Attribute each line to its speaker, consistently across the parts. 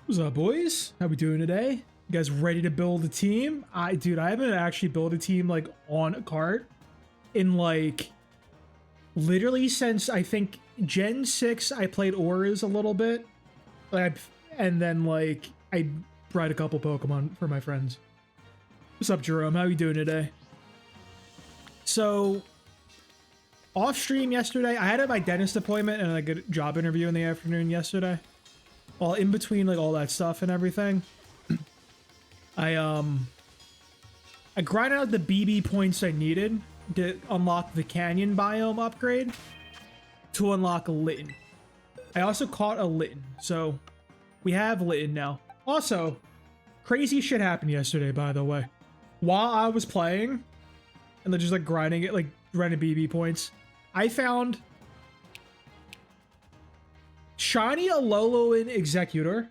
Speaker 1: What's up, boys? How we doing today? You guys ready to build a team? Dude, I haven't actually built a team like on a cart in like literally since I think Gen 6. I played Auras a little bit, and then like I bred a couple Pokemon for my friends. What's up, Jerome? How you doing today? So off stream yesterday, I had my dentist appointment and like a job interview in the afternoon yesterday. Well, in between like all that stuff and everything, I grinded out the BB points I needed to unlock the canyon biome upgrade to unlock a Litten. I also caught a Litten, so we have Litten now. Also, crazy shit happened yesterday, by the way. While I was playing and then just like grinding it, like grinding BB points, I found shiny Alolan Executor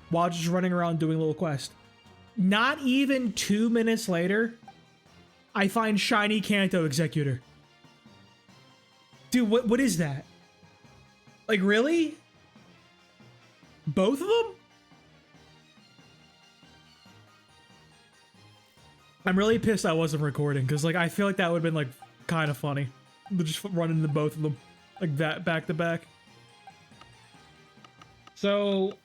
Speaker 1: while just running around doing a little quest. Not even 2 minutes later, I find shiny Kanto Executor. Dude, what is that? Like, really? Both of them? I'm really pissed I wasn't recording, because like I feel like that would have been like kind of funny. Just run into both of them like that back to back. So,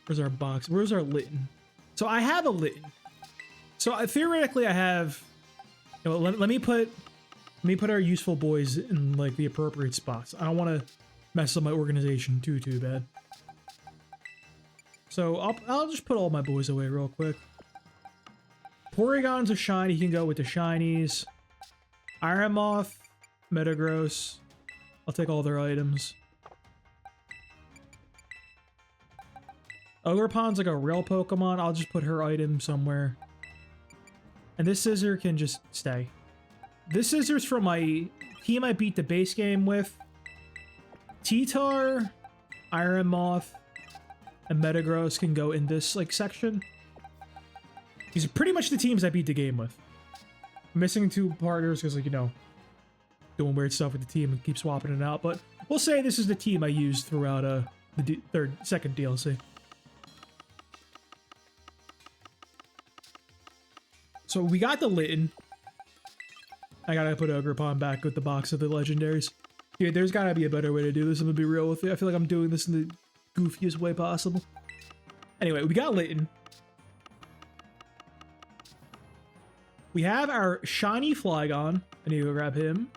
Speaker 1: where's our box? Where's our Litten? So I have a Litten. So theoretically I have, you know, let me put our useful boys in like the appropriate spots. I don't want to mess up my organization too bad. So I'll just put all my boys away real quick. Porygon's a shiny, he can go with the shinies. Iron Moth, Metagross, I'll take all their items. Ogerpon's like a real Pokemon. I'll just put her item somewhere. And this Scizor can just stay. This Scizor's from my team I beat the base game with. T-Tar, Iron Moth, and Metagross can go in this like section. These are pretty much the teams I beat the game with. I'm missing two partners because, like, you know, doing weird stuff with the team and keep swapping it out. But we'll say this is the team I used throughout the second DLC. So we got the Litten. I gotta put Ogerpon back with the box of the legendaries. Dude, there's gotta be a better way to do this. I'm gonna be real with you. I feel like I'm doing this in the goofiest way possible. Anyway, we got Litten. We have our shiny Flygon. I need to go grab him.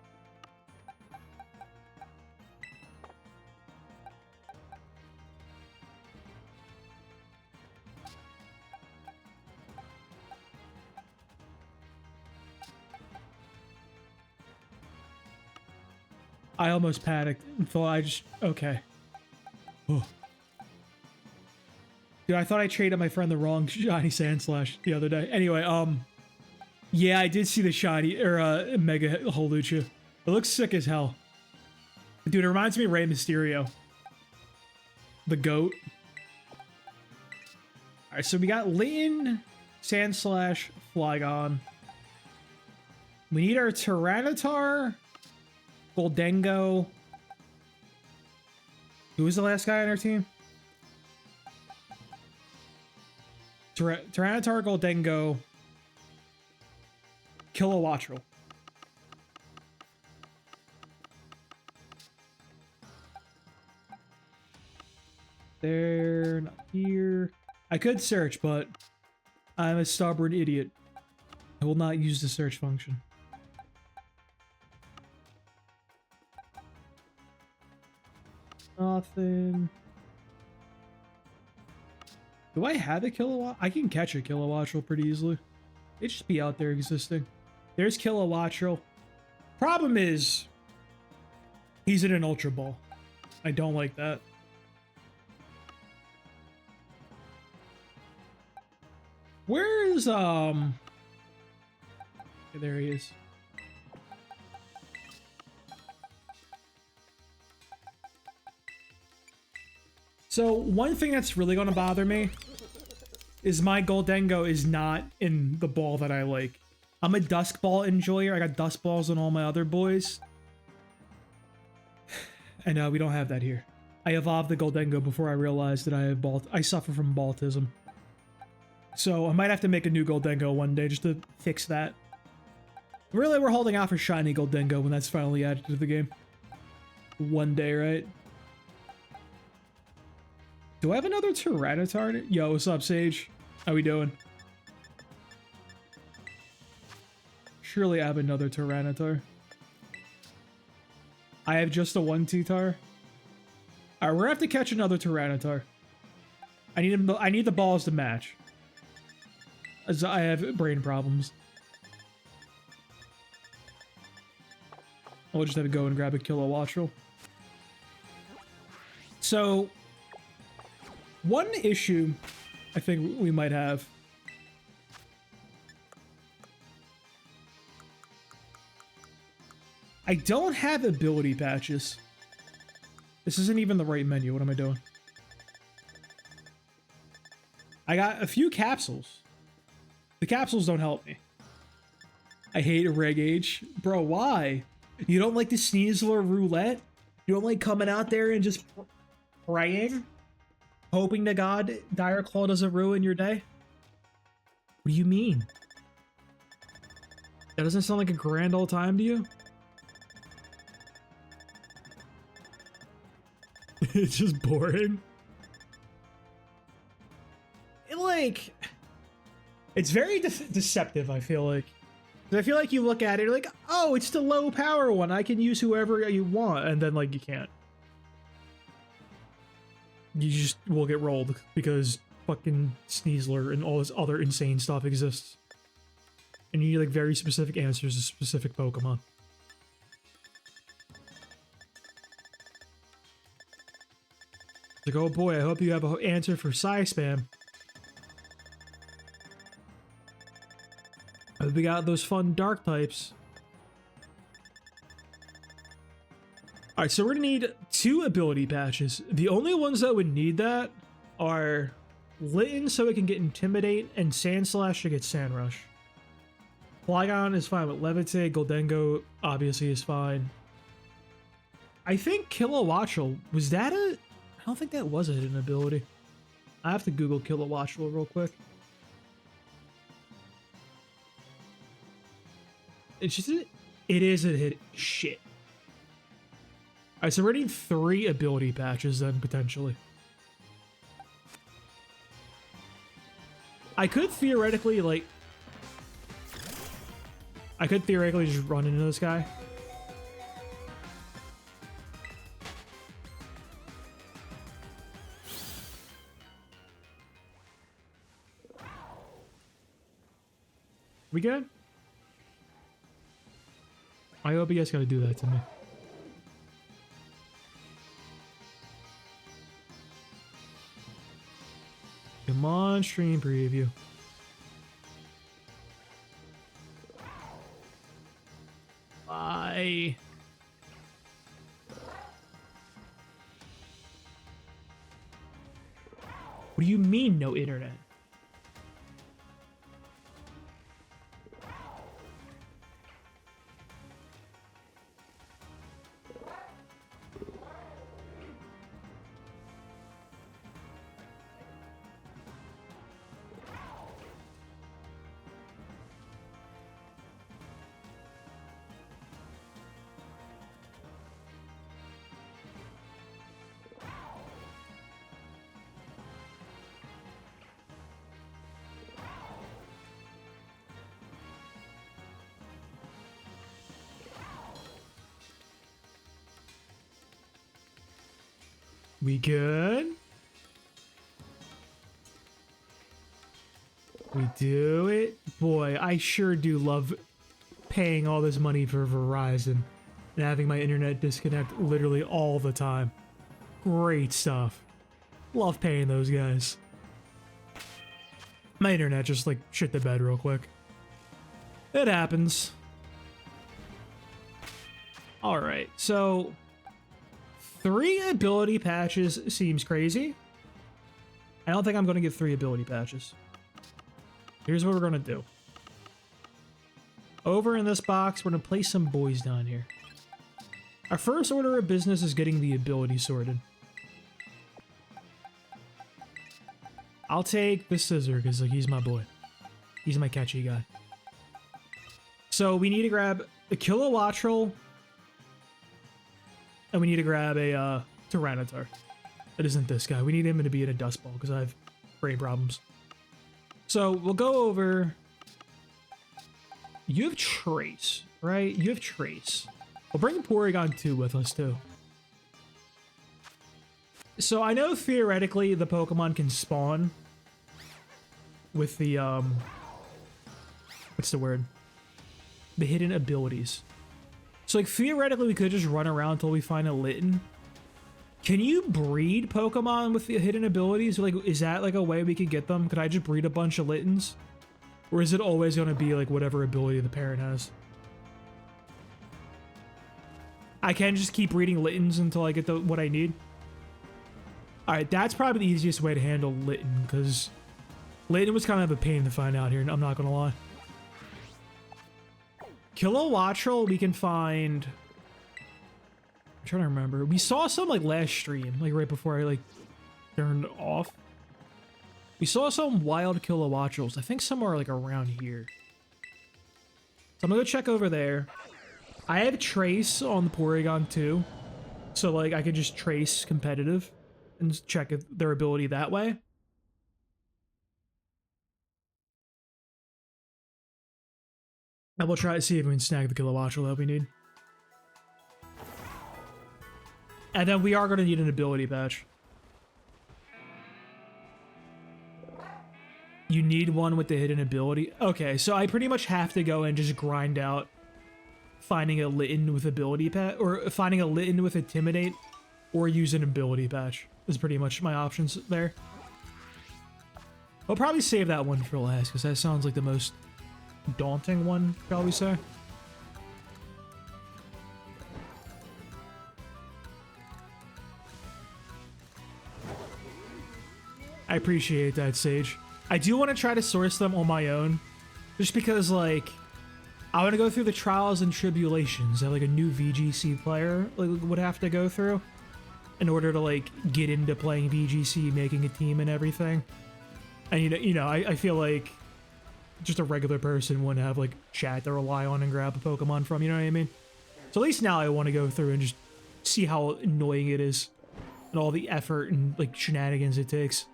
Speaker 1: I almost panicked until I just... Okay. Oh. Dude, I thought I traded my friend the wrong shiny Sandslash the other day. Anyway, yeah, I did see the shiny, or Mega Holucha. It looks sick as hell. Dude, it reminds me of Rey Mysterio. The GOAT. Alright, so we got Litten, Sandslash, Flygon. We need our Tyranitar, Goldengo. Who was the last guy on our team? Tyranitar, Goldengo, Kilowattrel. They're not here. I could search, but I'm a stubborn idiot. I will not use the search function. Nothing. Do I have a Kilowatt? I can catch a Kilowattrel pretty easily. It just be out there existing. There's Kilowattrel. Problem is, he's in an Ultra Ball. I don't like that. Where's okay, there he is. So one thing that's really going to bother me is my Goldengo is not in the ball that I like. I'm a Dusk Ball enjoyer. I got Dusk Balls on all my other boys. And we don't have that here. I evolved the Goldengo before I realized that I suffer from Baltism. So I might have to make a new Goldengo one day just to fix that. Really, we're holding out for shiny Goldengo when that's finally added to the game. One day, right? Do I have another Tyranitar? Yo, what's up, Sage? How we doing? Surely I have another Tyranitar. I have just a 1-2 Alright, we're gonna have to catch another Tyranitar. I need the balls to match. As I have brain problems. I'll just have to go and grab a Kilowattrel. So, one issue I think we might have. I don't have ability patches. This isn't even the right menu. What am I doing? I got a few capsules. The capsules don't help me. I hate a Reg Age. Bro, why? You don't like the Sneasler roulette? You don't like coming out there and just praying? Hoping to God Dire Claw doesn't ruin your day? What do you mean? That doesn't sound like a grand old time to you? It's just boring. It's very deceptive, I feel like. I feel like you look at it, you're like, oh, it's the low power one. I can use whoever you want. And then, like, you can't. You just will get rolled because fucking Sneasler and all this other insane stuff exists. And you need, like, very specific answers to specific Pokemon. Like, oh boy, I hope you have an answer for Psy-Spam. We got those fun dark types. Alright, so we're gonna need 2 ability patches. The only ones that would need that are Litten, so it can get Intimidate, and Sandslash to get Sandrush. Flygon is fine with Levitate. Goldengo obviously is fine. I think Kilowattrel, was that a... I don't think that was a hidden ability. I have to Google Kilowattrel real quick. It's just, it is a hit. Shit. Alright, so we're gonna need 3 ability patches then, potentially. I could theoretically, like... I could theoretically just run into this guy. We good? I hope you guys gotta do that to me. Come on, stream preview. Bye. What do you mean, no internet? We good? We do it? Boy, I sure do love paying all this money for Verizon and having my internet disconnect literally all the time. Great stuff. Love paying those guys. My internet just like shit the bed real quick. It happens. Alright, so 3 ability patches seems crazy. I don't think I'm going to get 3 ability patches. Here's what we're going to do. Over in this box, we're going to place some boys down here. Our first order of business is getting the ability sorted. I'll take the scissor because like he's my boy. He's my catchy guy. So we need to grab a Kilowattrel. And we need to grab a Tyranitar. It isn't this guy. We need him to be in a Dust Ball because I have brain problems. So we'll go over... You have Trace, right? You have Trace. We'll bring Porygon 2 with us too. So I know theoretically the Pokemon can spawn with the, what's the word? The hidden abilities. So like theoretically we could just run around until we find a Litten. Can you breed Pokemon with the hidden abilities? Like, is that like a way we could get them? Could I just breed a bunch of Littens? Or is it always going to be like whatever ability the parent has? I can just keep breeding Littens until I get what I need. Alright, that's probably the easiest way to handle Litten, because Litten was kind of a pain to find out here, I'm not gonna lie. Kilowattrel, we can find... I'm trying to remember. We saw some like last stream, like right before I like turned off. We saw some wild Kilowattrels. I think somewhere like around here. So I'm gonna go check over there. I have Trace on the Porygon too. So like I could just Trace competitive and check their ability that way. And we'll try to see if we can snag the Kilowattrel that we need. And then we are going to need an ability patch. You need one with the hidden ability? Okay, so I pretty much have to go and just grind out finding a Litten with ability patch, or finding a Litten with Intimidate, or use an ability patch. Is pretty much my options there. I'll probably save that one for last, because that sounds like the most daunting one, shall we say. I appreciate that, Sage. I do want to try to source them on my own, just because, like, I want to go through the trials and tribulations that, like, a new VGC player would have to go through in order to, like, get into playing VGC, making a team and everything. And, you know, I feel like just a regular person wouldn't have, like, chat to rely on and grab a Pokemon from, you know what I mean? So at least now I want to go through and just see how annoying it is and all the effort and, like, shenanigans it takes.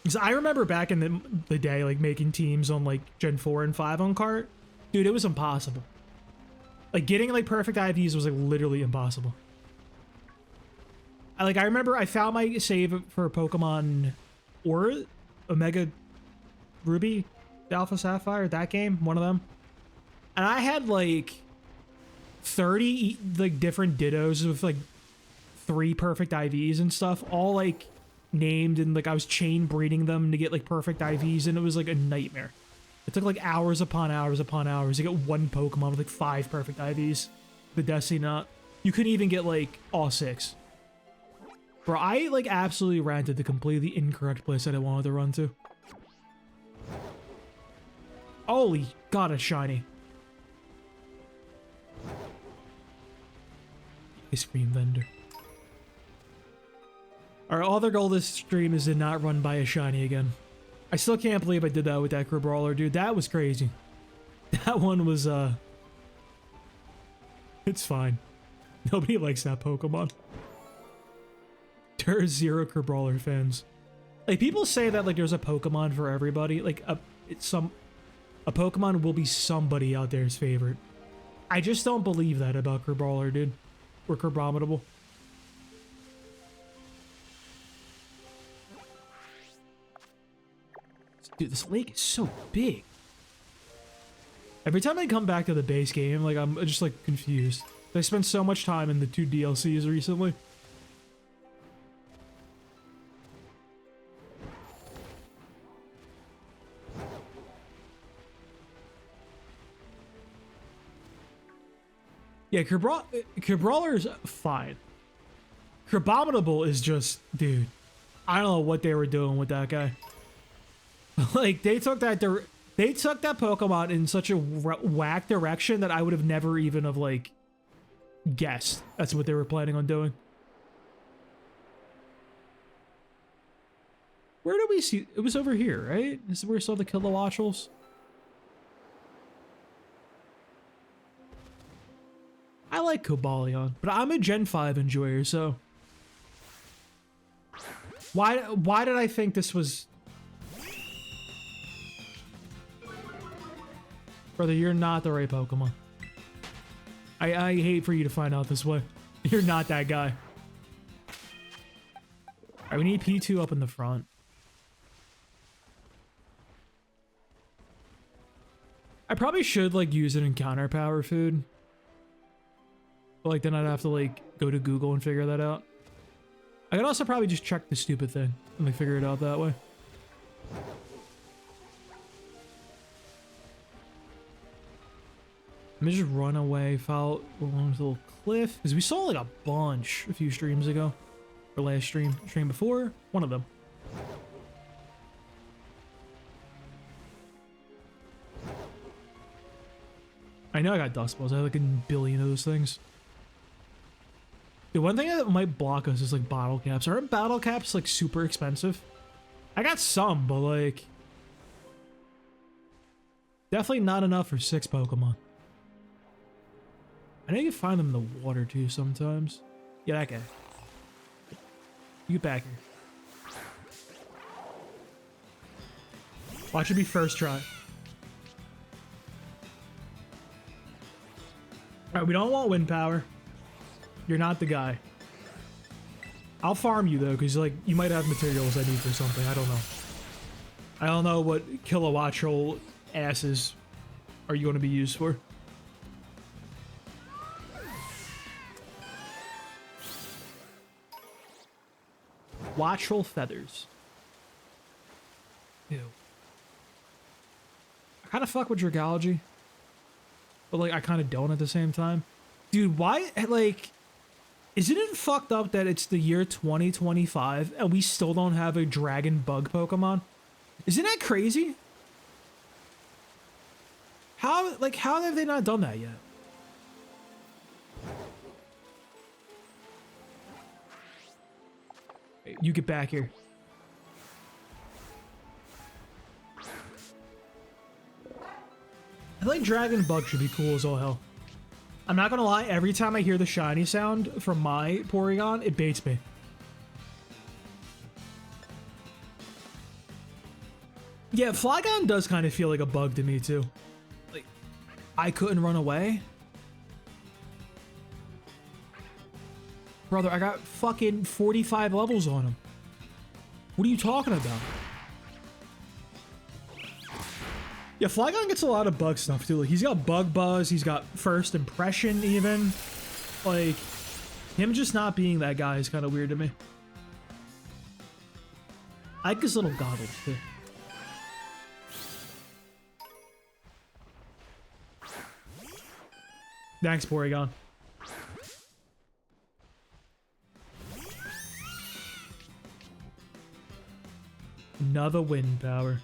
Speaker 1: Because I remember back in the day, like, making teams on, like, Gen 4 and 5 on cart. Dude, it was impossible. Like, getting, like, perfect IVs was, like, literally impossible. I remember I found my save for Pokemon Omega Ruby, Alpha Sapphire, that game, one of them. And I had, like, 30, like, different Dittos with, like, 3 perfect IVs and stuff, all, like, named, and like I was chain breeding them to get like perfect IVs, and it was like a nightmare. It took like hours upon hours upon hours to get one Pokemon with like 5 perfect IVs. The Destiny Knot. You couldn't even get like all 6. Bro, I like absolutely ran to the completely incorrect place that I wanted to run to. Holy god, a shiny. Ice cream vendor. Our other goal this stream is to not run by a shiny again. I still can't believe I did that with that Crabrawler, dude. That was crazy. That one was, it's fine. Nobody likes that Pokemon. There are 0 Crabrawler fans. Like, people say that, like, there's a Pokemon for everybody. Like, a Pokemon will be somebody out there's favorite. I just don't believe that about Crabrawler, dude. Or Crabominable. Dude, this lake is so big. Every time I come back to the base game, like, I'm just, like, confused. I spent so much time in the 2 DLCs recently. Yeah, Crabrawler's fine. Crabominable is just, dude, I don't know what they were doing with that guy. Like, they took that Pokemon in such a whack direction that I would have never even have, like, guessed that's what they were planning on doing. Where did we see? It was over here, right? This is where we saw the Kilowattrels. I like Cobalion, but I'm a Gen 5 enjoyer, so... Why did I think this was... Brother, you're not the right Pokemon. I hate for you to find out this way. You're not that guy. Alright, we need P2 up in the front. I probably should, like, use an encounter power food. But, like, then I'd have to, like, go to Google and figure that out. I could also probably just check the stupid thing and, like, figure it out that way. Let me just run away, follow along this little cliff. Because we saw, like, a bunch a few streams ago. Or last stream before. One of them. I know I got Dust Balls. I have like a billion of those things. The one thing that might block us is like bottle caps. Aren't bottle caps like super expensive? I got some, but like... definitely not enough for 6 Pokemon. I know you can find them in the water too sometimes. Yeah, that guy. You get back here. Watch it be first try. Alright, we don't want wind power. You're not the guy. I'll farm you though, because like you might have materials I need for something. I don't know. I don't know what Kilowattrel asses are you going to be used for. Wattrel feathers. Ew. I kind of fuck with Dragology. But, like, I kind of don't at the same time. Dude, why, like, isn't it fucked up that it's the year 2025 and we still don't have a dragon bug Pokemon? Isn't that crazy? How have they not done that yet? Hey, you get back here. I think Dragon Bug should be cool as all hell. I'm not gonna lie, every time I hear the shiny sound from my Porygon, it baits me. Yeah, Flygon does kind of feel like a bug to me too. Like, I couldn't run away? Brother, I got fucking 45 levels on him. What are you talking about? Yeah, Flygon gets a lot of bug stuff too. Like, he's got Bug Buzz, he's got First Impression even. Like, him just not being that guy is kind of weird to me. I like his little goggles too. Thanks, Porygon. Another wind power.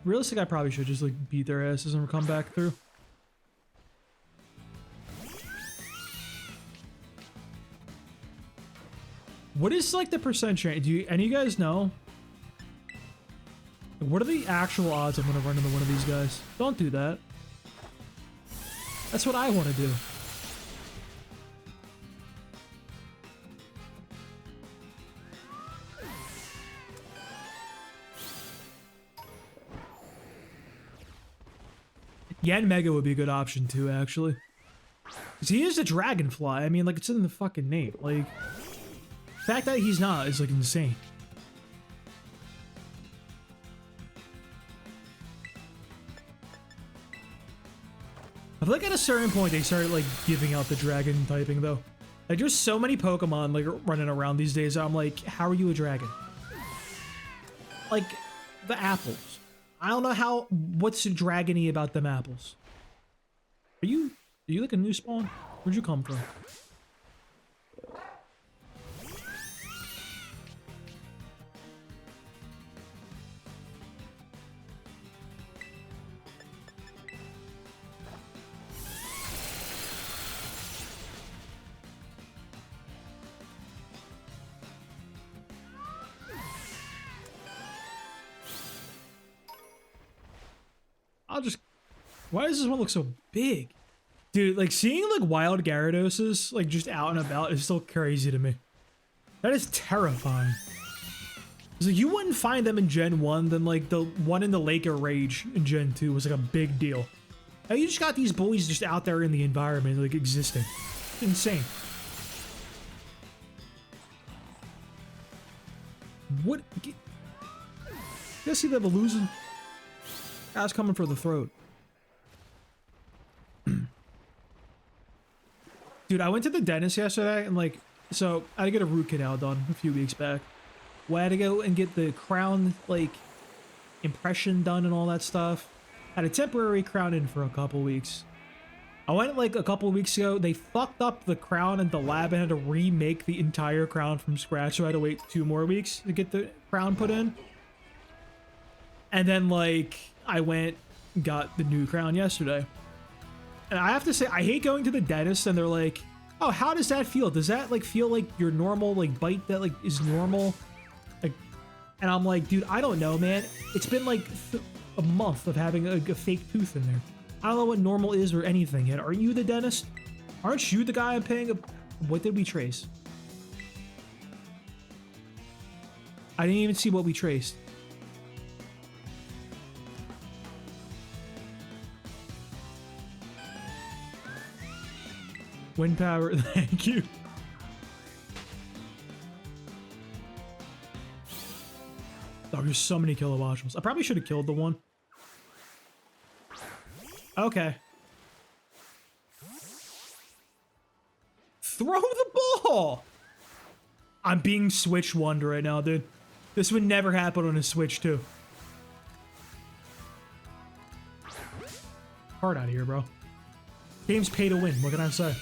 Speaker 1: Realistic, I probably should just like beat their asses and come back through. What is like the percent chance? Do you, any of you guys know? What are the actual odds I'm gonna run into one of these guys? Don't do that. That's what I want to do. Yan Mega would be a good option too, actually. Because he is a dragonfly. I mean, like, it's in the fucking name. Like, the fact that he's not is, like, insane. I feel like at a certain point, they started, like, giving out the dragon typing, though. Like, there's so many Pokemon, like, running around these days. I'm like, how are you a dragon? Like, the apples. I don't know how, what's dragony about them apples? Are you like a new spawn? Where'd you come from? Why does this one look so big? Dude, like seeing like wild Gyarados like just out and about is still crazy to me. That is terrifying. It's like you wouldn't find them in Gen 1, then like the one in the Lake of Rage in Gen 2 was like a big deal. Now you just got these boys just out there in the environment like existing. It's insane. What? You guys see that losing? Guy's coming for the throat. Dude, I went to the dentist yesterday and like, so I had to get a root canal done a few weeks back. Well, I had to go and get the crown like impression done and all that stuff. Had a temporary crown in for a couple weeks. I went like a couple weeks ago. They fucked up the crown in the lab and had to remake the entire crown from scratch. So I had to wait 2 more weeks to get the crown put in. And then like I went and got the new crown yesterday. And I have to say, I hate going to the dentist and they're like, oh, how does that feel? Does that like feel like your normal like bite that like is normal? Like, and I'm like, dude, I don't know, man. It's been like a month of having a fake tooth in there. I don't know what normal is or anything yet. Are you the dentist? Aren't you the guy I'm paying a... What did we trace? I didn't even see what we traced. Wind power, thank you. Oh, there's so many kilowatts. I probably should have killed the one. Okay. Throw the ball! I'm being Switch 1 right now, dude. This would never happen on a Switch 2. Hard out of here, bro. Game's pay to win, what can I say?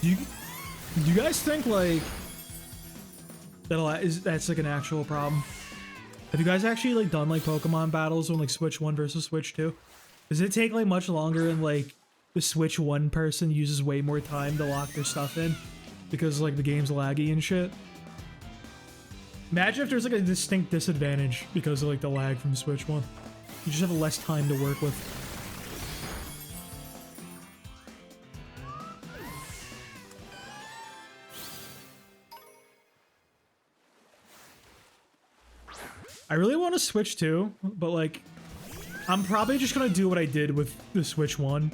Speaker 1: Do you guys think like that's like an actual problem? Have you guys actually like done like Pokemon battles on like Switch 1 versus Switch 2? Does it take like much longer and like the Switch 1 person uses way more time to lock their stuff in because like the game's laggy and shit? Imagine if there's like a distinct disadvantage because of like the lag from Switch 1. You just have less time to work with. I really want to Switch 2, but like, I'm probably just gonna do what I did with the Switch 1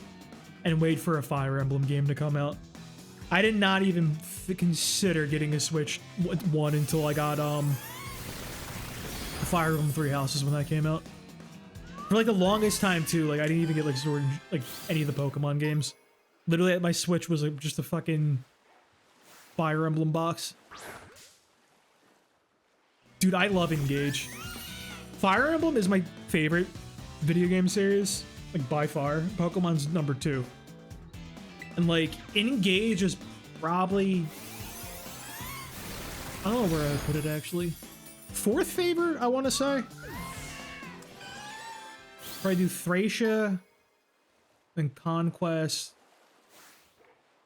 Speaker 1: and wait for a Fire Emblem game to come out. I did not even consider getting a Switch 1 until I got Fire Emblem 3 Houses when that came out. For like the longest time too, like I didn't even get like Sword, like any of the Pokemon games. Literally, my Switch was like just a fucking Fire Emblem box. Dude, I love Engage. Fire Emblem is my favorite video game series, like by far. Pokemon's number 2. And like, Engage is probably... I don't know where I put it actually. 4th favorite, I want to say. Probably do Thracia, then Conquest,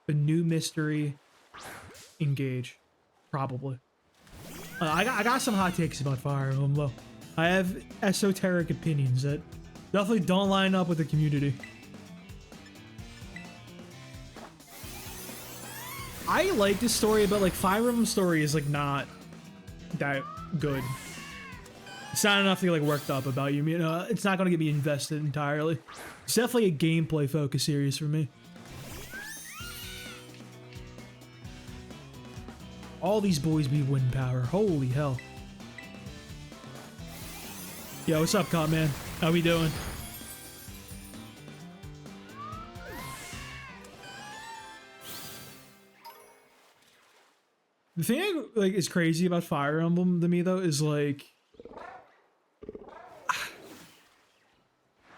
Speaker 1: the New Mystery, Engage. Probably. I got some hot takes about Fire Emblem though. I have esoteric opinions that definitely don't line up with the community. I like this story, but like Fire Emblem story is like not that good. It's not enough to get like worked up about, you know, it's not gonna get me invested entirely. It's definitely a gameplay focused series for me. All these boys be wind power. Holy hell. Yo, what's up, Cop Man? How we doing? The thing like is crazy about Fire Emblem to me though is like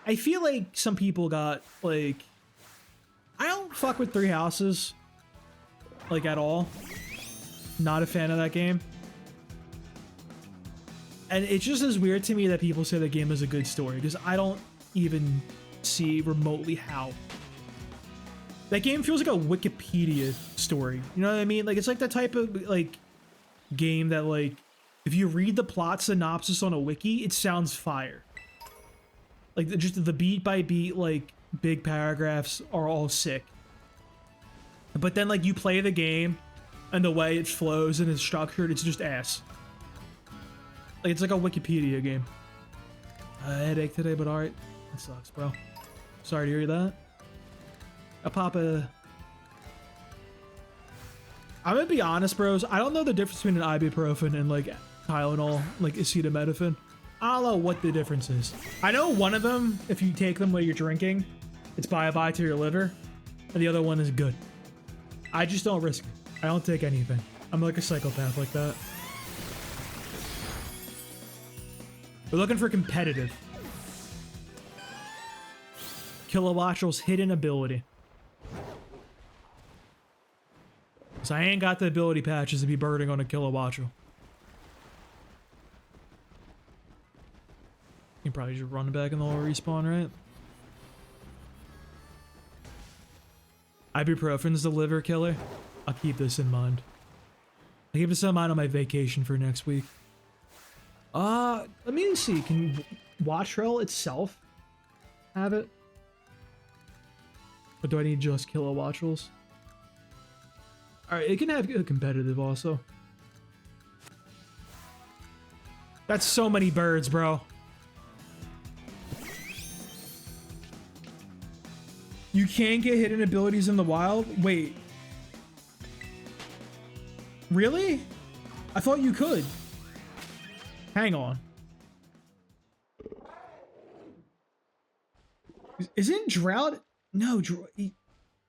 Speaker 1: I feel like some people got like I don't fuck with 3 Houses like at all. Not a fan of that game. And it just is weird to me that people say the game is a good story because I don't even see remotely how. That game feels like a Wikipedia story. You know what I mean? Like it's like the type of like game that, like, if you read the plot synopsis on a wiki, it sounds fire. Like, just the beat by beat, like, big paragraphs are all sick. But then, like, you play the game, and the way it flows and is structured, it's just ass. Like, it's like a Wikipedia game. Headache today, but alright. That sucks, bro. Sorry to hear that. I'm gonna be honest, bros. I don't know the difference between an ibuprofen and, like, Tylenol, like acetaminophen. I don't know what the difference is. I know one of them, if you take them while you're drinking, it's bye-bye to your liver, and the other one is good. I just don't risk it. I don't take anything. I'm like a psychopath like that. We're looking for competitive. Kilowattrel's hidden ability. So I ain't got the ability patches to be birding on a Kilowattrel. You can probably just run back in the whole respawn, right? Ibuprofen's the liver killer. I'll keep this in mind. I'll keep this in mind on my vacation for next week. Let me see. Can Wattrel itself have it? Or do I need just Kilowattrels? Alright, it can have a competitive also. That's so many birds, bro. You can't get hidden abilities in the wild? Wait. Really? I thought you could. Hang on. Isn't drought? No,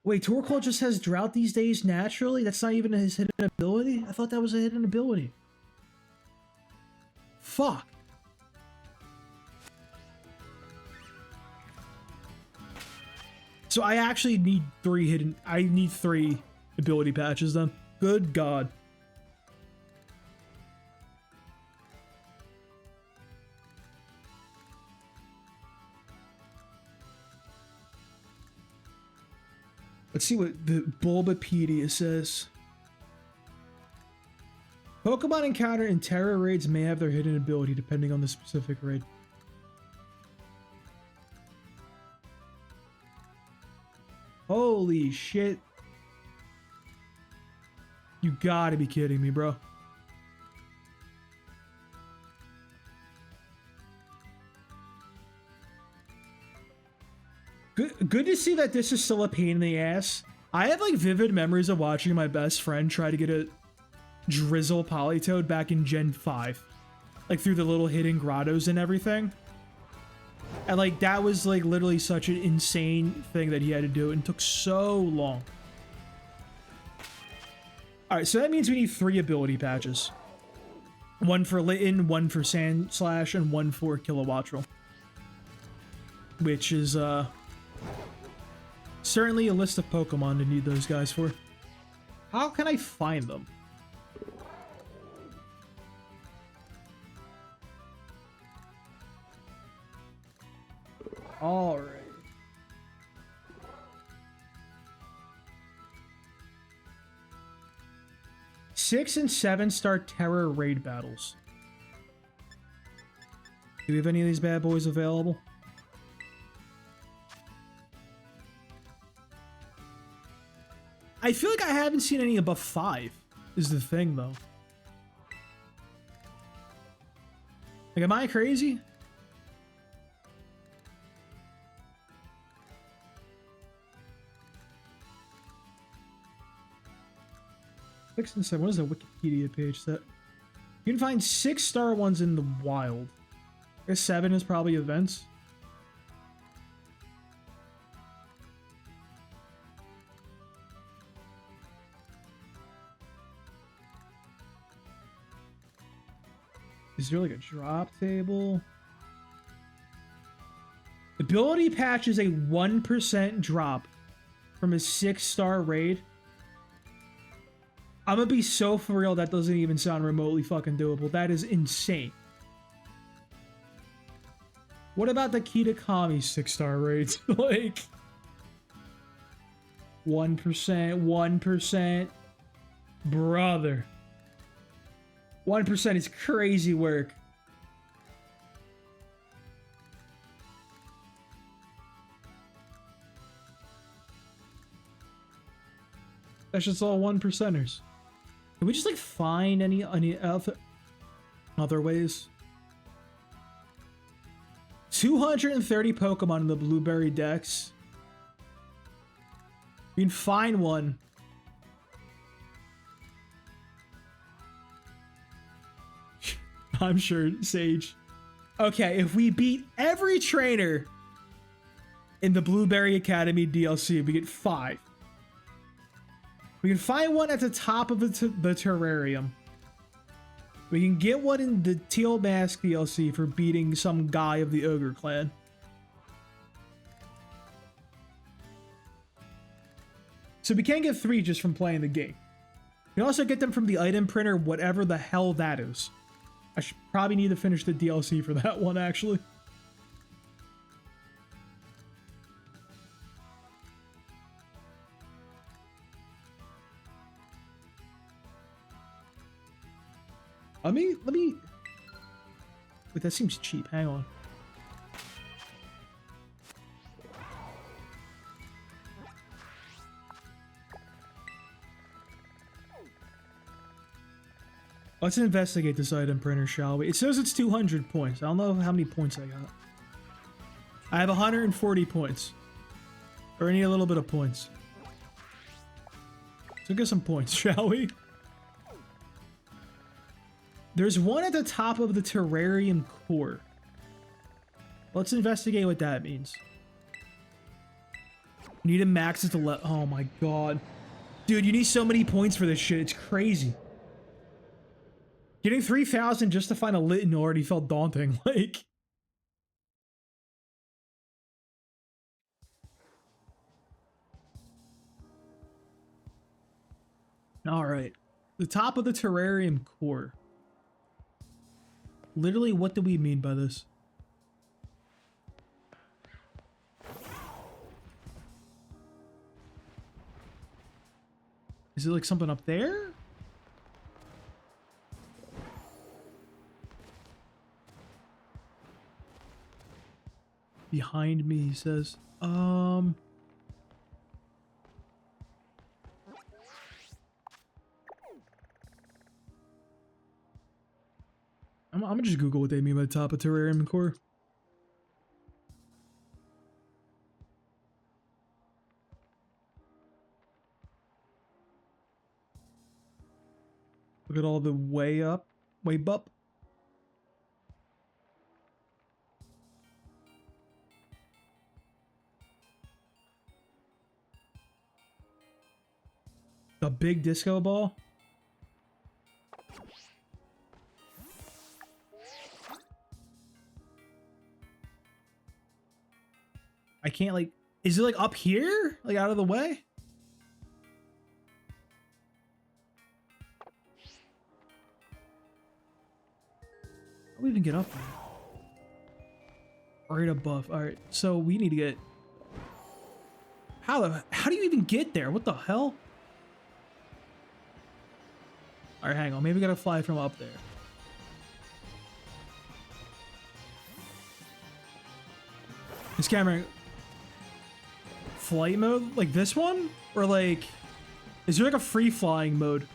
Speaker 1: wait, Torkoal just has drought these days naturally? That's not even his hidden ability? I thought that was a hidden ability. Fuck. So I actually need I need 3 ability patches then. Good God. Let's see what the Bulbapedia says. Pokemon encountered in Terra raids may have their hidden ability depending on the specific raid. Holy shit. You gotta be kidding me, bro. Good to see that this is still a pain in the ass. I have like vivid memories of watching my best friend try to get a Drizzle Politoed back in Gen 5. Like through the little hidden grottos and everything. And like that was like literally such an insane thing that he had to do and took so long. Alright, so that means we need 3 ability patches. 1 for Litten, 1 for Sandslash, and 1 for Kilowattrel. Which is certainly a list of Pokemon to need those guys for. How can I find them? All right. Six and 7-star Terra raid battles. Do we have any of these bad boys available? I feel like I haven't seen any above 5, is the thing, though. Like, am I crazy? Six and 7. What is the Wikipedia page set? You can find 6-star ones in the wild. I guess 7 is probably events. Is there like a drop table? Ability patch is a 1% drop from a 6-star raid. I'm gonna be so for real, that doesn't even sound remotely fucking doable. That is insane. What about the Kitakami 6-star raids? Like 1%, 1%. Brother. 1% is crazy work. That's just all 1%ers. Can we just like find any other ways? 230 Pokemon in the Blueberry Dex. We can find one. I'm sure, Sage. Okay, if we beat every trainer in the Blueberry Academy DLC, we get 5. We can find one at the top of the terrarium. We can get one in the Teal Mask DLC for beating some guy of the Ogre Clan. So we can get 3 just from playing the game. We can also get them from the item printer, whatever the hell that is. I should probably need to finish the DLC for that one, actually. Let me... Wait, that seems cheap. Hang on. Let's investigate this item printer, shall we? It says it's 200 points. I don't know how many points I got. I have 140 points. Or I need a little bit of points. So get some points, shall we? There's one at the top of the terrarium core. Let's investigate what that means. Need to max it to oh my god. Dude, you need so many points for this shit. It's crazy. Getting 3,000 just to find a Litten already felt daunting. Like... Alright. The top of the terrarium core. Literally, what do we mean by this? Is it like something up there? Behind me, he says. I'm gonna just Google what they mean by the top of terrarium core. Look at all the way up. The big disco ball. I can't like, is it like up here? Like out of the way? How do we even get up there? Right above. All right, so we need to get... How do you even get there? What the hell? All right, hang on. Maybe we gotta fly from up there. This camera... Flight mode? Like this one? Or like... Is there like a free flying mode?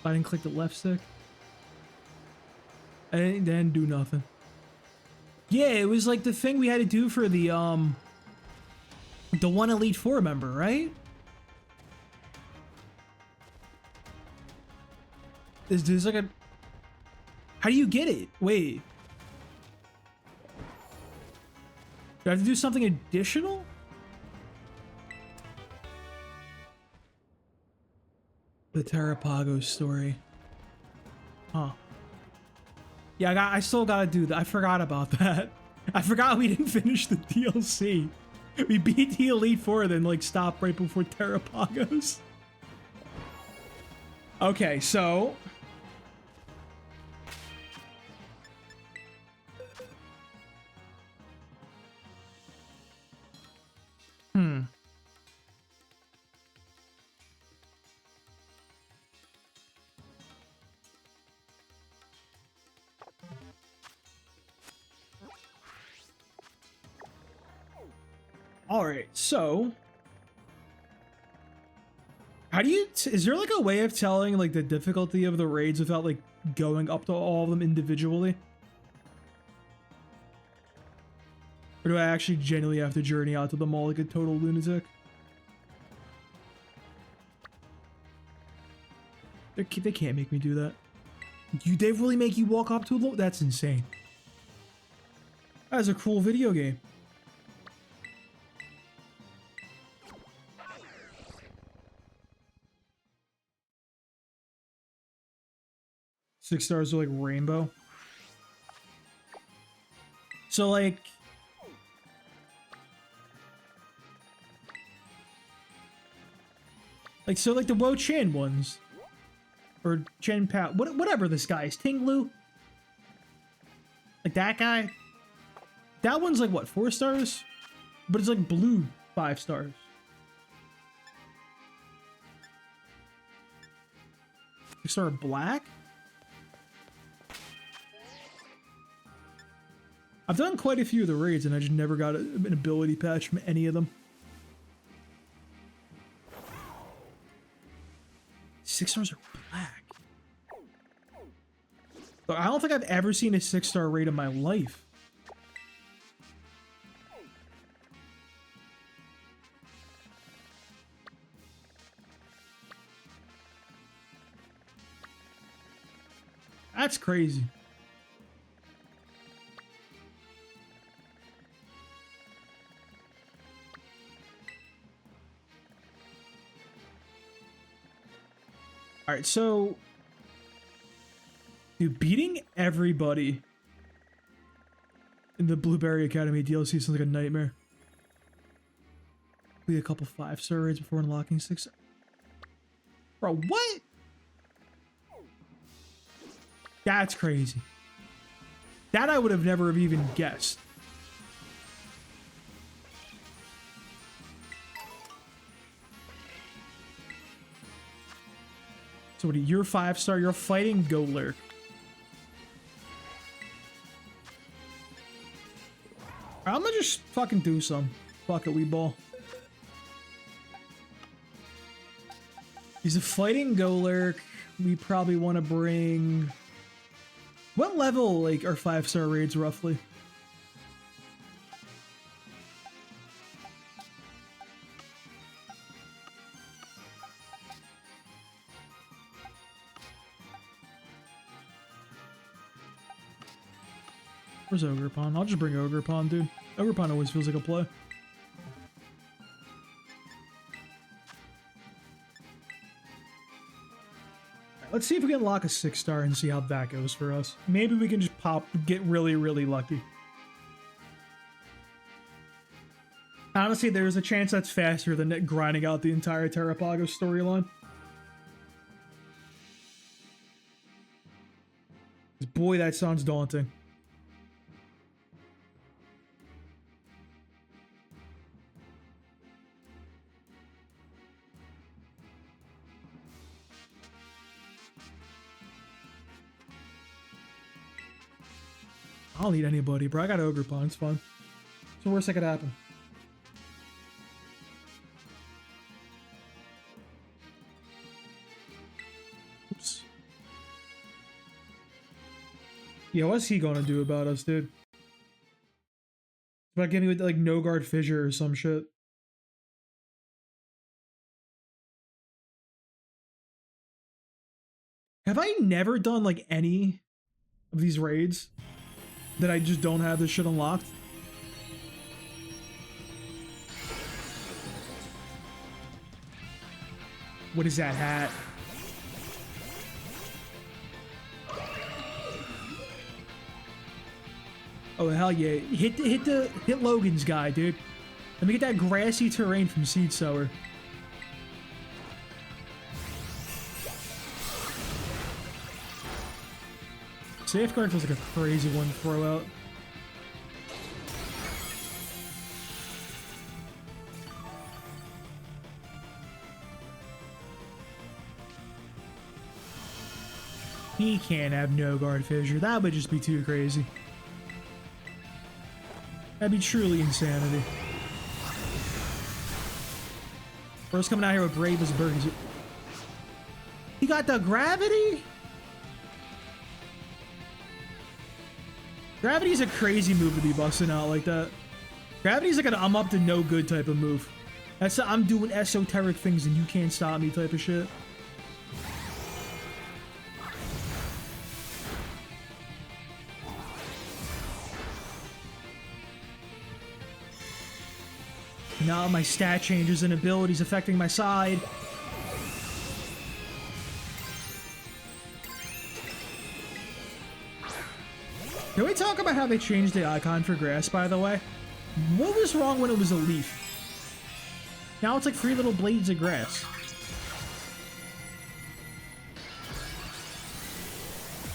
Speaker 1: I didn't click the left stick. I didn't do nothing. Yeah, it was like the thing we had to do for the one Elite Four member, right? There's like a... How do you get it? Wait. Do I have to do something additional? The Terrapago story. Huh. Yeah, I still gotta do that. I forgot about that. I forgot we didn't finish the DLC. We beat the Elite Four, then like stopped right before Terrapagos. Okay, so... Hmm. All right, so how do you is there like a way of telling like the difficulty of the raids without like going up to all of them individually? Or do I actually genuinely have to journey out to them all like a total lunatic? They can't make me do that. They really make you walk up to a low? That's insane. That's a cool video game. Six stars are like rainbow. So like so like the Wo Chan ones. Or Chen Pao, whatever this guy is, Tinglu. Like that guy. That one's like what, 4 stars? But it's like blue 5 stars. You start black? I've done quite a few of the raids and I just never got an ability patch from any of them. 6 stars are black. But I don't think I've ever seen a 6-star raid in my life. That's crazy. All right, so dude, beating everybody in the Blueberry Academy DLC sounds like a nightmare. We a couple 5-star raids before unlocking 6. Bro, what? That's crazy. That I would have never have even guessed. So what are you? You're 5-star, you're fighting Golurk. I'm gonna just fucking do some. Fuck it, we ball. He's a fighting Golurk. We probably want to bring... What level, like, are 5-star raids roughly? Where's Ogerpon? I'll just bring Ogerpon, dude. Ogerpon always feels like a play. Let's see if we can lock a 6-star and see how that goes for us. Maybe we can just get really, really lucky. Honestly, there's a chance that's faster than grinding out the entire Terrapago storyline. Boy, that sounds daunting. I don't need anybody, bro. I got Ogerpon. It's fun. It's the worst that could happen. Oops. Yeah, what's he gonna do about us, dude? About getting with like no guard fissure or some shit. Have I never done like any of these raids that I just don't have this shit unlocked? What is that hat? Oh hell yeah! Hit Logan's guy, dude. Let me get that grassy terrain from Seed Sower. Safeguard feels like a crazy one to throw out. He can't have no guard fissure. That would just be too crazy. That'd be truly insanity. Bro's coming out here with Bravest Burgers. He got the gravity? Gravity's a crazy move to be busting out like that. Gravity's like an I'm up to no good type of move. That's a, I'm doing esoteric things and you can't stop me type of shit. Now my stat changes and abilities affecting my side. Can we talk about how they changed the icon for grass, by the way? What was wrong when it was a leaf? Now it's like 3 little blades of grass.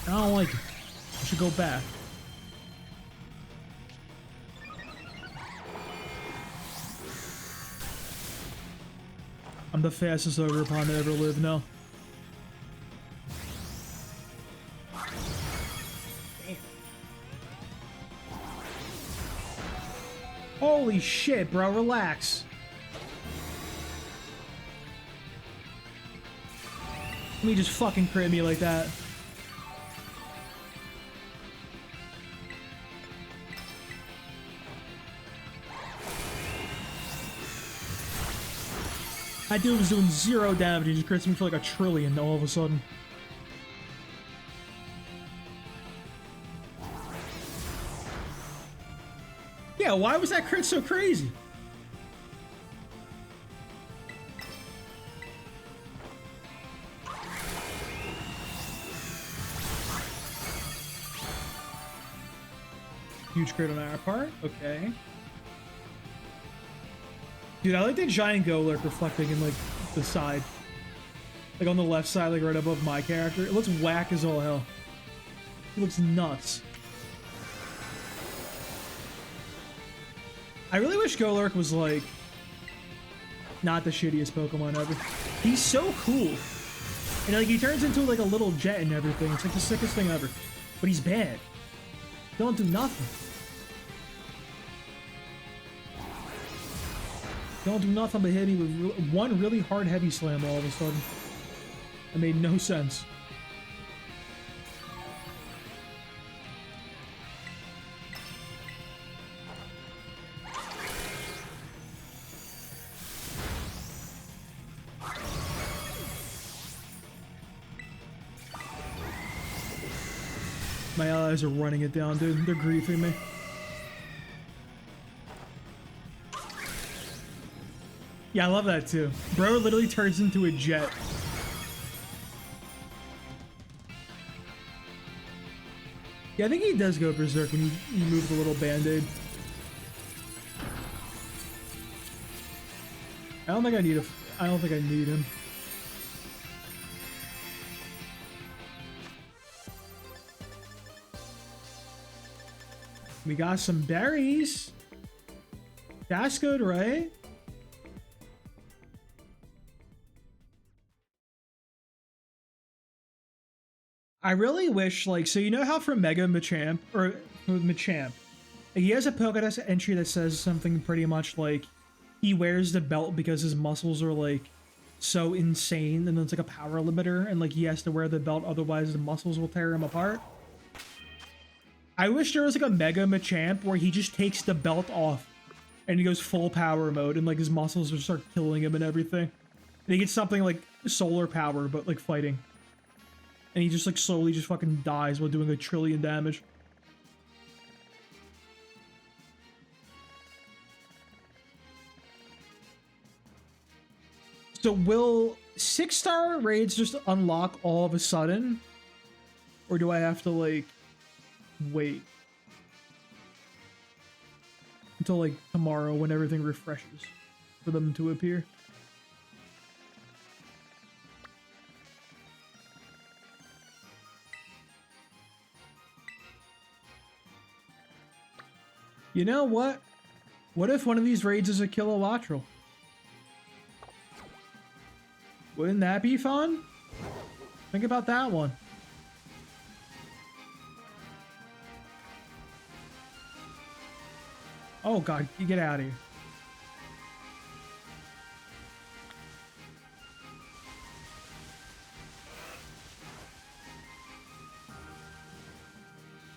Speaker 1: I don't like it. I should go back. I'm the fastest ogre pawn to ever live now. Damn. Holy shit, bro, relax. Let me just fucking crit me like that. That dude was doing 0 damage, he just crits me for like 1 trillion all of a sudden. Yeah, why was that crit so crazy? Huge crit on our part, okay. Dude, I like the giant Golurk reflecting in, like, the side. Like, on the left side, like, right above my character. It looks whack as all hell. He looks nuts. I really wish Golurk was, like, not the shittiest Pokemon ever. He's so cool. And, like, he turns into, like, a little jet and everything. It's, like, the sickest thing ever. But he's bad. Don't do nothing. Don't do nothing but hit me with one really hard heavy slam all of a sudden. It made no sense. My allies are running it down, dude. They're griefing me. Yeah, I love that too. Bro literally turns into a jet. Yeah, I think he does go berserk when you move the little band-aid. I don't think I need him. We got some berries. That's good, right? I really wish, like, so you know how for Mega Machamp, or Machamp, he has a Pokédex entry that says something pretty much like he wears the belt because his muscles are, like, so insane, and then it's like a power limiter, and, like, he has to wear the belt, otherwise the muscles will tear him apart. I wish there was, like, a Mega Machamp where he just takes the belt off, and he goes full power mode, and, like, his muscles will start killing him and everything. And he gets something like solar power, but, like, fighting. And he just, like, slowly just fucking dies while doing 1 trillion damage. So will 6-star raids just unlock all of a sudden? Or do I have to, like, wait until, like, tomorrow when everything refreshes for them to appear? You know what? What if one of these raids is a Kilowattrel? Wouldn't that be fun? Think about that one. Oh god, you get out of here.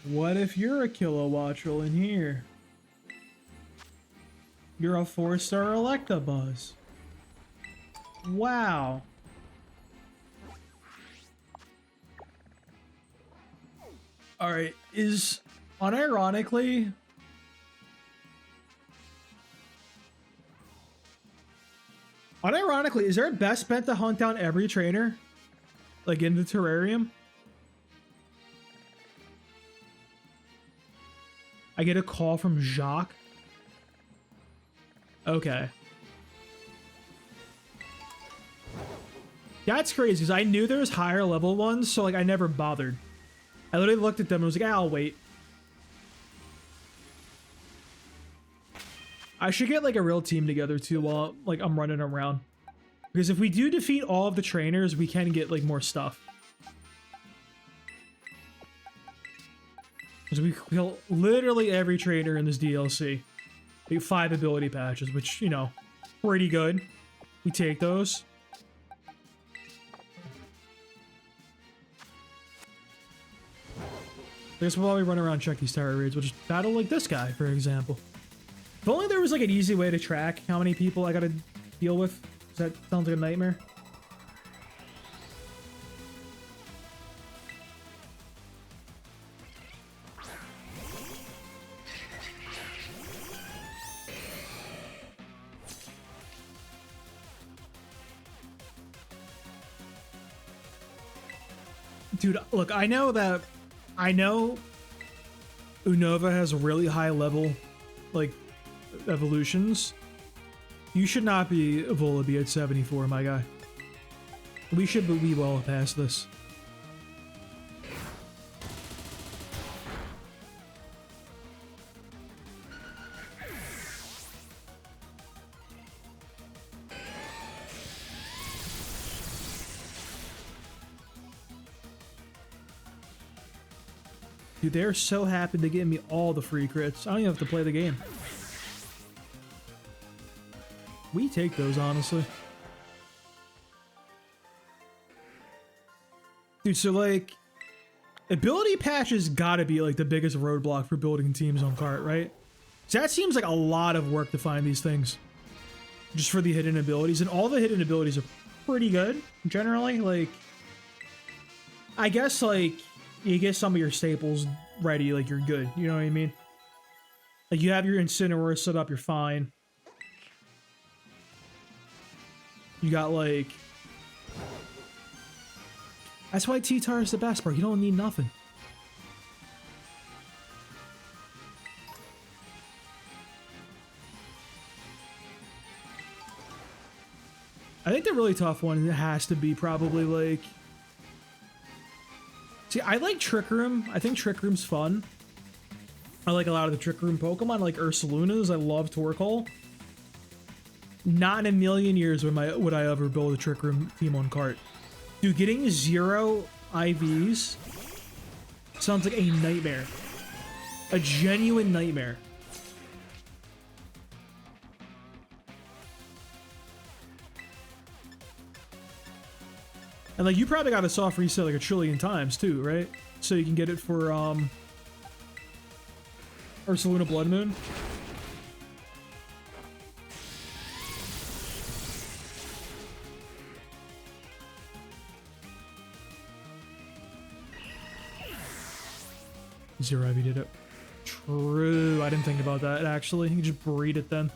Speaker 1: What if you're a Kilowattrel in here? You're a 4-star Electabuzz. Wow. Alright, is unironically is there a best bet to hunt down every trainer? Like in the terrarium? I get a call from Jacques. Okay. That's crazy, because I knew there was higher level ones, so like I never bothered. I literally looked at them and was like, ah, I'll wait. I should get like a real team together too while like I'm running around. Because if we do defeat all of the trainers, we can get like more stuff. Because we kill literally every trainer in this DLC. We get 5 ability patches, which, you know, pretty good. We take those. I guess while we run around check these tower raids, we'll just battle like this guy, for example. If only there was like an easy way to track how many people I gotta deal with. That sounds like a nightmare. Dude, look, I know Unova has really high level, like, evolutions. You should not be Volibee at 74, my guy. We should be well past this. Dude, they're so happy to give me all the free crits. I don't even have to play the game. We take those, honestly. Dude, so like, ability patches gotta be like the biggest roadblock for building teams on cart, right? So that seems like a lot of work to find these things. Just for the hidden abilities. And all the hidden abilities are pretty good, generally. Like, I guess like, you get some of your staples ready, like you're good. You know what I mean? Like you have your Incineroar set up, you're fine. You got like... That's why T-Tar is the best, bro. You don't need nothing. I think the really tough one has to be probably like... See, I like Trick Room. I think Trick Room's fun. I like a lot of the Trick Room Pokemon. I like Ursalunas. I love Torkoal. Not in a million years would I ever build a Trick Room team on cart. Dude, getting 0 IVs sounds like a nightmare. A genuine nightmare. And like, you probably got a soft reset like a trillion times too, right? So you can get it for Ursaluna Blood Moon. Zero IV did it. True, I didn't think about that actually. You can just breed it then.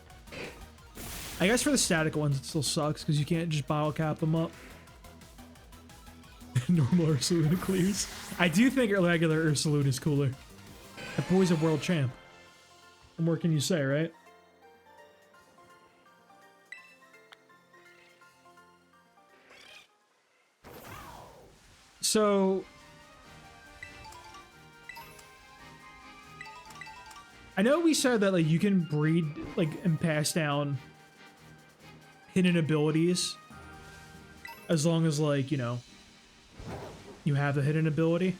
Speaker 1: I guess for the static ones it still sucks because you can't just bottle cap them up. Normal Ursaluna clears. I do think regular Ursaluna is cooler. That boy's a world champ. What more can you say, right? So... I know we said that like you can breed like and pass down hidden abilities as long as like, you know, you have the hidden ability.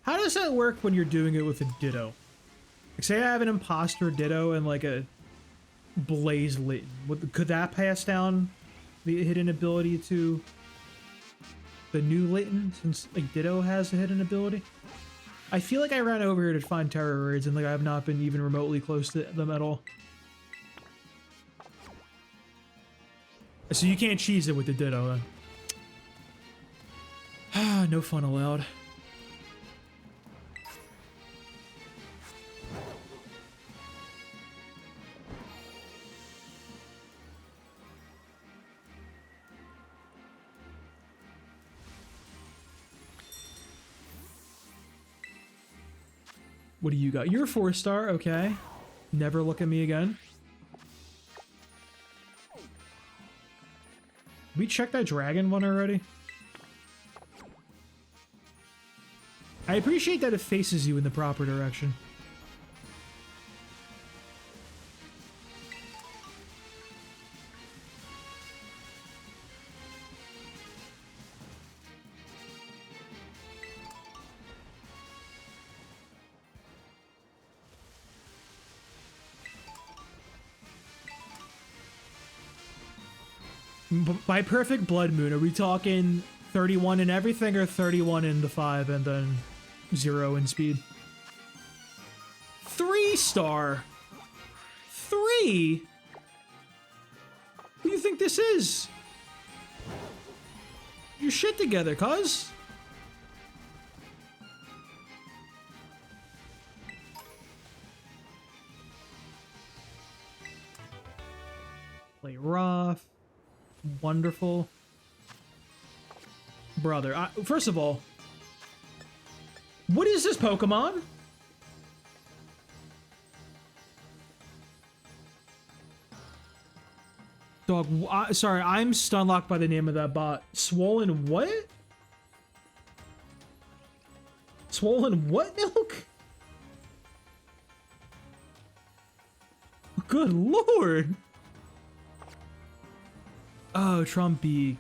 Speaker 1: How does that work when you're doing it with a Ditto? Like, say I have an imposter Ditto and like a Blaze Litten. Could that pass down the hidden ability to the new Litten, since like Ditto has a hidden ability? I feel like I ran over here to find terror raids and like I have not been even remotely close to them at all. So you can't cheese it with the Ditto then. Ah, no fun allowed. What do you got? You're a 4-star, okay. Never look at me again. We checked that dragon one already? I appreciate that it faces you in the proper direction. By perfect blood moon, are we talking 31 in everything or 31 in the 5 and then 0 in speed? 3-star! 3? Who do you think this is? Your shit together, cuz? Play rough. Wonderful. Brother, first of all, what is this Pokemon? Dog, sorry, I'm stun locked by the name of that bot. Swollen what? Swollen what milk? Good lord. Oh, Trumpeak.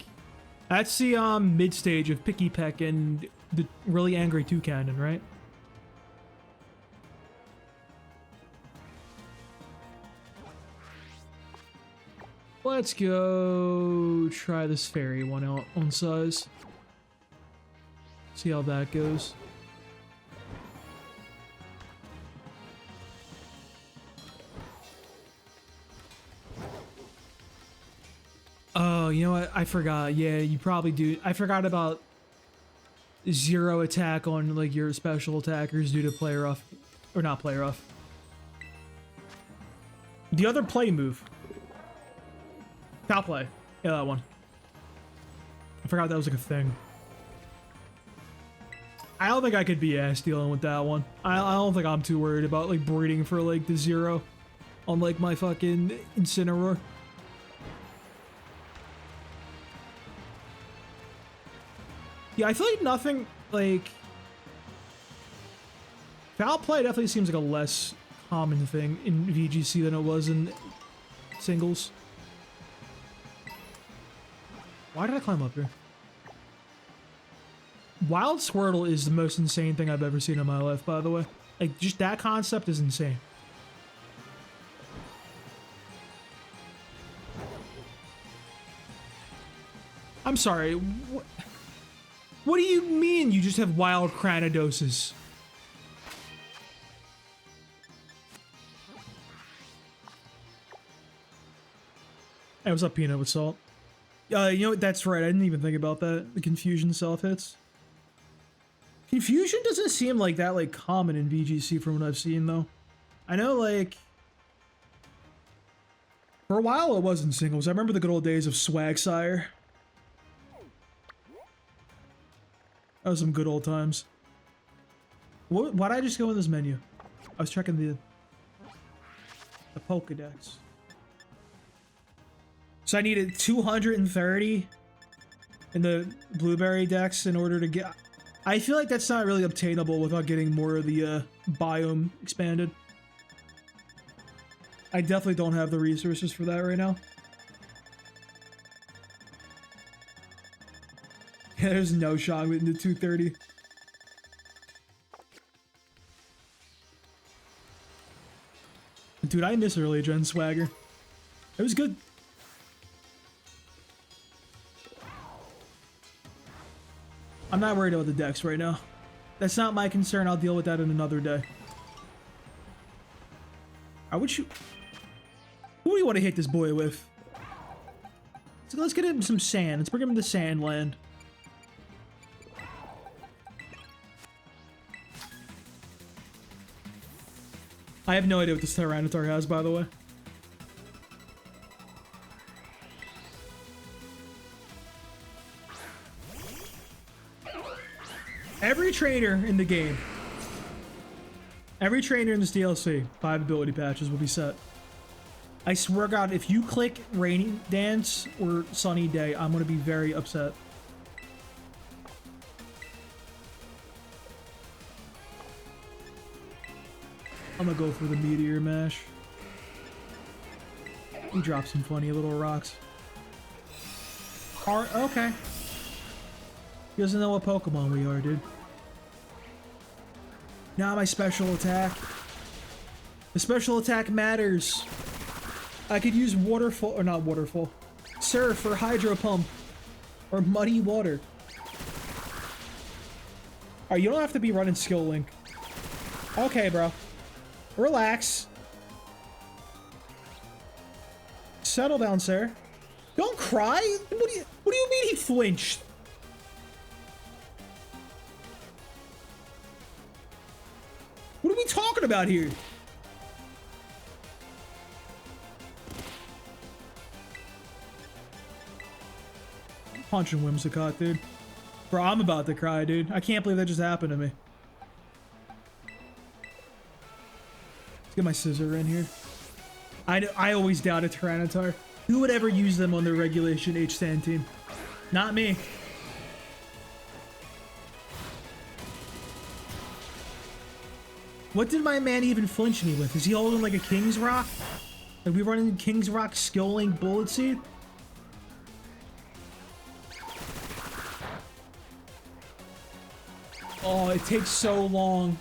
Speaker 1: That's the mid stage of Picky Peck and the really angry Toucannon, right? Let's go try this fairy one out on size. See how that goes. Oh, you know what? I forgot. Yeah, you probably do. I forgot about 0 attack on like your special attackers due to play rough. Or not play rough. The other play move. Foul play. Yeah, that one. I forgot that was like a thing. I don't think I could be ass dealing with that one. I don't think I'm too worried about like breeding for like the 0 on like my fucking Incineroar. Yeah, I feel like nothing, like... Foul play definitely seems like a less common thing in VGC than it was in singles. Why did I climb up here? Wild Squirtle is the most insane thing I've ever seen in my life, by the way. Like, just that concept is insane. I'm sorry, what do you mean you just have wild Cranidoses? Hey, what's up, Peanut with Salt? You know what? That's right. I didn't even think about that. The Confusion self hits. Confusion doesn't seem like that like common in VGC from what I've seen though. I know like for a while it was in singles. I remember the good old days of Swagsire. That was some good old times. Why'd I just go in this menu? I was checking the Pokedex. So I needed 230 in the Blueberry Dex in order to get... I feel like that's not really obtainable without getting more of the biome expanded. I definitely don't have the resources for that right now. Yeah, there's no shot with the 230. Dude, I miss early gen swagger. It was good. I'm not worried about the decks right now. That's not my concern. I'll deal with that in another day. I would shoot. Who do you want to hit this boy with? So let's get him some sand. Let's bring him to sand land. I have no idea what this Tyranitar has, by the way. Every trainer in the game, every trainer in this DLC, 5 ability patches will be set. I swear to God, if you click Rainy Dance or Sunny Day, I'm going to be very upset. I'm going to go for the Meteor Mash. He dropped some funny little rocks. Okay. He doesn't know what Pokemon we are, dude. Now my special attack. The special attack matters. I could use Waterfall, or not Waterfall. Surf or Hydro Pump. Or Muddy Water. Alright, you don't have to be running Skill Link. Okay, bro. Relax. Settle down, sir. Don't cry. What do you mean he flinched? What are we talking about here? I'm punching Whimsicott, dude. Bro, I'm about to cry, dude. I can't believe that just happened to me. Let's get my scissor in here. I always doubted Tyranitar. Who would ever use them on their regulation H-Stand team? Not me. What did my man even flinch me with? Is he holding like a King's Rock? Are we running King's Rock Skill Link Bullet Seed? Oh, it takes so long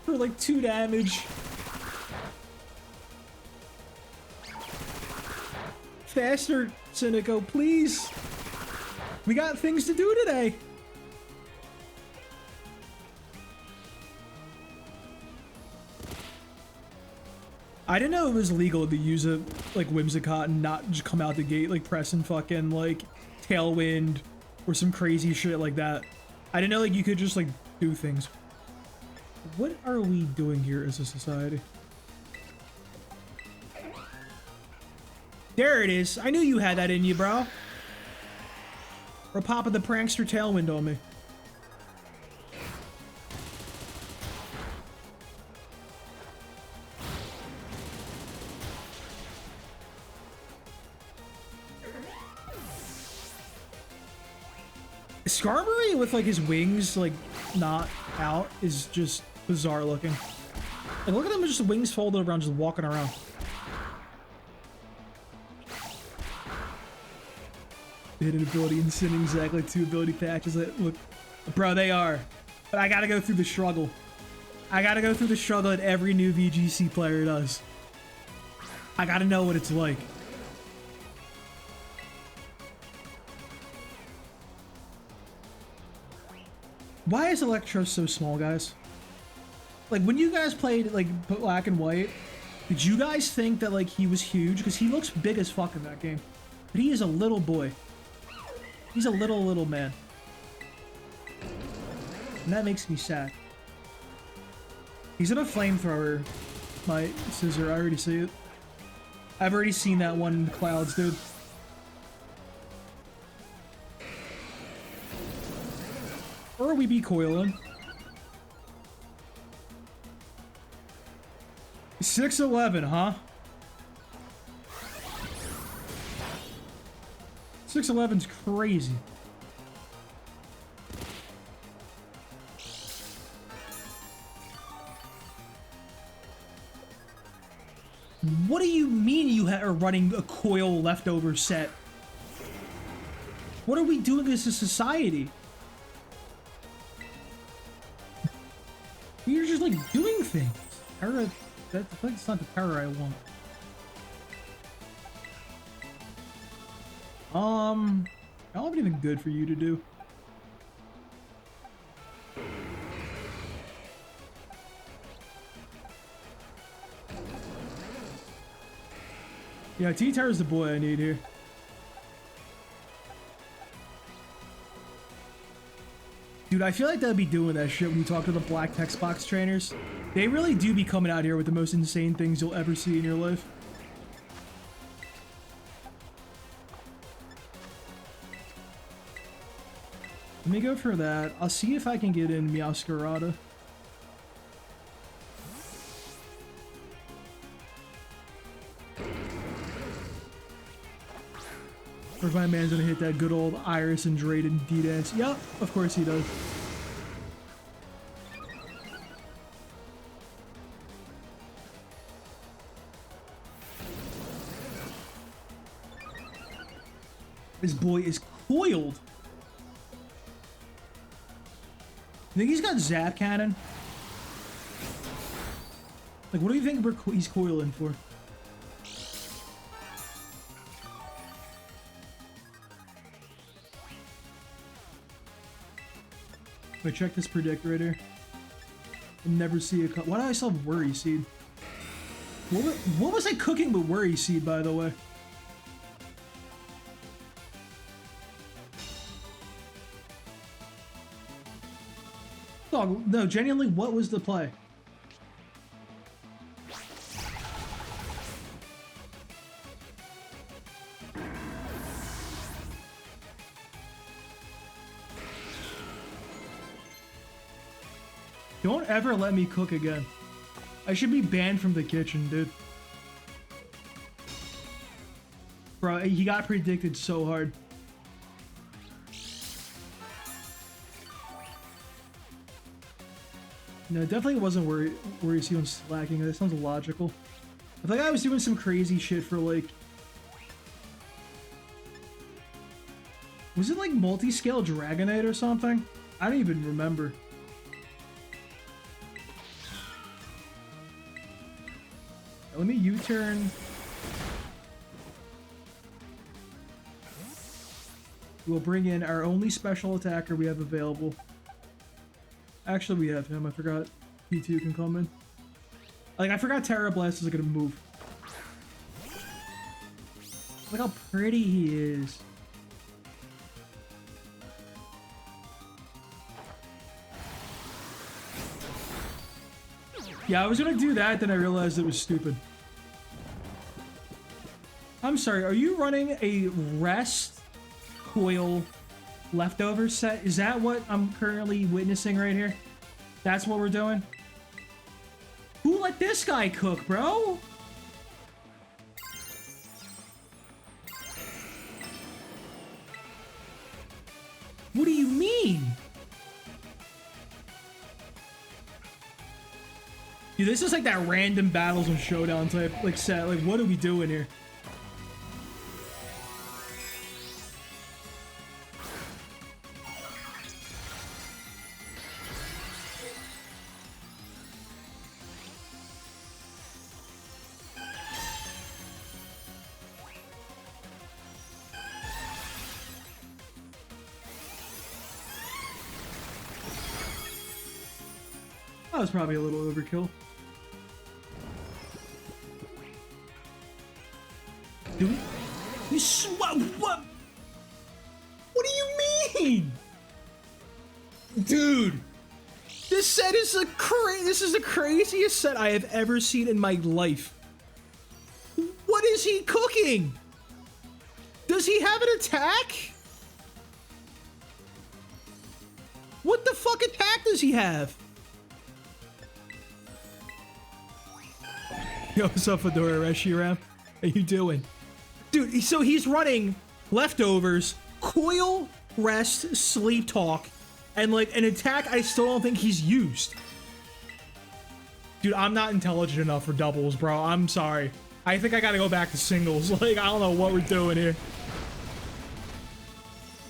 Speaker 1: for like 2 damage. Faster, Cynico, please. We got things to do today. I didn't know it was legal to use a like Whimsicott and not just come out the gate like pressing fucking like Tailwind or some crazy shit like that. I didn't know like you could just like do things. What are we doing here as a society? There it is. I knew you had that in you, bro. Or popping the prankster Tailwind on me. Skarmory with like his wings like not out is just bizarre looking. Like look at him with just wings folded around, just walking around. Hidden ability and sending exactly 2 ability patches that look, bro, they are. But I gotta go through the struggle. I gotta go through the struggle that every new VGC player does. I gotta know what it's like. Why is Electro so small, guys? Like, when you guys played, like, Black and White, did you guys think that, like, he was huge? Because he looks big as fuck in that game. But he is a little boy. He's a little man. And that makes me sad. He's gonna flamethrower my scissor. I already see it. I've already seen that one in the clouds, dude. Or we be coiling. 6'11", huh? 6'11's crazy. What do you mean you are running a coil leftover set? What are we doing as a society? You're just like doing things. That's not the power I want. I don't have anything good for you to do. Yeah, T-Tower's the boy I need here. Dude, I feel like they'd be doing that shit when you talk to the black text box trainers. They really do be coming out here with the most insane things you'll ever see in your life. Let me go for that. I'll see if I can get in Meowscarada. Or if my man's gonna hit that good old Iris and Drayden D-Dance. Yep, of course he does. This boy is coiled. You think he's got Zap Cannon? Like, what do you think he's coiling for? Wait, check this predictor. I'll never see a cut. Why do I still have Worry Seed? What was I cooking with Worry Seed, by the way? Dog, no, genuinely, what was the play? Don't ever let me cook again. I should be banned from the kitchen, dude. Bro, he got predicted so hard. No, it definitely wasn't where you see him slacking. That sounds logical. I feel like I was doing some crazy shit for like... Was it like multi-scale Dragonite or something? I don't even remember. Let me U-turn. We'll bring in our only special attacker we have available. Actually, we have him. I forgot P2 can come in. Like, I forgot Terra Blast is gonna move. Look how pretty he is. Yeah, I was gonna do that, then I realized it was stupid. I'm sorry, are you running a rest coil leftover set? Is that what I'm currently witnessing right here? That's what we're doing? Who let this guy cook, bro? What do you mean? Dude, this is like that random battles and showdown type like set. Like, what are we doing here? That was probably a little overkill. Do we? What? What do you mean? Dude! This set is this is the craziest set I have ever seen in my life. What is he cooking? Does he have an attack? What the fuck attack does he have? Yo, what's up, Fedora Reshiram? How you doing? Dude, so he's running leftovers, coil, rest, sleep talk, and like an attack I still don't think he's used. Dude, I'm not intelligent enough for doubles, bro. I'm sorry. I think I gotta go back to singles. Like, I don't know what we're doing here.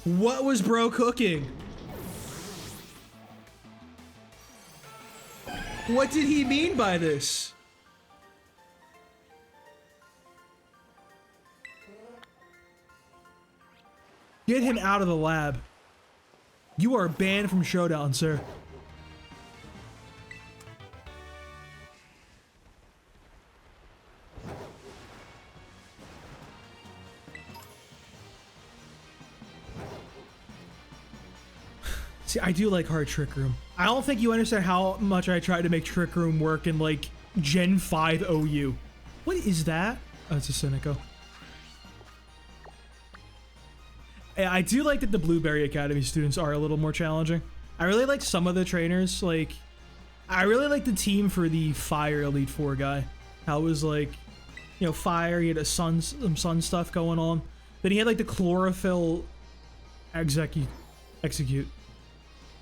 Speaker 1: What was bro cooking? What did he mean by this? Get him out of the lab. You are banned from Showdown, sir. See, I do like hard Trick Room. I don't think you understand how much I tried to make Trick Room work in, like, Gen 5 OU. What is that? Oh, it's a Cynico. I do like that the Blueberry Academy students are a little more challenging. I really like some of the trainers. Like, I really like the team for the Fire Elite Four guy. How it was like, you know, Fire, he had some sun stuff going on. Then he had like the Chlorophyll Execute.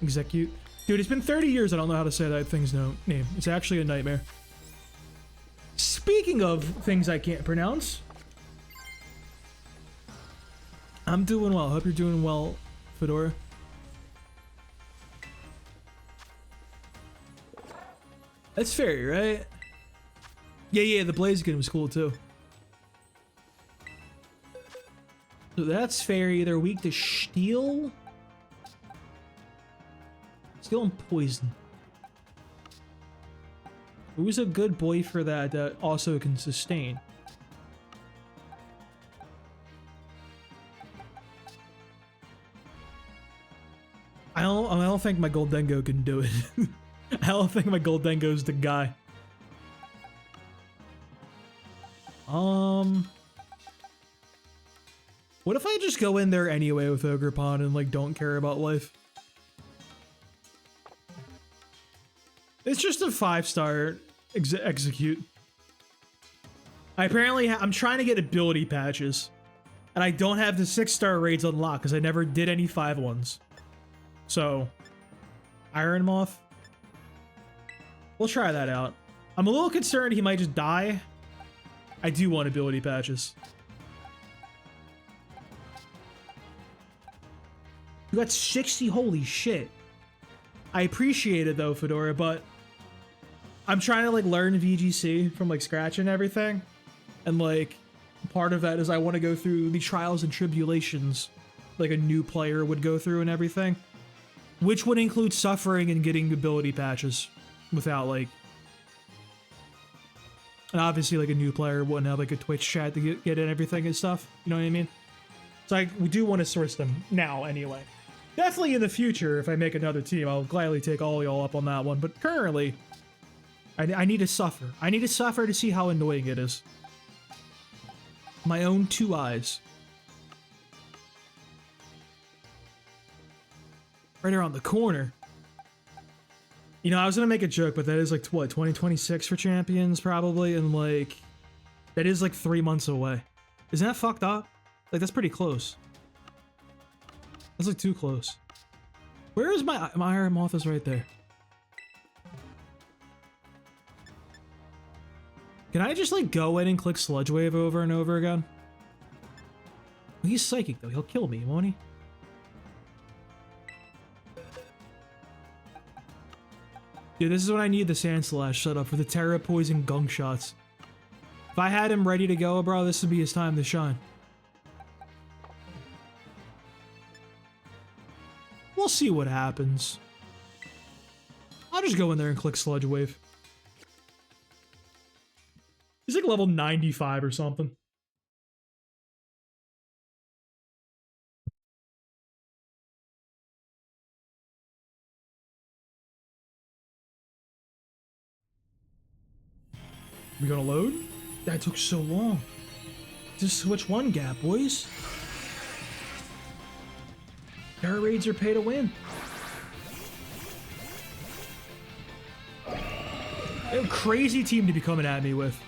Speaker 1: Dude, it's been 30 years. I don't know how to say that thing's name. It's actually a nightmare. Speaking of things I can't pronounce, I'm doing well. Hope you're doing well, Fedora. That's fair, right? Yeah, the Blaziken was cool too. So that's fairy. They're weak to steel. Steel and poison. Who's a good boy for that that also can sustain? I don't think my Goldengo can do it. I don't think my Goldengo's the guy. What if I just go in there anyway with Ogerpon and like don't care about life? It's just a 5-star execute. I'm trying to get ability patches, and I don't have the 6-star raids unlocked because I never did any 5-1s. So, Iron Moth. We'll try that out. I'm a little concerned he might just die. I do want ability patches. You got 60, holy shit. I appreciate it though, Fedora, but I'm trying to like learn VGC from like scratch and everything. And like part of that is I want to go through the trials and tribulations like a new player would go through and everything. Which would include suffering and getting ability patches without like... And obviously like a new player wouldn't have like a Twitch chat to get in everything and stuff. You know what I mean? So we do want to source them now anyway. Definitely in the future, if I make another team, I'll gladly take all y'all up on that one. But currently, I need to suffer. I need to suffer to see how annoying it is. My own 2 eyes. Right around the corner. You know, I was gonna make a joke, but that is like, what, 2026 for champions, probably? And like, that is like 3 months away. Isn't that fucked up? Like, that's pretty close. That's like too close. Where is my Iron Moth? Is right there. Can I just like go in and click Sludge Wave over and over again? He's psychic though. He'll kill me, won't he? Dude, this is when I need the Sand Slash set up for the Terra Poison gunk shots. If I had him ready to go, bro, this would be his time to shine. We'll see what happens. I'll just go in there and click Sludge Wave. He's like level 95 or something. We gonna load? That took so long. Just switch one gap, boys. Our raids are pay to win. A crazy team to be coming at me with.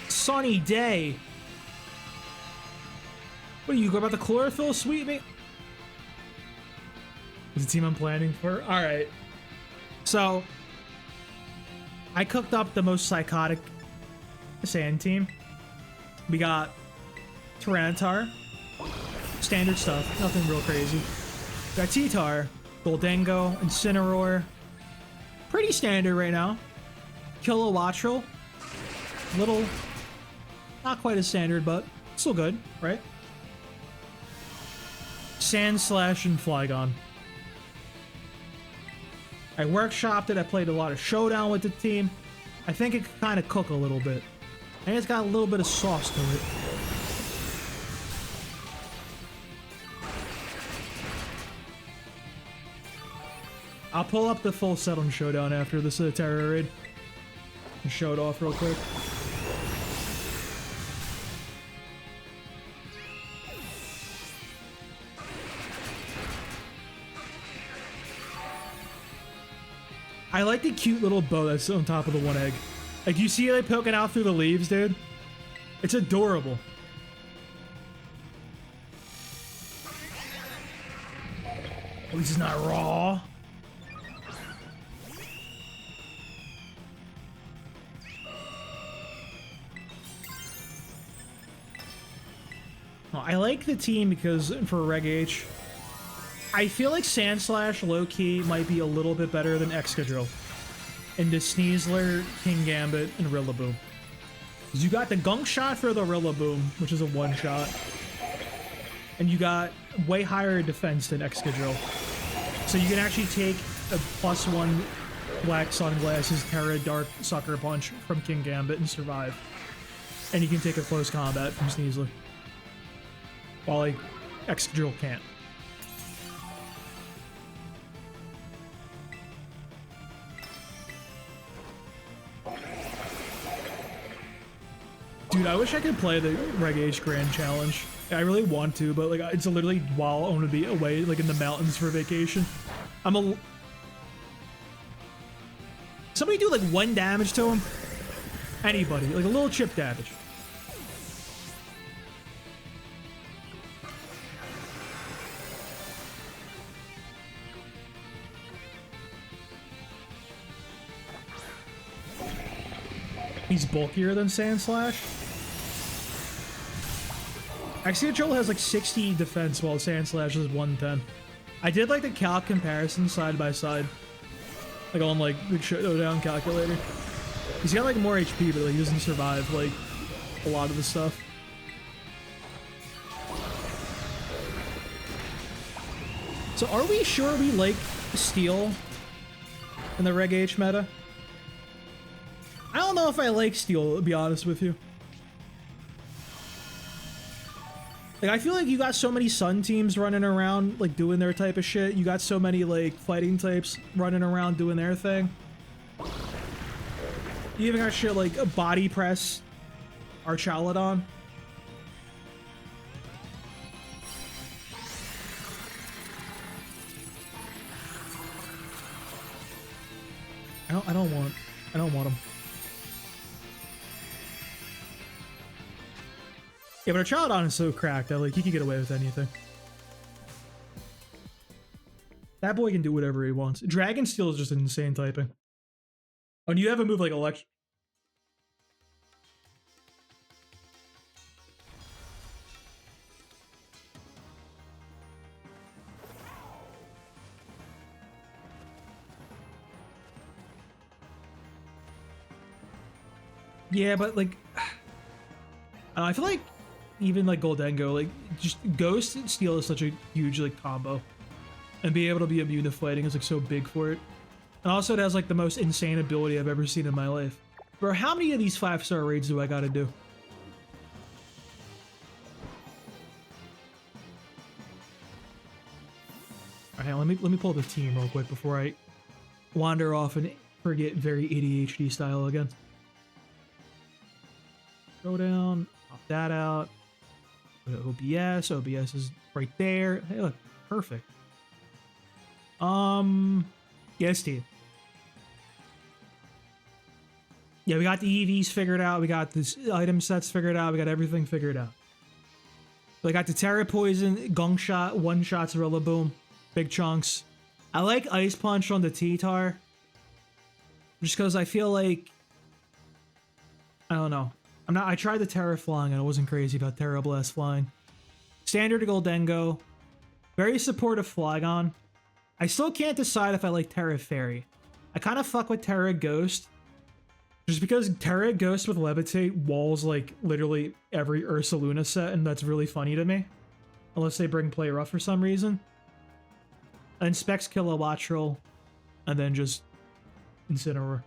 Speaker 1: Sunny day. What are you about the chlorophyll sweet me? Is the team I'm planning for? Alright. So I cooked up the most psychotic sand team. We got Tyranitar, standard stuff, nothing real crazy. We got T-Tar, Goldengo, Incineroar, pretty standard right now. Kilowattrel, little Not quite as standard, but still good, right? Sand Slash and Flygon. I workshopped it. I played a lot of Showdown with the team. I think it could kind of cook a little bit. And it's got a little bit of sauce to it. I'll pull up the full set on Showdown after this Terra raid. And show it off real quick. I like the cute little bow that's on top of the one egg. Like, you see it like, poking out through the leaves, dude? It's adorable. At least it's not raw. Oh, I like the team because for Reg H, I feel like Sandslash low-key might be a little bit better than Excadrill. Into Sneasler, King Gambit, and Rillaboom. Because you got the Gunk Shot for the Rillaboom, which is a one-shot. And you got way higher defense than Excadrill. So you can actually take a +1 Black Sunglasses, Terra Dark Sucker Punch from King Gambit and survive. And you can take a close combat from Sneasler. While like Excadrill can't. Dude, I wish I could play the Reg H Grand Challenge. I really want to, but like it's literally while I'm gonna be away like in the mountains for vacation. Somebody do like 1 damage to him. Anybody, like a little chip damage. He's bulkier than Sandslash. Excadrill has like 60 defense while Sandslash is 110. I did like the calc comparison side by side. Like on like the Showdown calculator. He's got like more HP, but like, he doesn't survive like a lot of the stuff. So are we sure we like Steel in the Reg H meta? I don't know if I like Steel, to be honest with you. Like, I feel like you got so many Sun teams running around, like, doing their type of shit. You got so many, like, fighting types running around doing their thing. You even got shit like a Body Press, Archaludon. I don't want him. Yeah, but Archaludon is so cracked that like he can get away with anything. That boy can do whatever he wants. Dragon Steel is just an insane typing. Oh, and you have a move like Electro. Yeah, but like, I feel like even like Goldengo, like just Ghost and Steel is such a huge like combo, and being able to be immune to fighting is like so big for it. And also it has like the most insane ability I've ever seen in my life. Bro, how many of these 5-star raids do I gotta do? Alright, let me pull the team real quick before I wander off and forget very ADHD style again. Go down, pop that out. OBS is right there. Hey, look, perfect. Yes, team. Yeah, we got the EVs figured out. We got the item sets figured out. We got everything figured out. We got the Terra Poison, Gunk Shot, one-shots, Rillaboom, big chunks. I like Ice Punch on the T-Tar. Just because I feel like, I don't know. I tried the Terra Flying and I wasn't crazy about Terra Blast Flying. Standard Goldengo. Very supportive Flygon. I still can't decide if I like Terra Fairy. I kind of fuck with Terra Ghost. Just because Terra Ghost with Levitate walls like literally every Ursaluna set, and that's really funny to me. Unless they bring Play Rough for some reason. And Specs kill a Wattrel, and then just Incineroar.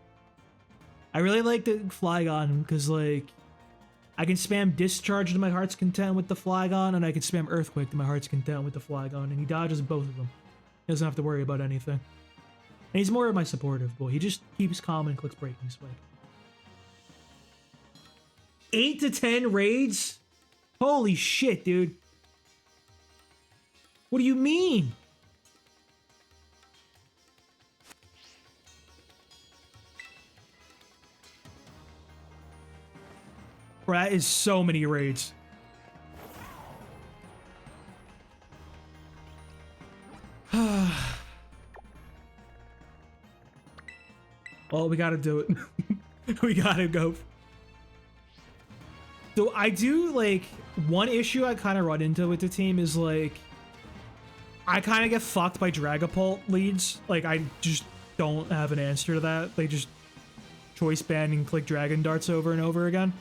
Speaker 1: I really like the Flygon because like I can spam Discharge to my heart's content with the Flygon, and I can spam Earthquake to my heart's content with the Flygon, and he dodges both of them. He doesn't have to worry about anything. And he's more of my supportive boy. He just keeps calm and clicks Breaking Spike. 8 to 10 raids? Holy shit, dude. What do you mean? Bro, that is so many raids. Well, we gotta do it. We gotta go. So I do, like, one issue I kind of run into with the team is, like, I kind of get fucked by Dragapult leads. Like, I just don't have an answer to that. They just choice band and click Dragon Darts over and over again.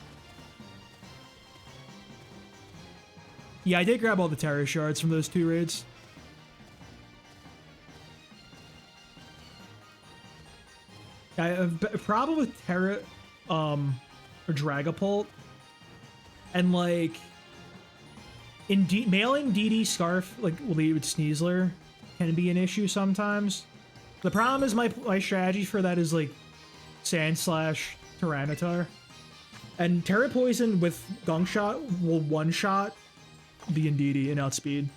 Speaker 1: Yeah, I did grab all the Terra Shards from those 2 raids. I have a problem with Terra, or Dragapult. And, like, mailing DD Scarf, like, with Sneasler can be an issue sometimes. The problem is my strategy for that is, like, Sand Slash Tyranitar. And Terra Poison with Gunk Shot will one-shot the Indeedee and outspeed.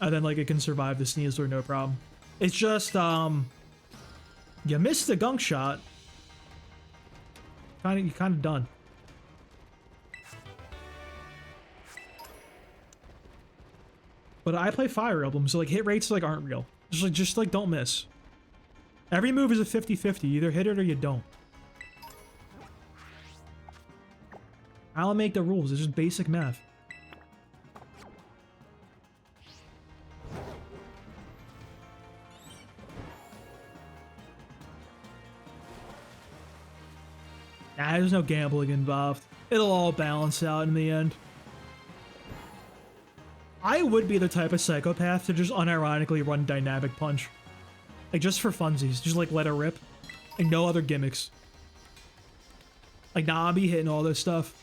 Speaker 1: And then, like, it can survive the Sneasler, no problem. It's just, you missed the Gunk Shot. You're kind of done. But I play Fire Emblem, so like hit rates like aren't real. Just like don't miss. Every move is a 50-50. You either hit it or you don't. I'll make the rules. It's just basic math. Nah, there's no gambling involved. It'll all balance out in the end. I would be the type of psychopath to just unironically run Dynamic Punch. Like, just for funsies. Just, like, let it rip. And no other gimmicks. Like, nah, I'll be hitting all this stuff.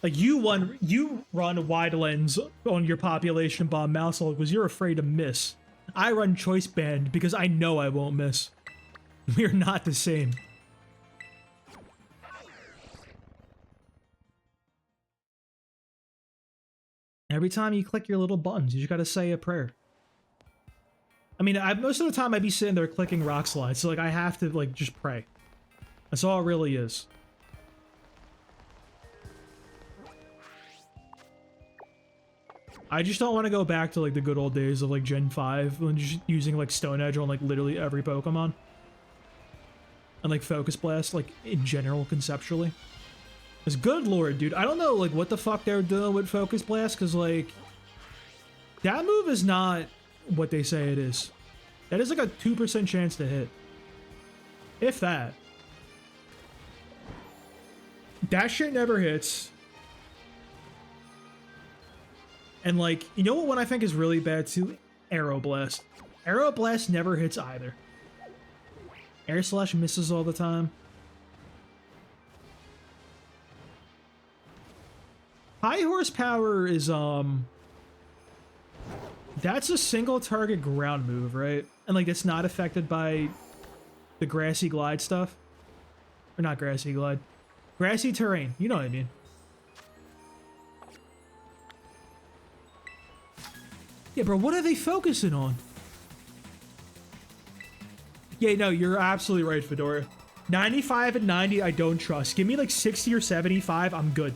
Speaker 1: Like, you run Wide Lens on your Population Bomb Mousehole because you're afraid to miss. I run Choice Band because I know I won't miss. We're not the same. Every time you click your little buttons, you just gotta say a prayer. I mean, most of the time I'd be sitting there clicking Rock Slide, so like I have to like just pray. That's all it really is. I just don't want to go back to like the good old days of like Gen 5 when just using like Stone Edge on like literally every Pokemon. And like Focus Blast, like in general, conceptually. Because good lord, dude, I don't know like what the fuck they're doing with Focus Blast, because like that move is not what they say it is. That is like a 2% chance to hit. If that. That shit never hits. And like, you know what one I think is really bad too? Aeroblast. Aeroblast never hits either. Air Slash misses all the time. High horsepower is, that's a single target ground move, right? And like, it's not affected by the Grassy Glide stuff. Or not Grassy Glide. Grassy Terrain, you know what I mean. Yeah, bro, what are they focusing on? Yeah, no, you're absolutely right, Fedora. 95 and 90, I don't trust. Give me like 60 or 75, I'm good.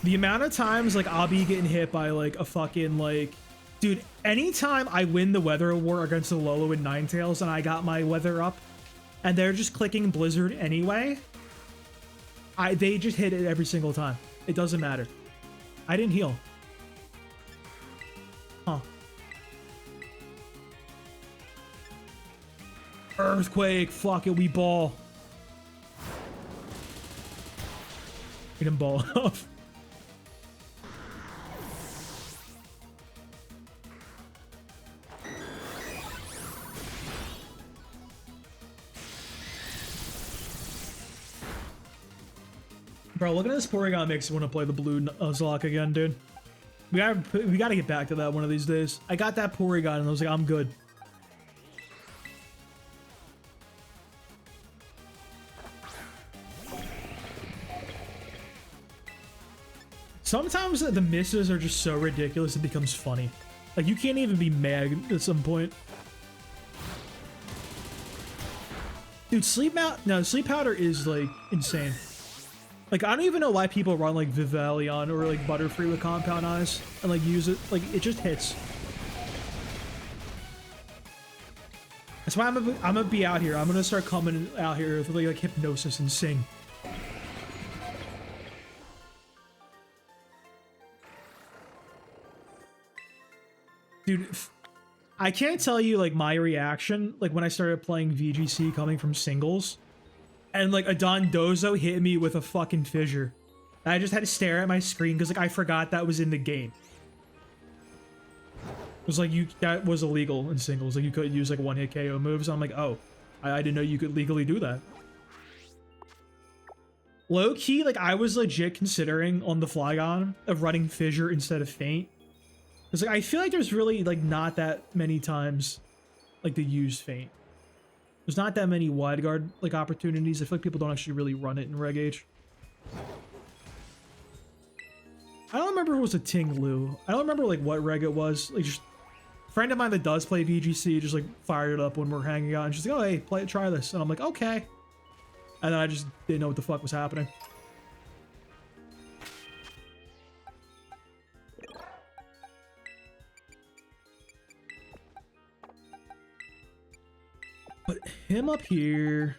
Speaker 1: The amount of times, like, I'll be getting hit by, like, a fucking, like... Dude, anytime I win the Weather War against the Lolo and Ninetales and I got my weather up, and they're just clicking Blizzard anyway, they just hit it every single time. It doesn't matter. I didn't heal. Huh. Earthquake. Fuck it. We ball. We didn't ball off. Bro, looking at this Porygon makes me want to play the blue Nuzlocke again, dude. We gotta get back to that one of these days. I got that Porygon and I was like, I'm good. Sometimes the misses are just so ridiculous it becomes funny. Like, you can't even be mad at some point. Dude, Sleep Powder is, like, insane. Like, I don't even know why people run, like, Vivalion or, like, Butterfree with Compound Eyes and, like, use it. Like, it just hits. That's why I'm gonna be out here. I'm gonna start coming out here with, like Hypnosis and sing. Dude, I can't tell you, like, my reaction, like, when I started playing VGC coming from singles, and, like, a Dondozo hit me with a fucking fissure. And I just had to stare at my screen, because, like, I forgot that was in the game. It was like, that was illegal in singles. Like, you couldn't use, like, one-hit KO moves. I'm like, oh, I didn't know you could legally do that. Low-key, like, I was legit considering on the Flygon of running Fissure instead of Feint. Because, like, I feel like there's really, like, not that many times, like, to use Feint. There's not that many wide guard, like, opportunities. I feel like people don't actually really run it in Reg Age. I don't remember if it was a Ting Lu. I don't remember, like, what Reg it was. Like, just a friend of mine that does play VGC just, like, fired it up when we're hanging out. And she's like, oh, hey, try this. And I'm like, okay. And then I just didn't know what the fuck was happening. Put him up here.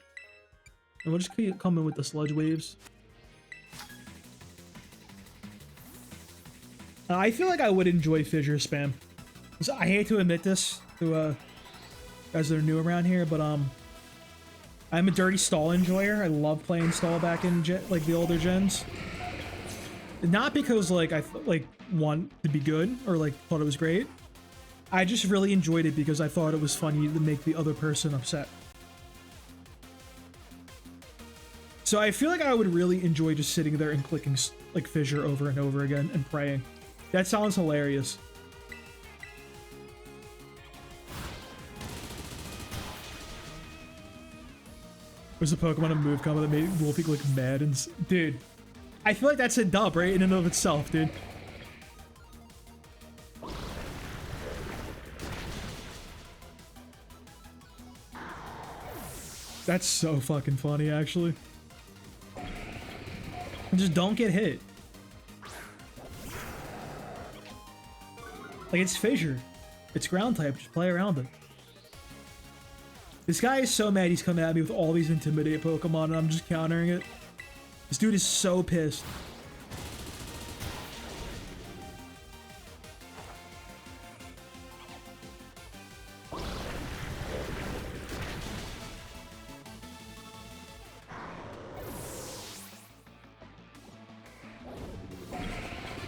Speaker 1: And we'll just keep coming with the sludge waves. I feel like I would enjoy fissure spam. So I hate to admit this to guys that are new around here, but I'm a dirty stall enjoyer. I love playing stall back in like the older gens. Not because like I want to be good or like thought it was great. I just really enjoyed it because I thought it was funny to make the other person upset. So I feel like I would really enjoy just sitting there and clicking like fissure over and over again and praying. That sounds hilarious. Was a Pokemon a move combo that made Wolfie look mad and dude, I feel like that's a dub, right? In and of itself, dude. That's so fucking funny, actually. And just don't get hit. Like, it's fissure. It's ground type. Just play around it. This guy is so mad he's coming at me with all these Intimidate Pokemon and I'm just countering it. This dude is so pissed.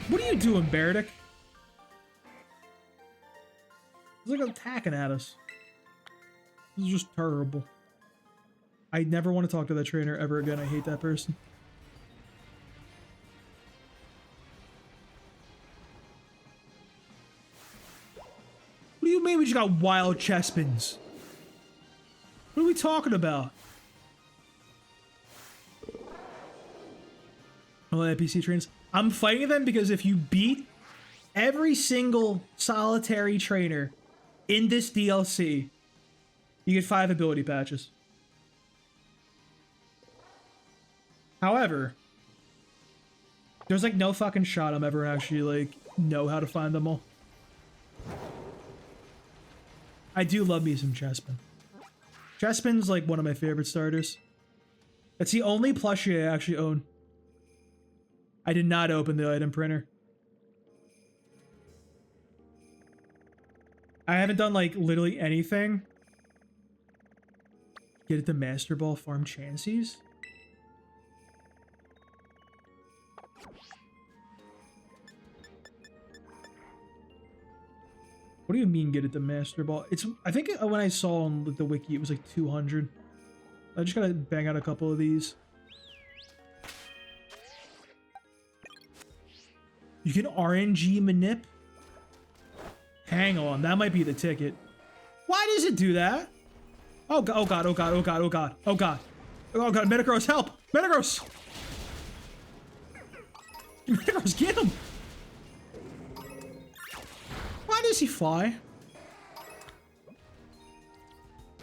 Speaker 1: What are you doing, Bardic? He's like attacking at us. This is just terrible. I never want to talk to that trainer ever again. I hate that person. What do you mean we just got wild Chespins? What are we talking about? Oh, NPC trainers. I'm fighting them because if you beat every single solitary trainer in this DLC, you get 5 ability patches. However, there's like no fucking shot I'm ever actually like know how to find them all. I do love me some Chespin. Chespin's like one of my favorite starters. It's the only plushie I actually own. I did not open the item printer. I haven't done like literally anything. Get it to Master Ball farm chances. What do you mean get it to Master Ball? It's, I think when I saw on the wiki it was like 200. I just gotta bang out a couple of these. You can RNG manip? Hang on, that might be the ticket. Why does it do that? Oh god, oh god, oh god, oh god, oh god, oh god. Oh god, Metagross, help! Metagross! Metagross, get him! Why does he fly?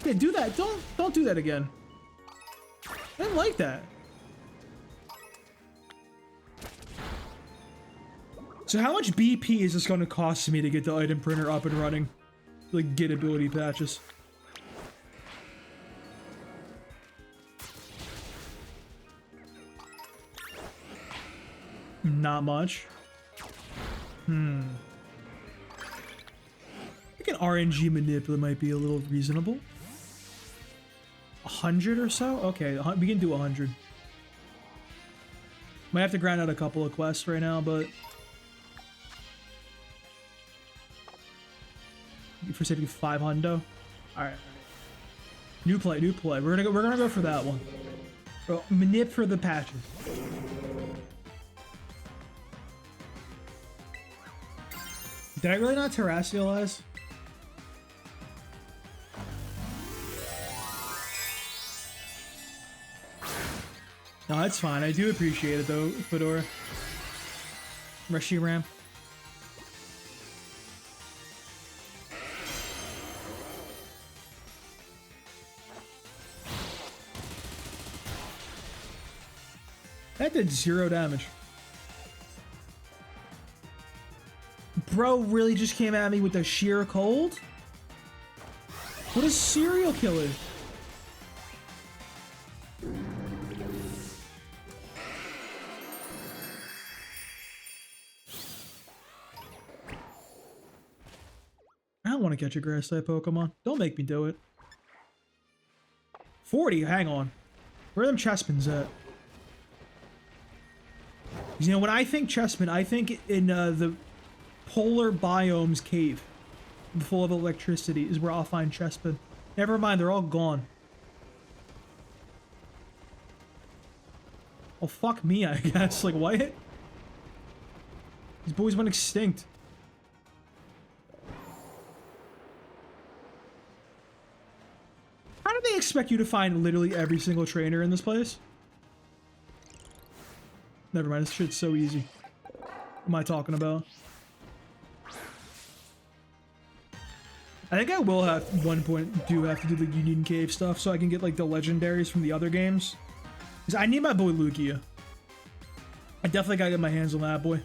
Speaker 1: Yeah, do that. Don't do that again. I didn't like that. So how much BP is this going to cost me to get the item printer up and running? Like, get ability patches. Not much. I think an RNG manipulator might be a little reasonable. 100 or so? Okay, we can do 100. Might have to grind out a couple of quests right now, but for safety 500. All right. New play. We're gonna go for that one. Bro, manip for the patches. Did I really not terrestrialize? No, that's fine. I do appreciate it though, Fedora. Reshiram. That did 0 damage. Bro really just came at me with a sheer cold? What a serial killer. I don't want to catch a grass type Pokemon. Don't make me do it. 40, hang on. Where are them chestpins at? You know, when I think chessmen, I think in the polar biomes cave, full of electricity, is where I'll find chessmen. Never mind, they're all gone. Oh, fuck me, I guess. Like, what? These boys went extinct. How do they expect you to find literally every single trainer in this place? Never mind, this shit's so easy. What am I talking about? I think I will have, at one point, have to do the Union Cave stuff so I can get, like, the legendaries from the other games. Because I need my boy Lugia. I definitely gotta get my hands on that boy.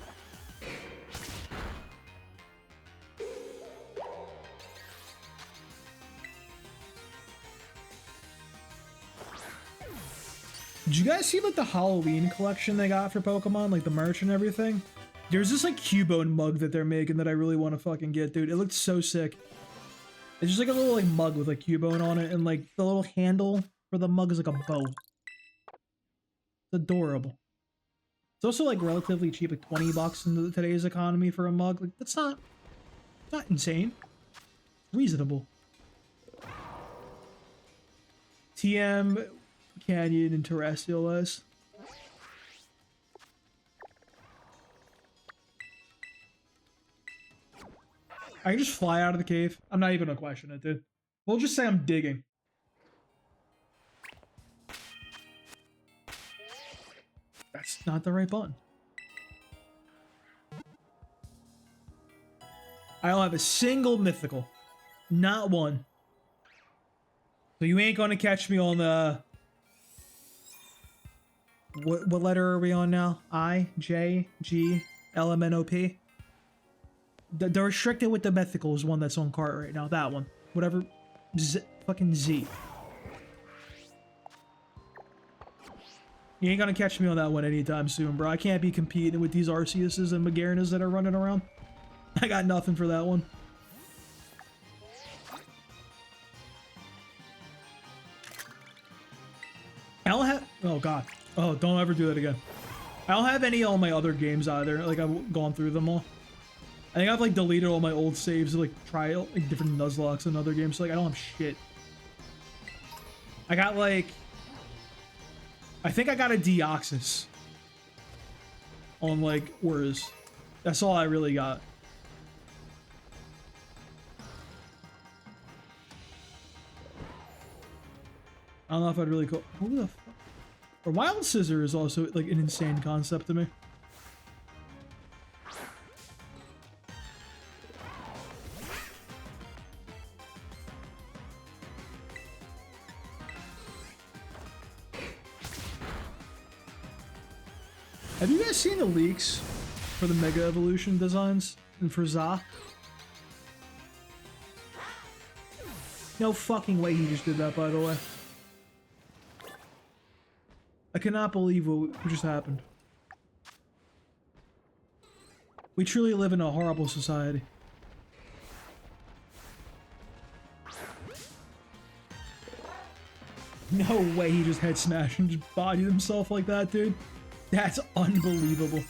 Speaker 1: Did you guys see, like, the Halloween collection they got for Pokemon? Like, the merch and everything? There's this, like, Cubone mug that they're making that I really want to fucking get, dude. It looks so sick. It's just, like, a little, like, mug with, like, Cubone on it, and, like, the little handle for the mug is, like, a bow. It's adorable. It's also, like, relatively cheap, like, 20 bucks in today's economy for a mug. Like, that's not insane. Reasonable. TM... Canyon and Terrestrialize. I can just fly out of the cave. I'm not even gonna question it, dude. We'll just say I'm digging. That's not the right button. I don't have a single mythical. Not one. So you ain't gonna catch me on the... What letter are we on now? I, J, G, L, M, N, O, P? The restricted with the mythical is one that's on cart right now. That one. Whatever. Fucking Z. You ain't gonna catch me on that one anytime soon, bro. I can't be competing with these Arceuses and Magarinas that are running around. I got nothing for that one. Oh god. Oh, don't ever do that again. I don't have any on my other games either. Like, I've gone through them all. I think I've like deleted all my old saves to like try like different Nuzlockes in other games. So, like, I don't have shit. I got like, I think I got a Deoxys on like Wars. That's all I really got. I don't know if I'd really call. Who the fuck? Or Wild Scissor is also like an insane concept to me. Have you guys seen the leaks for the Mega Evolution designs and for Za? No fucking way he just did that, by the way. I cannot believe what just happened. We truly live in a horrible society. No way he just head smashed and just bodied himself like that, dude. That's unbelievable.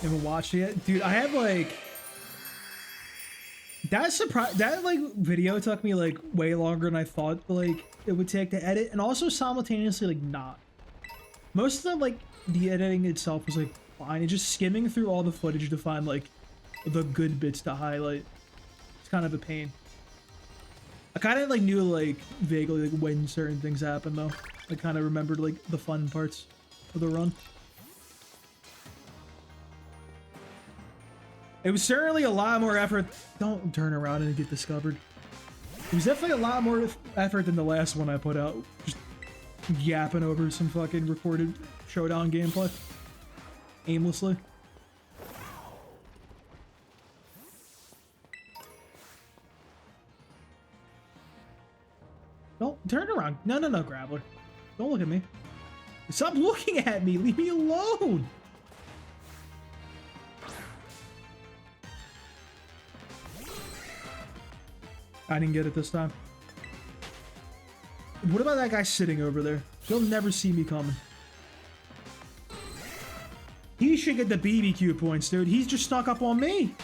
Speaker 1: Haven't watched it yet, dude. I have like that like video took me like way longer than I thought like it would take to edit, and also simultaneously like not. Most of the like the editing itself was like fine. It's just skimming through all the footage to find like the good bits to highlight. It's kind of a pain. I kind of like knew like vaguely like when certain things happen though. I kind of remembered like the fun parts of the run. It was certainly a lot more effort. Don't turn around and get discovered. It was definitely a lot more effort than the last one I put out. Just yapping over some fucking recorded showdown gameplay. Aimlessly. Don't turn around. No, Grappler. Don't look at me. Stop looking at me. Leave me alone. I didn't get it this time. What about that guy sitting over there? He'll never see me coming. He should get the BBQ points, dude. He's just stuck up on me.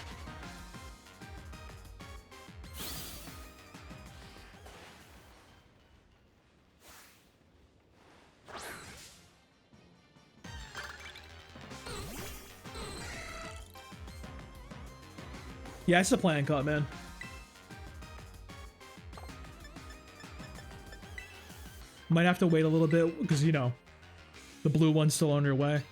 Speaker 1: Yeah, it's a plan cut, man. Might have to wait a little bit because, you know, the blue one's still on your way.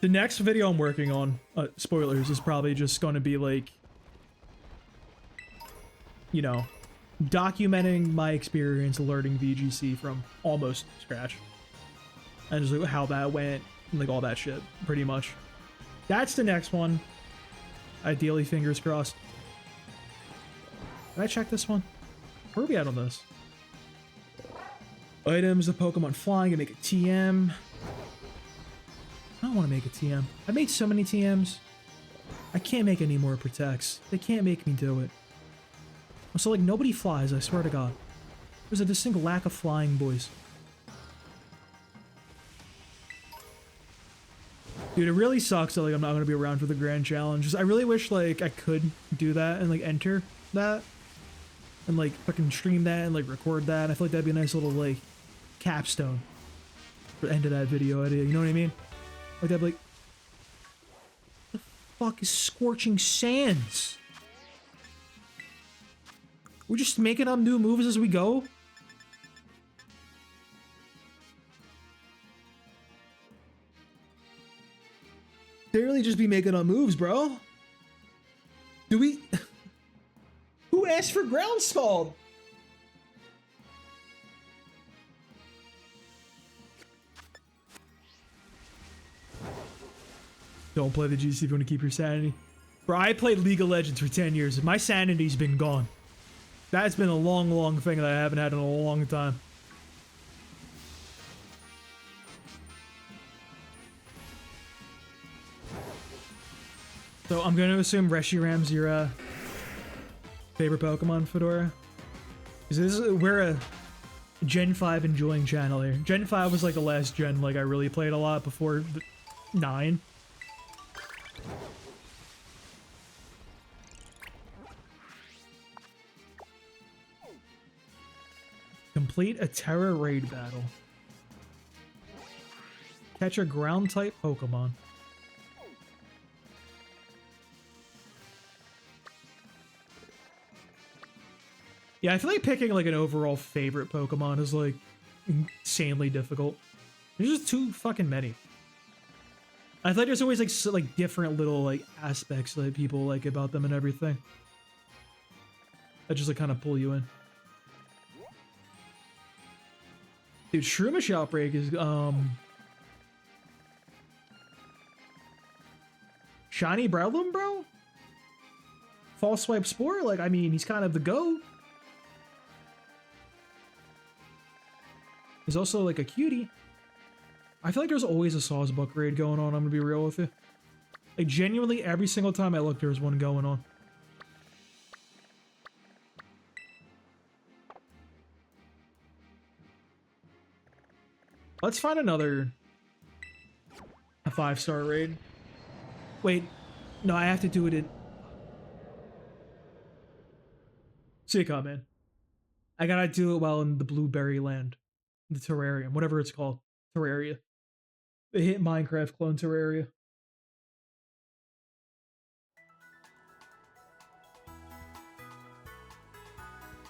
Speaker 1: The next video I'm working on, spoilers, is probably just going to be like, you know, documenting my experience learning VGC from almost scratch. And just like how that went and like all that shit, pretty much. That's the next one. Ideally, fingers crossed. Did I check this one? Where are we at on this? Items, the Pokemon flying, and make a TM. I don't want to make a TM. I made so many TMs. I can't make any more protects. They can't make me do it. So like nobody flies, I swear to God. There's a distinct lack of flying, boys. Dude, it really sucks that like I'm not gonna be around for the grand challenges. I really wish like I could do that and like enter that. And like fucking stream that and like record that. I feel like that'd be a nice little like capstone for the end of that video idea. You know what I mean? Like that'd be like, the fuck is Scorching Sands? We're just making up new moves as we go. They really just be making up moves, bro. Do we? Who asked for Ground Scald? Don't play the GC if you want to keep your sanity. Bro, I played League of Legends for 10 years and my sanity's been gone. That's been a long, long thing that I haven't had in a long time. So I'm going to assume Reshiram's your favorite Pokemon, Fedora. Because we're a Gen 5 enjoying channel here. Gen 5 was like the last gen like I really played a lot before 9. Complete a Terra Raid battle. Catch a ground-type Pokemon. Yeah, I feel like picking like an overall favorite Pokemon is like insanely difficult. There's just too fucking many. I feel like there's always like different little like aspects that people like about them and everything. That just like kind of pull you in. Dude, Shroomish Outbreak is Shiny Breloom, bro? False Swipe Spore? Like, I mean, he's kind of the GOAT. He's also like a cutie. I feel like there's always a Sawsbuck raid going on, I'm gonna be real with you. Like, genuinely, every single time I look, there's one going on. Let's find a 5-star raid. Wait, no, I have to do it in... Seacom, man. I gotta do it while in the Blueberry Land. The Terrarium, whatever it's called. Terraria. The hit Minecraft clone Terraria.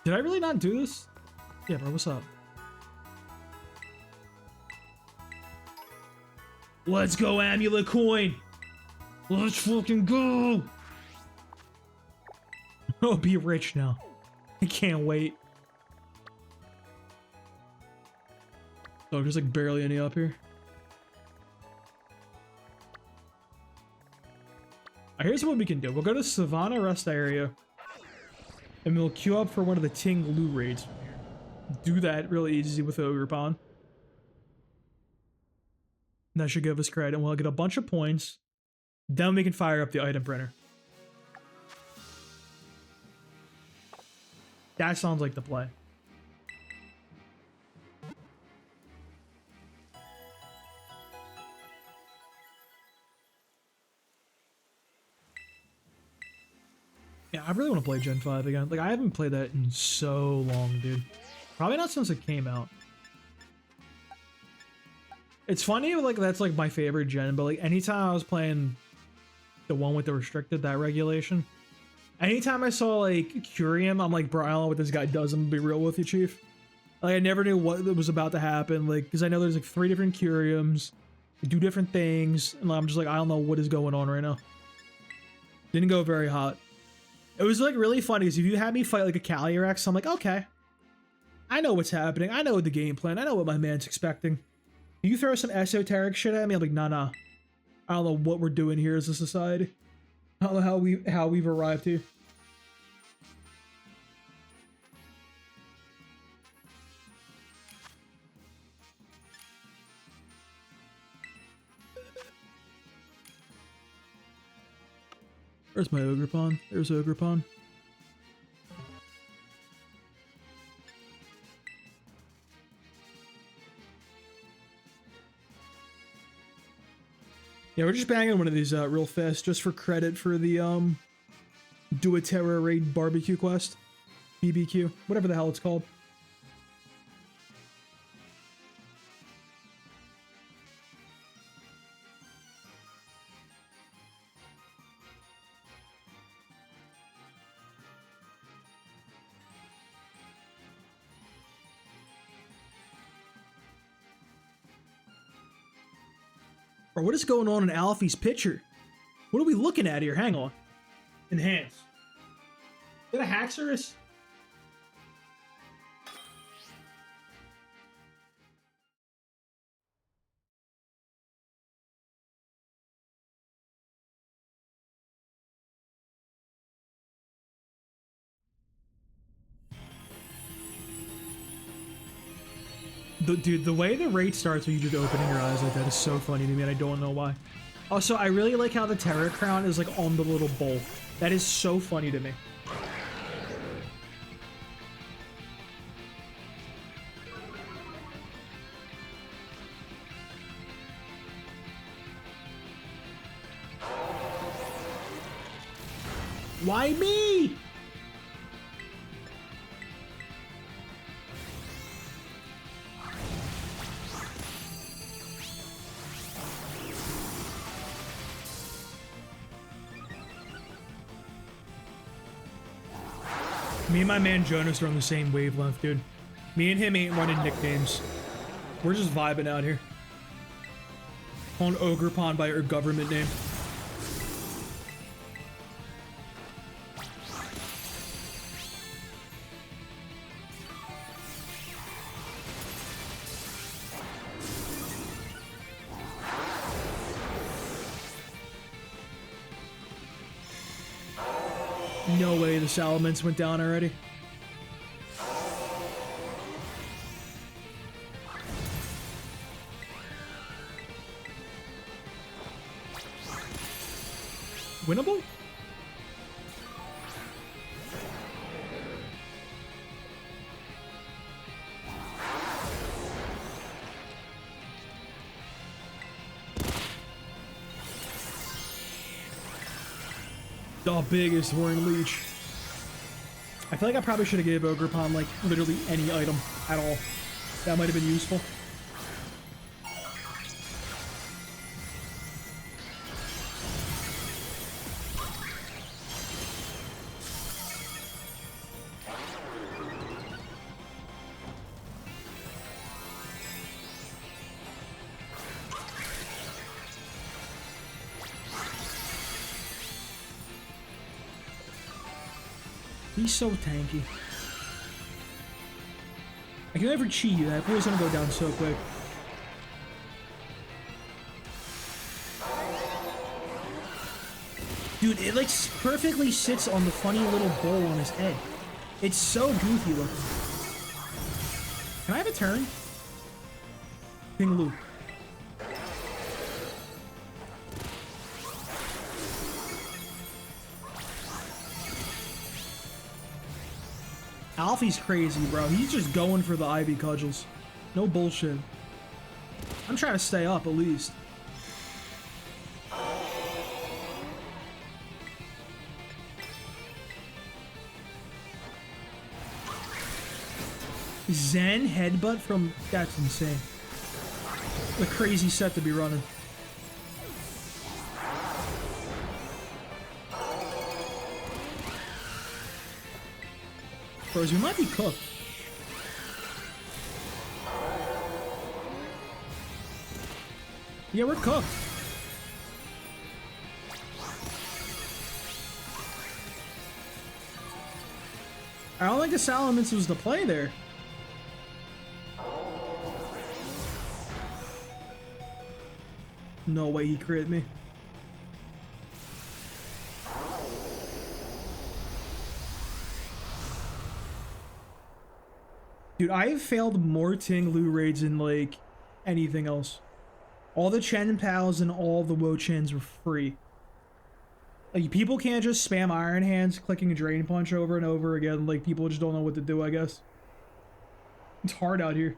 Speaker 1: Did I really not do this? Yeah, bro, what's up? Let's go, Amulet Coin! Let's fucking go! I'll be rich now. I can't wait. Oh, there's like barely any up here. Here's what we can do. We'll go to Savannah Rest area. And we'll queue up for one of the Ting Lu raids from here. Do that really easy with Ogerpon. That should give us credit. We'll get a bunch of points. Then we can fire up the item printer. That sounds like the play. Yeah, I really want to play Gen 5 again. Like, I haven't played that in so long, dude. Probably not since it came out. It's funny, like, that's, like, my favorite gen, but, like, anytime I was playing the one with the restricted, that regulation, anytime I saw, like, Curium, I'm like, bro, I don't know what this guy does, I'm gonna be real with you, Chief. Like, I never knew what was about to happen, like, because I know there's, like, 3 different Curiums, they do different things, and I'm just like, I don't know what is going on right now. Didn't go very hot. It was, like, really funny, because if you had me fight, like, a Calyrex, I'm like, okay. I know what's happening. I know the game plan. I know what my man's expecting. You throw some esoteric shit at me, I'm like, nah. I don't know what we're doing here as a society. I don't know how we've arrived here. Where's my Ogerpon? There's Ogerpon. Yeah, we're just banging one of these real fast, just for credit for the Do a Terra Raid barbecue quest, BBQ, whatever the hell it's called. Or what is going on in Alfie's picture? What are we looking at here? Hang on. Enhance. Is that a Haxorus? Dude, the way the raid starts when you just opening your eyes like that is so funny to me, and I don't know why. Also, I really like how the Terror Crown is like on the little bowl. That is so funny to me. Why me? Me and my man Jonas are on the same wavelength, dude. Me and him ain't running nicknames. We're just vibing out here. Calling Ogre Pond by her government name. No way the Salamence went down already. Winnable? The biggest Horn Leech. I feel like I probably should have gave Ogre Pond like literally any item at all. That might have been useful. He's so tanky. I can never cheat you. That pool's gonna go down so quick. Dude, it like perfectly sits on the funny little bowl on his head. It's so goofy looking. Can I have a turn? King Luke. Alfie's crazy, bro. He's just going for the Ivy Cudgels. No bullshit. I'm trying to stay up at least. Zen headbutt from... That's insane. A crazy set to be running. Bros, we might be cooked. Yeah, we're cooked. I don't think the Salamence was the play there. No way he crit me. Dude, I have failed more Ting Lu raids than, like, anything else. All the Chen Pals and all the Wo Chins were free. Like, people can't just spam Iron Hands clicking a Drain Punch over and over again. Like, people just don't know what to do, I guess. It's hard out here.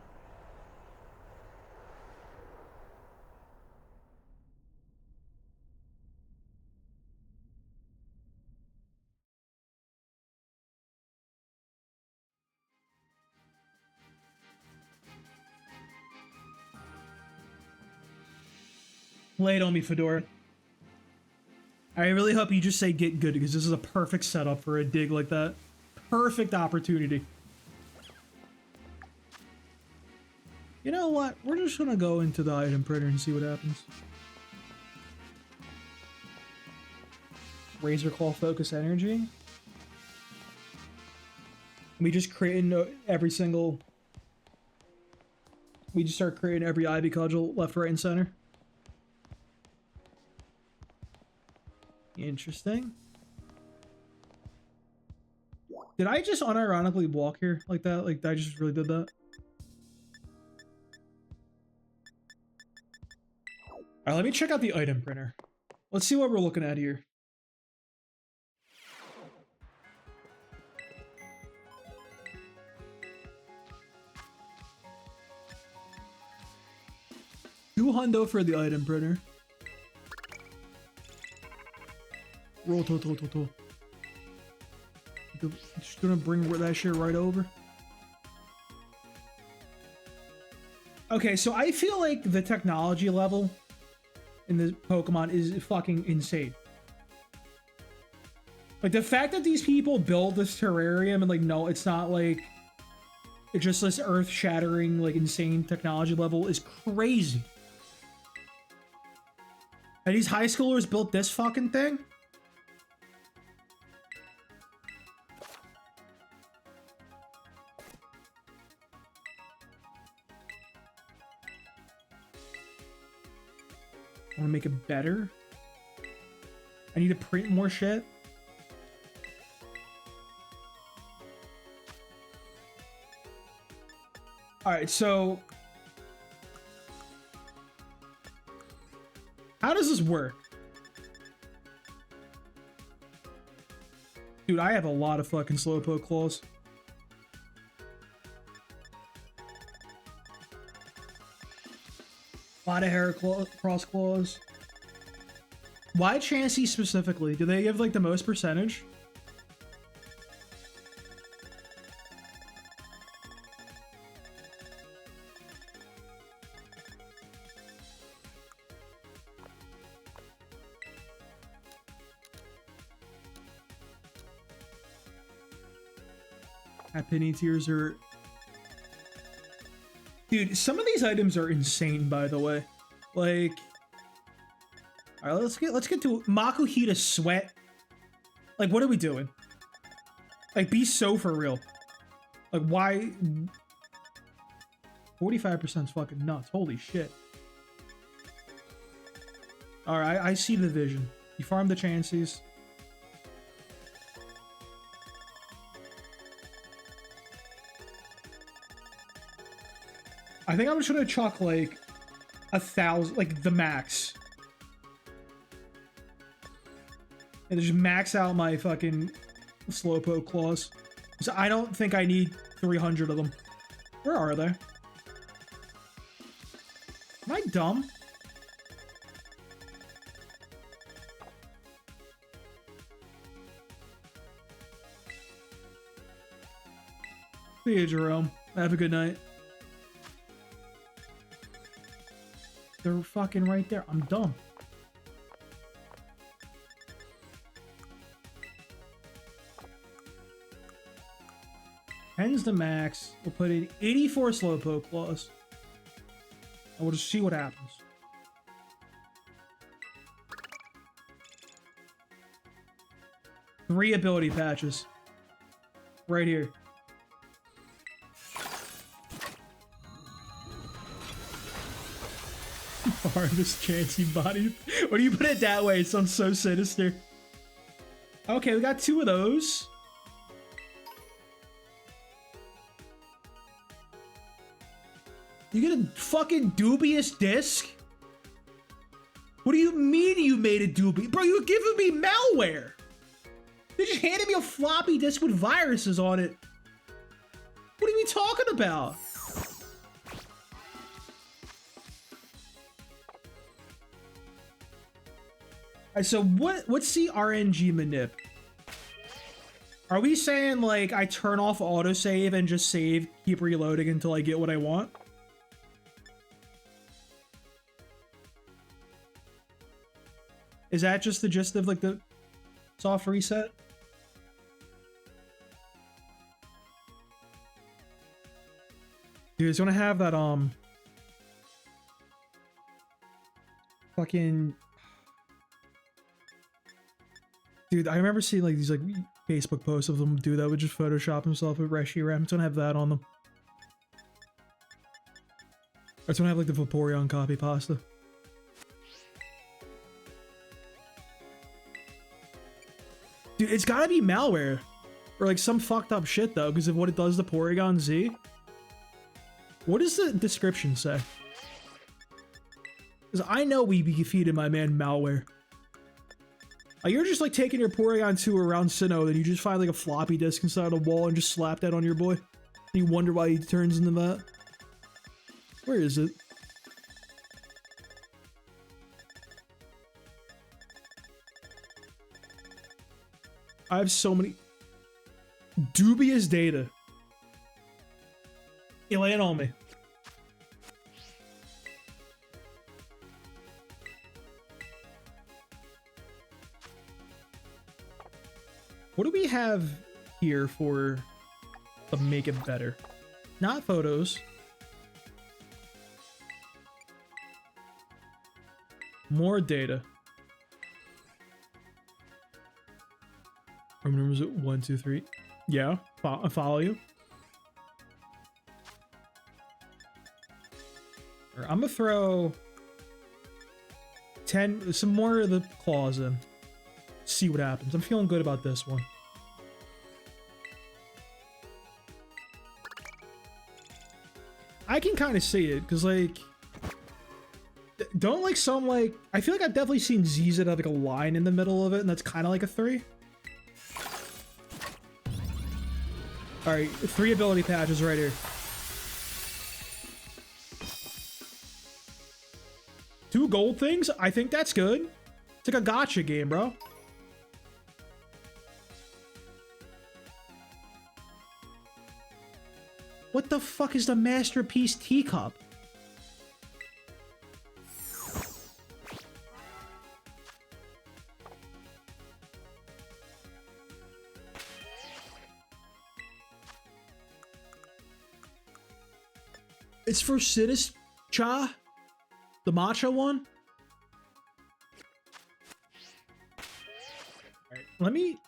Speaker 1: Lay it on me, Fedora. I really hope you just say get good, because this is a perfect setup for a dig like that. Perfect opportunity. You know what? We're just gonna go into the item printer and see what happens. Razor Claw Focus Energy. We just create every single... We just start creating every Ivy Cudgel left, right, and center. Interesting. Did I just unironically walk here like that? Like, I just really did that? All right, let me check out the item printer. Let's see what we're looking at here. $200 for the item printer. Roll. Just gonna bring that shit right over. Okay, so I feel like the technology level in the Pokemon is fucking insane. Like the fact that these people build this terrarium and like, no, it's not like it's just this earth-shattering, like insane technology level is crazy. And these high schoolers built this fucking thing? I want to make it better. I need to print more shit. All right, so how does this work? Dude, I have a lot of fucking Slowpoke claws. A lot of Heracross claws. Why Chansey specifically? Do they give like the most percentage? Penny tears are... Dude, some of these items are insane, by the way. Like... Alright, let's get to Makuhita Sweat. Like, what are we doing? Like, be so for real. Like, why... 45% is fucking nuts. Holy shit. Alright, I see the vision. You farm the Chanseys. I think I'm just gonna chuck like 1,000, like the max. And just max out my fucking Slowpoke claws. So I don't think I need 300 of them. Where are they? Am I dumb? See you, Jerome. Have a good night. They're fucking right there. I'm dumb. Tens the max. We'll put in 84 Slowpoke claws. And we'll just see what happens. Three ability patches. Right here. Harvest Chansey body. When you put it that way, it sounds so sinister. Okay, we got 2 of those. You get a fucking dubious disc? What do you mean you made a dubious? Bro, you were giving me malware. They just handed me a floppy disk with viruses on it. What are we talking about? Alright, so what's the RNG manip? Are we saying like I turn off autosave and just save, keep reloading until I get what I want? Is that just the gist of like the soft reset? Dude, it's gonna have that fucking... Dude, I remember seeing like these like Facebook posts of them dude that would just Photoshop himself with Reshiram. It's gonna have that on them. Or it's gonna have like the Vaporeon copy pasta. Dude, it's gotta be malware. Or like some fucked up shit though, because of what it does to Porygon Z. What does the description say? Because I know we defeated my man Malware. Like, you're just like taking your Porygon 2 around Sinnoh, then you just find like a floppy disk inside a wall and just slap that on your boy. And you wonder why he turns into that. Where is it? I have so many dubious data. You lay it on me. What do we have here for to make it better? Not photos. More data. How many numbers? 1, 2, 3. Yeah, I follow you. Right, I'm gonna throw 10, some more of the claws in. See what happens. I'm feeling good about this one. I can kind of see it because, like, don't like some, like, I feel like I've definitely seen Z's that have like a line in the middle of it, and that's kind of like a 3. All right, 3 ability patches right here. 2 gold things? I think that's good. It's like a gotcha game, bro. What the fuck is the Masterpiece Teacup? It's for Sinis Cha? The matcha one? Alright, let me...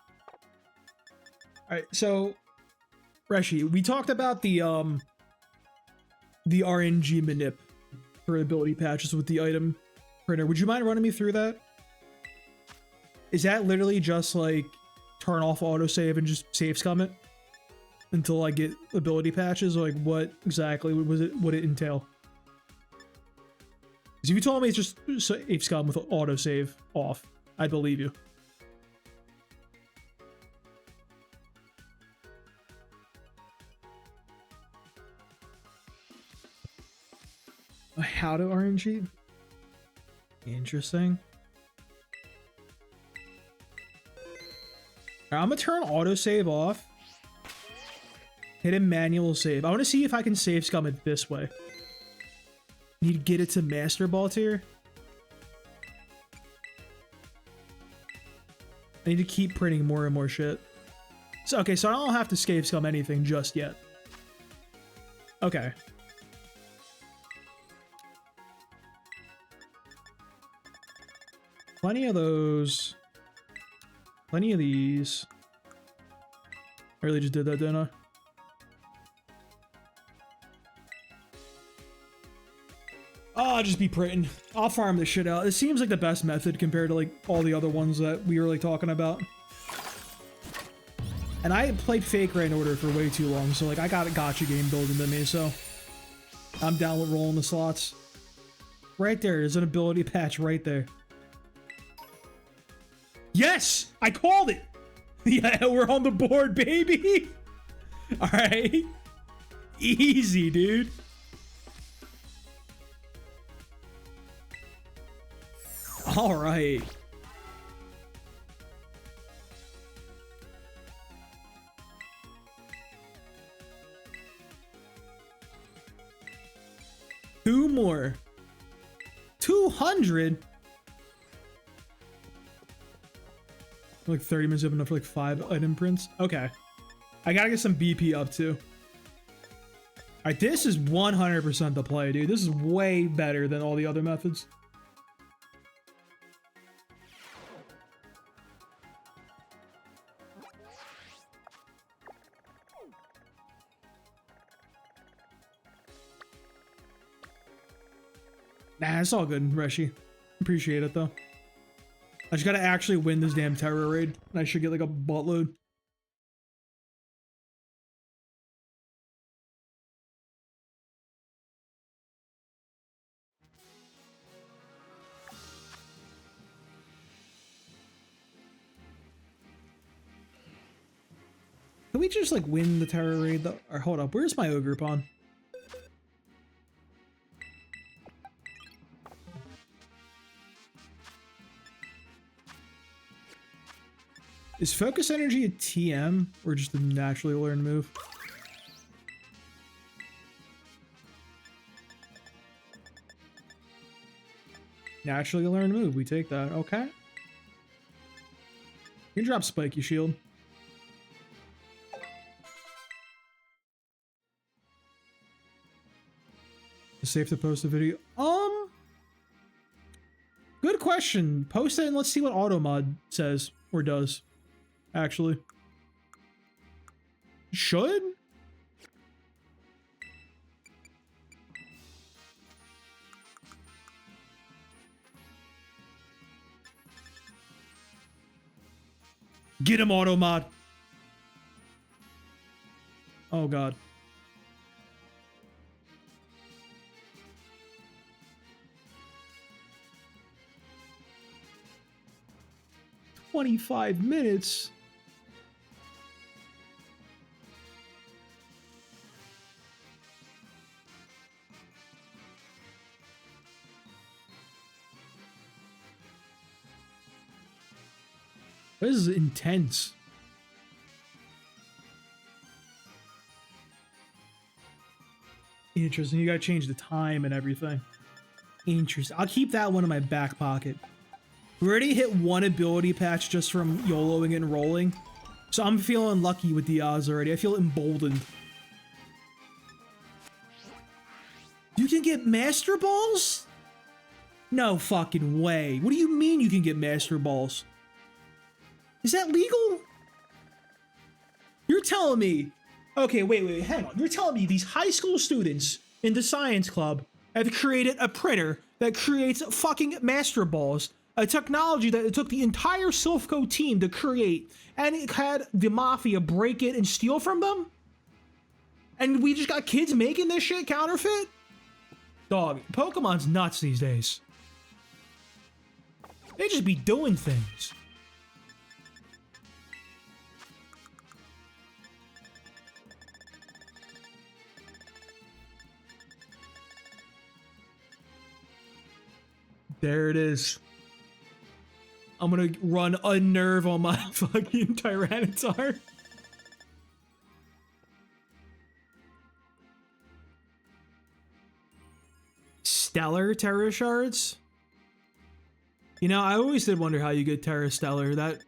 Speaker 1: Alright, so... Reshi, we talked about the RNG manip for ability patches with the item printer. Would you mind running me through that? Is that literally just like turn off autosave and just save scum it until I get ability patches? Or like what exactly would it entail? Because if you told me it's just save scum with autosave off, I'd believe you. How to RNG? Interesting. Right, I'm gonna turn autosave off. Hit a manual save. I want to see if I can save scum it this way. Need to get it to Master Ball tier. I need to keep printing more and more shit. So, okay, so I don't have to save scum anything just yet. Okay. Plenty of those. Plenty of these. I really just did that, didn't I? Oh, I'll just be printing. I'll farm this shit out. It seems like the best method compared to like all the other ones that we were like talking about. And I played Fake Rain Order for way too long, so like I got a gotcha game built into me, so I'm down with rolling the slots. Right there, there's an ability patch right there. Yes! I called it! Yeah, we're on the board, baby! Alright. Easy, dude. Alright. Two more. 200? Like 30 minutes of enough for like 5 item prints. Okay. I gotta get some BP up too. Alright, this is 100% the play, dude. This is way better than all the other methods. Nah, it's all good, Reshi. Appreciate it though. I just gotta actually win this damn terror raid, and I should get like a buttload. Can we just like win the Terra raid though? Or hold up, where's my ogre pawn? Is focus energy a TM or just a naturally learned move? Naturally learned move, we take that. Okay. You can drop Spiky Shield. Is it safe to post a video? Good question. Post it and let's see what Automod says or does. Actually. Should? Get him, Automod. Oh god. "25 minutes? This is intense. Interesting. You gotta change the time and everything. Interesting. I'll keep that one in my back pocket. We already hit one ability patch just from YOLOing and rolling. So I'm feeling lucky with the odds already. I feel emboldened. You can get Master Balls? No fucking way. What do you mean you can get Master Balls? Is that legal? You're telling me... Okay, wait, hang on. You're telling me these high school students in the science club have created a printer that creates fucking Master Balls, a technology that it took the entire Silphco team to create, and it had the Mafia break it and steal from them? And we just got kids making this shit counterfeit? Dog, Pokemon's nuts these days. They just be doing things. There it is. I'm gonna run Unnerve on my fucking Tyranitar. Stellar Terra Shards? You know, I always did wonder how you get Terra Stellar. That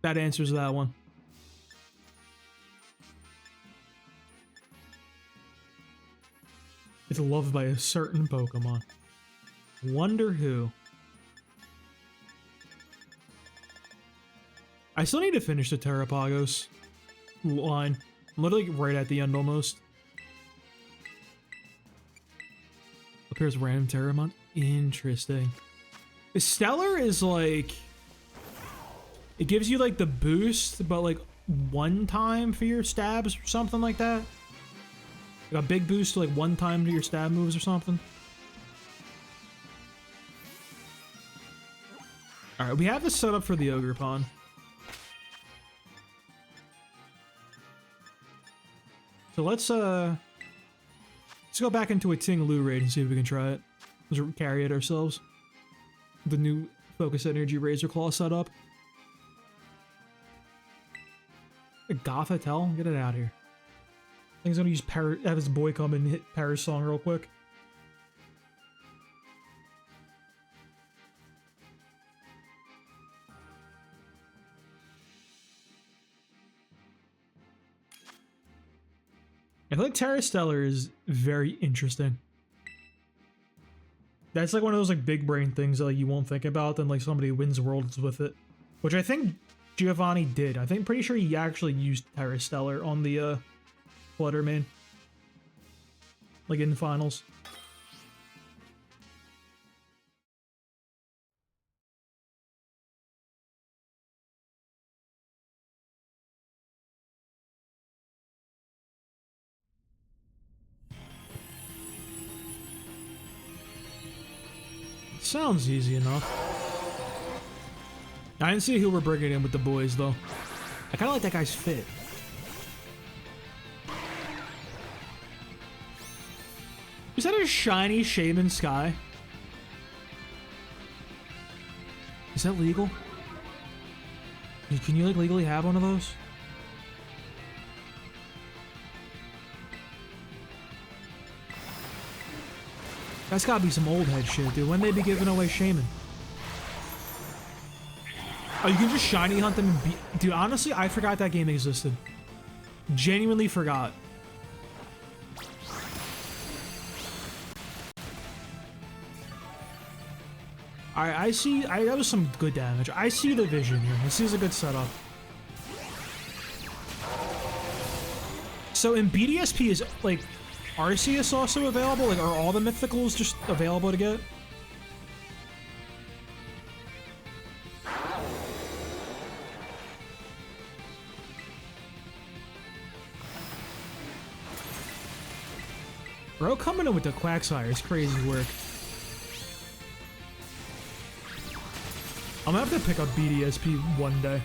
Speaker 1: answers that one. It's loved by a certain Pokemon. Wonder who. I still need to finish the Terrapagos line. I'm literally right at the end almost. Appears random Terramon. Interesting. Stellar is like... It gives you like the boost, but like one time for your stabs or something like that. Like a big boost to like one time to your stab moves or something. Alright, we have this set up for the Ogre Pawn. So let's go back into a Ting-Lu raid and see if we can try it. Let's carry it ourselves. The new Focus Energy Razor Claw setup. A Gothitelle? Get it out of here. I think he's gonna use have his boy come and hit Paris Song real quick. I feel like Terra Stellar is very interesting. That's like one of those like big brain things that like you won't think about, then like somebody wins worlds with it. Which I think Giovanni did. I think pretty sure he actually used Terra Stellar on the Flutter main. Like in the finals. Sounds easy enough. I didn't see who we're bringing in with the boys, though. I kind of like that guy's fit. Is that a shiny Shaman Sky? Is that legal? Can you like legally have one of those? That's gotta be some old head shit, dude. When they be giving away Shaman? Oh, you can just shiny hunt them and beat... Dude, honestly, I forgot that game existed. Genuinely forgot. Alright, I see... that was some good damage. I see the vision here. This is a good setup. So in BDSP, is, like, Arceus also available? Like, are all the mythicals just available to get? Bro, coming in with the Quagsire is crazy work. I'm gonna have to pick up BDSP one day.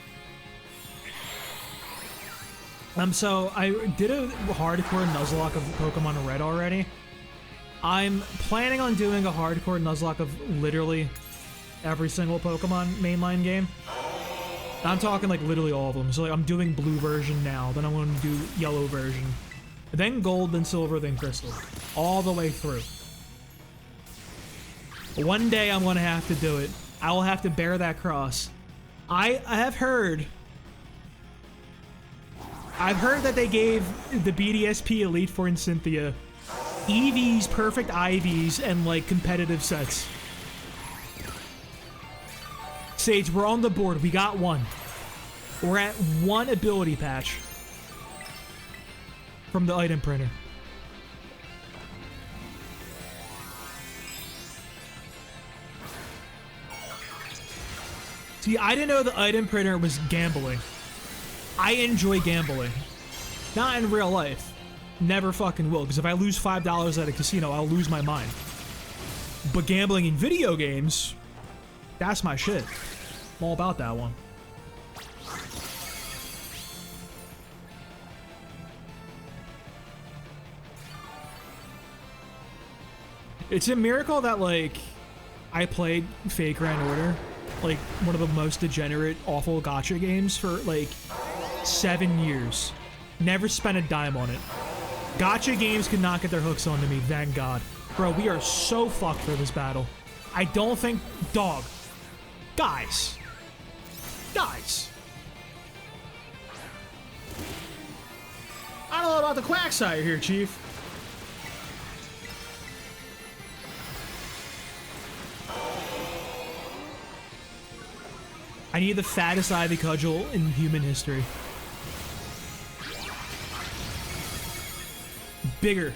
Speaker 1: So I did a hardcore Nuzlocke of Pokemon Red already. I'm planning on doing a hardcore Nuzlocke of literally every single Pokemon mainline game. I'm talking like literally all of them. So like I'm doing blue version now, then I'm going to do yellow version, then gold, then silver, then crystal, all the way through. One day I'm going to have to do it. I will have to bear that cross. I have heard... I've heard that they gave the BDSP Elite Four and Cynthia EVs, perfect IVs, and like competitive sets. Sage, we're on the board. We got one. We're at one ability patch from the item printer. See, I didn't know the item printer was gambling. I enjoy gambling. Not in real life. Never fucking will, because if I lose $5 at a casino, I'll lose my mind. But gambling in video games, that's my shit. I'm all about that one. It's a miracle that, like, I played Fake Grand Order, like, one of the most degenerate, awful gacha games for, like, 7 years. Never spent a dime on it. Gacha games could not get their hooks onto me, thank God. Bro, we are so fucked for this battle. I don't think... Dog. Guys. Guys. I don't know about the Quagsire here, Chief. I need the fattest Ivy Cudgel in human history. Bigger.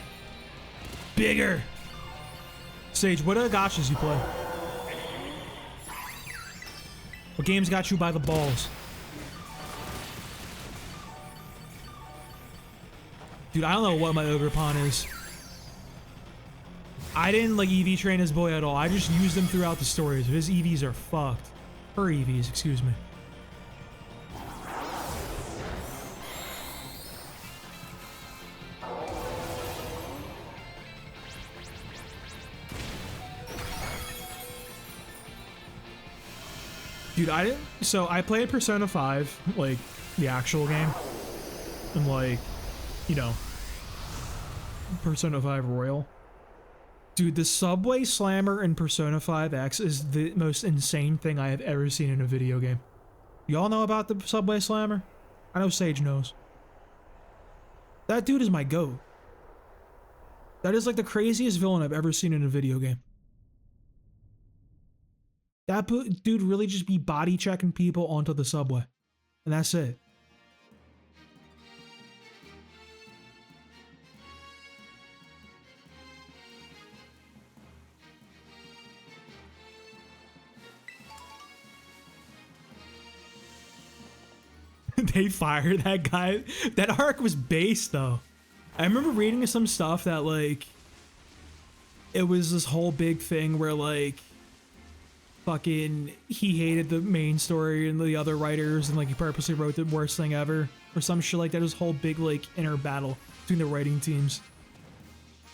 Speaker 1: Bigger. Sage, what other gachas you play? What games got you by the balls? Dude, I don't know what my Ogerpon is. I didn't like EV train his boy at all. I just used him throughout the stories. His EVs are fucked. Her EVs, excuse me. Dude, so I played Persona 5, like, the actual game. And like, you know, Persona 5 Royal. Dude, the Subway Slammer in Persona 5X is the most insane thing I have ever seen in a video game. Y'all know about the Subway Slammer? I know Sage knows. That dude is my goat. That is like the craziest villain I've ever seen in a video game. That dude really just be body checking people onto the subway. And that's it. They fired that guy. That arc was base though. I remember reading some stuff that like it was this whole big thing where like fucking he hated the main story and the other writers and like he purposely wrote the worst thing ever or some shit like that. It was a whole big like inner battle between the writing teams.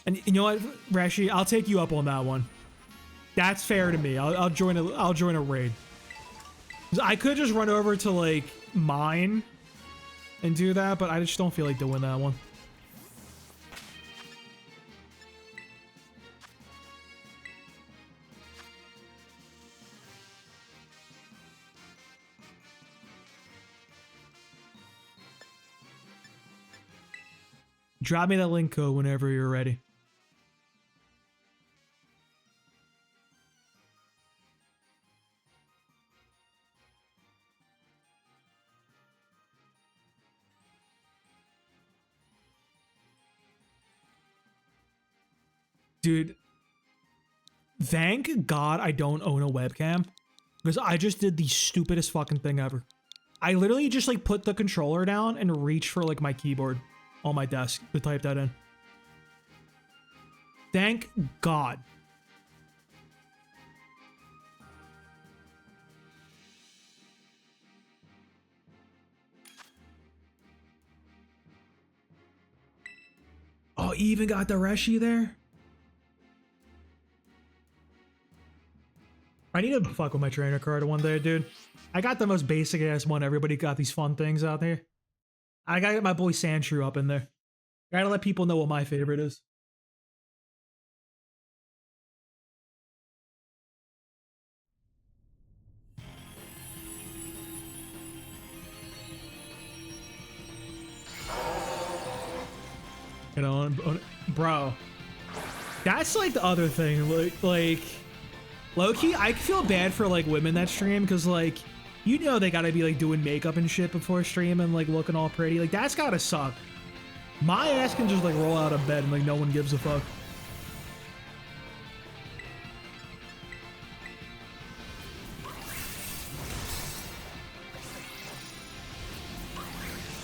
Speaker 1: And you know what, Rashi, I'll take you up on that one. That's fair to me. I'll join a raid. I could just run over to like mine and do that, but I just don't feel like doing that one. Drop me that link code whenever you're ready. Dude, thank God I don't own a webcam, because I just did the stupidest fucking thing ever. I literally just like put the controller down and reached for like my keyboard on my desk to type that in. Thank God. Oh, you even got the Reshi there? I need to fuck with my trainer card one day, dude. I got the most basic ass one. Everybody got these fun things out there. I gotta get my boy Sandshrew up in there. Gotta let people know what my favorite is. You know, bro. That's like the other thing. Like low-key, I feel bad for like women that stream, because like, you know, they gotta be like doing makeup and shit before streaming, like looking all pretty. Like that's gotta suck. My ass can just like roll out of bed and like no one gives a fuck.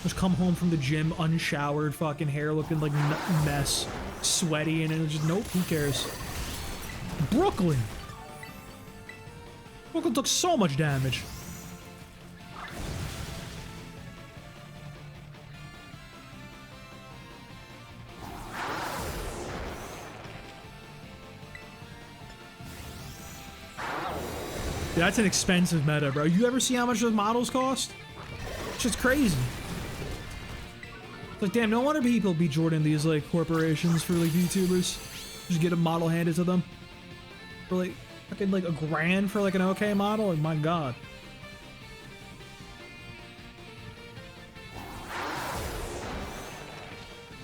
Speaker 1: Just come home from the gym unshowered, fucking hair looking like mess, sweaty, and it's just nope, who cares? Brooklyn. Brooklyn took so much damage. That's an expensive meta, bro. You ever see how much those models cost? It's just crazy. It's like, damn, no wonder people be joining these, like, corporations for, like, YouTubers. Just get a model handed to them. For, like, fucking, like, $1,000 for, like, an okay model? Like, my God.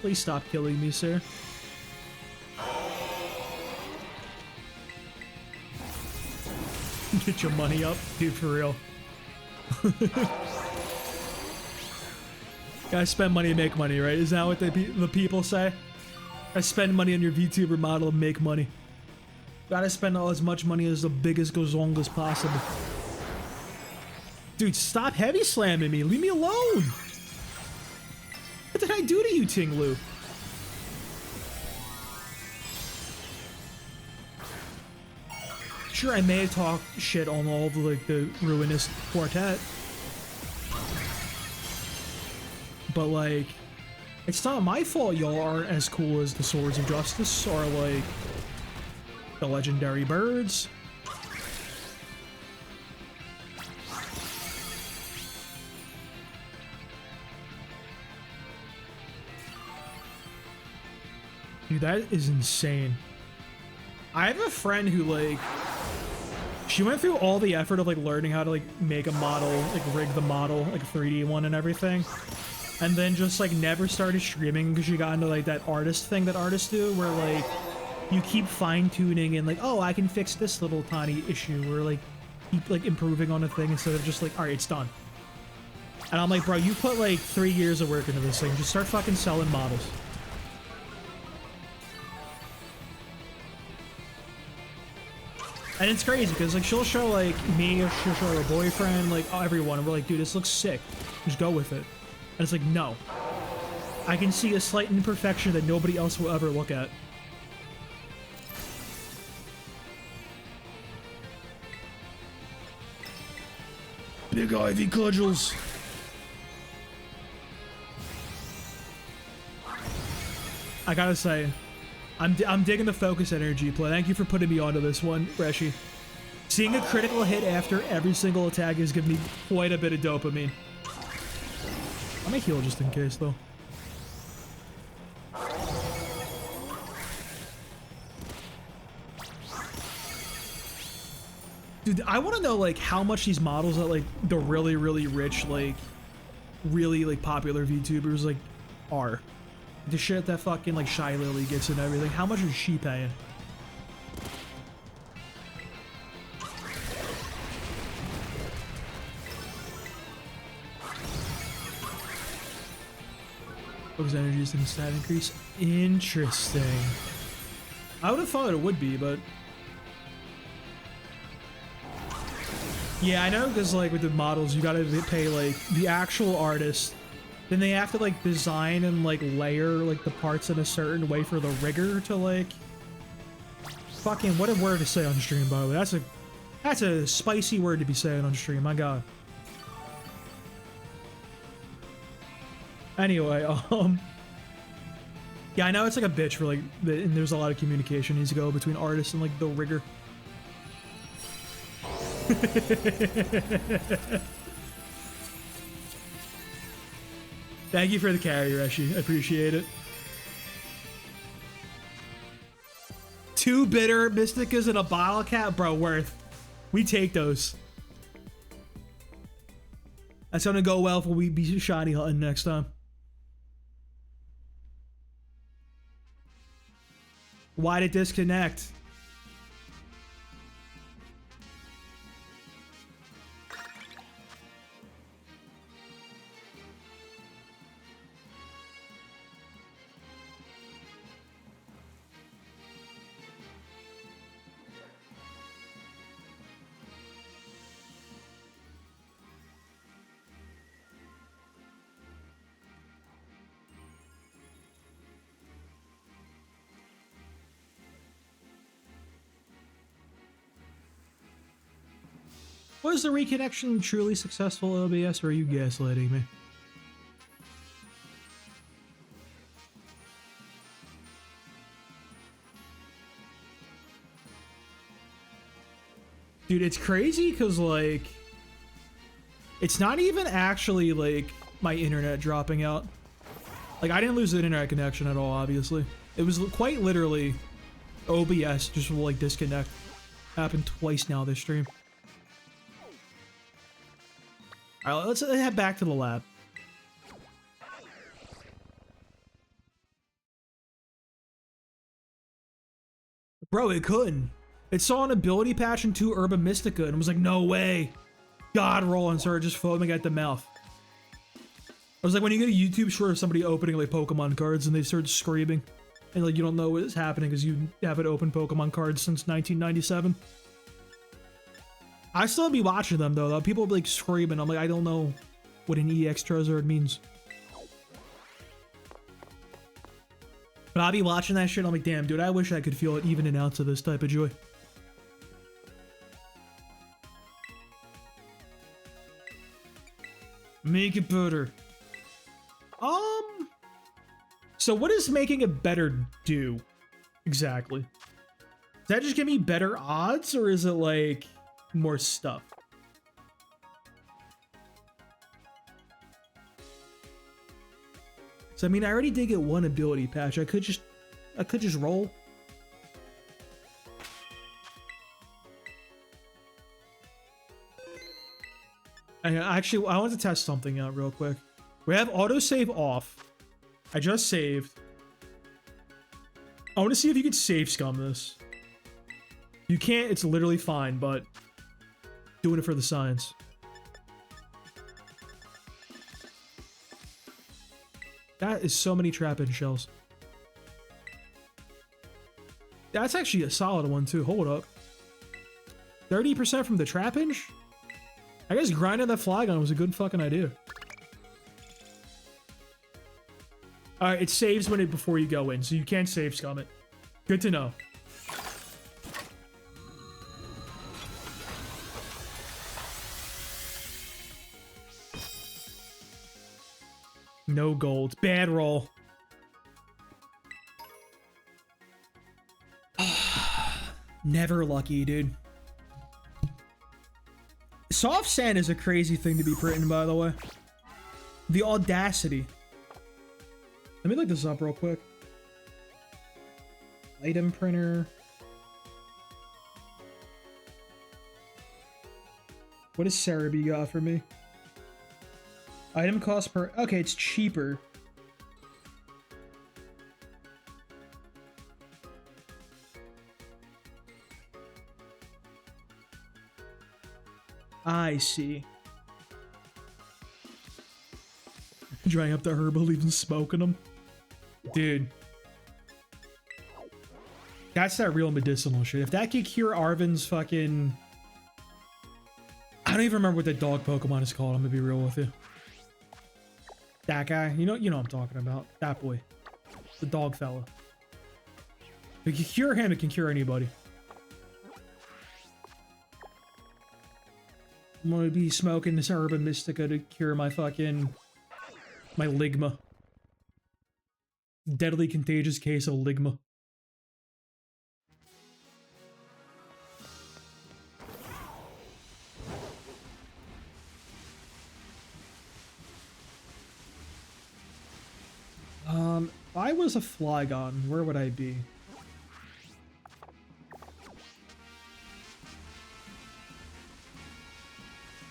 Speaker 1: Please stop killing me, sir. Get your money up, dude, for real. Gotta spend money to make money, right? Is that what the people say? I spend money on your VTuber model and make money. Gotta spend all as much money as the biggest gazong as possible. Dude, stop heavy slamming me. Leave me alone. What did I do to you, Ting Lu? Sure, I may have talked shit on all of like the ruinous quartet, but like, it's not my fault y'all aren't as cool as the Swords of Justice or like the legendary birds. Dude, that is insane. I have a friend who like, she went through all the effort of like learning how to like make a model, like rig the model, like 3D one and everything, and then just like never started streaming because she got into like that artist thing that artists do, where like you keep fine tuning and like, oh, I can fix this little tiny issue, or like keep like improving on a thing instead of just like, all right, it's done. And I'm like, bro, you put like 3 years of work into this thing. Just start fucking selling models. And it's crazy because like she'll show like me, or she'll show her boyfriend, like everyone, and we're like, dude, this looks sick. Just go with it. And it's like, no. I can see a slight imperfection that nobody else will ever look at. Big Ivy cudgels. I gotta say, I'm digging the focus energy play. Thank you for putting me onto this one, Reshi. Seeing a critical hit after every single attack has given me quite a bit of dopamine. I may heal just in case, though. Dude, I want to know, like, how much these models that, like, the really, really rich, like, really, like, popular VTubers, like, are. The shit that fucking, like, Shy Lily gets and everything. How much is she paying? Focus energy is in stat increase. Interesting. I would have thought it would be, but... Yeah, I know, because, like, with the models, you gotta pay, like, the actual artist. Then they have to, like, design and, like, layer, like, the parts in a certain way for the rigger to, like... Fucking, what a word to say on stream, by the way. That's a spicy word to be saying on stream, my god. Anyway, yeah, I know it's, like, a bitch for, like, and there's a lot of communication needs to go between artists and, like, the rigger. Thank you for the carry, Reshi. I appreciate it. 2 bitter Mysticas and a bottle cap? Bro, worth. We take those. That's gonna go well if we be shiny hunting next time. Why'd it disconnect? Was the reconnection truly successful, OBS, or are you gaslighting me? Dude, it's crazy because, like, it's not even actually, like, my internet dropping out. Like, I didn't lose the internet connection at all, obviously. It was quite literally OBS just will, like, disconnect. Happened twice now this stream. Alright, let's head back to the lab. Bro, it couldn't. It saw an ability patch in 2 Urban Mystica and was like, no way. God roll and started just foaming at the mouth. I was like, when you get a YouTube short of somebody opening like Pokemon cards and they start screaming and like you don't know what is happening because you haven't opened Pokemon cards since 1997. I still be watching them though. People be like screaming. I'm like, I don't know what an EX Charizard means. But I'll be watching that shit. I'm like, damn, dude, I wish I could feel it even an ounce of this type of joy. Make it better. So what does making it better do exactly? Does that just give me better odds or is it like more stuff? So I mean, I already did get 1 ability patch. I could just roll. Actually, I want to test something out real quick. We have autosave off. I just saved. I want to see if you could save scum this. You can't, it's literally fine, but doing it for the science. That is so many trap-in shells. That's actually a solid one too. Hold up. 30% from the trap-in? I guess grinding that Flygon was a good fucking idea. Alright, it saves before you go in, so you can't save scum it. Good to know. No gold. Bad roll. Never lucky, dude. Soft sand is a crazy thing to be printing, by the way. The audacity. Let me look this up real quick. Item printer. What does Cerebi got for me? Item cost per... Okay, it's cheaper. I see. Drying up the herbal, even smoking them. Dude. That's that real medicinal shit. If that could cure Arvin's fucking... I don't even remember what the dog Pokemon is called. I'm gonna be real with you. That guy. You know what I'm talking about. That boy. The dog fella. If you can cure him, it can cure anybody. I'm gonna be smoking this Herba Mystica to cure my fucking... my Ligma. Deadly contagious case of Ligma. If I was a Flygon, where would I be?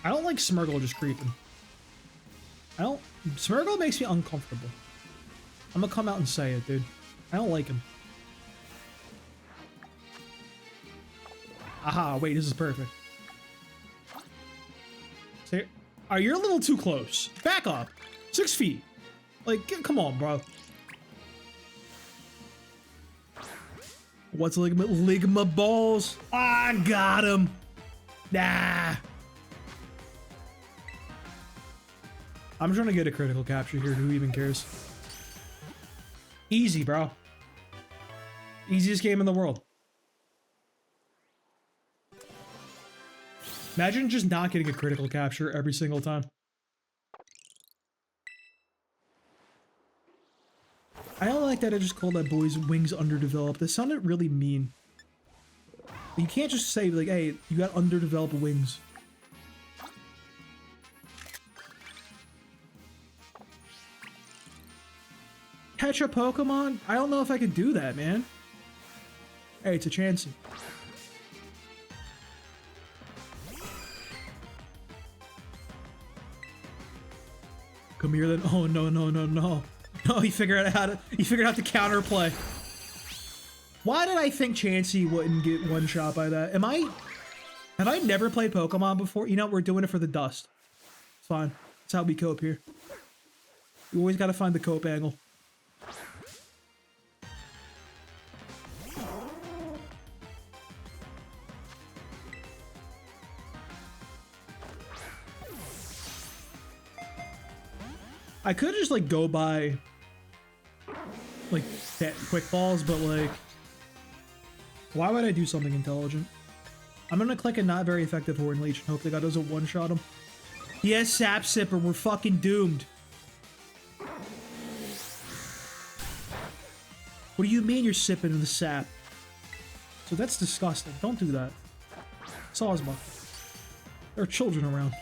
Speaker 1: I don't like Smeargle just creeping. Smeargle makes me uncomfortable. I'm gonna come out and say it, dude. I don't like him. Aha, wait, this is perfect. See, you're a little too close. Back up. 6 feet. Like, come on, bro. What's Ligma? Ligma balls. I got him. Nah. I'm trying to get a critical capture here. Who even cares? Easy, bro. Easiest game in the world. Imagine just not getting a critical capture every single time. I don't like that I just called that boy's wings underdeveloped. That sounded really mean. You can't just say, like, hey, you got underdeveloped wings. Catch a Pokemon? I don't know if I could do that, man. Hey, it's a Chansey. Come here then. Oh, no, no, no, no. No, he figured out the counterplay. Why did I think Chansey wouldn't get one shot by that? Have I never played Pokemon before? You know, we're doing it for the dust. It's fine. That's how we cope here. You always gotta find the cope angle. I could just like go by like that quick balls, but like why would I do something intelligent? I'm gonna click a not very effective Horn Leech and hope that guy doesn't one-shot him. Yes, Sap Sipper, we're fucking doomed. What do you mean you're sipping the sap? So that's disgusting. Don't do that. Sawsma. There are children around.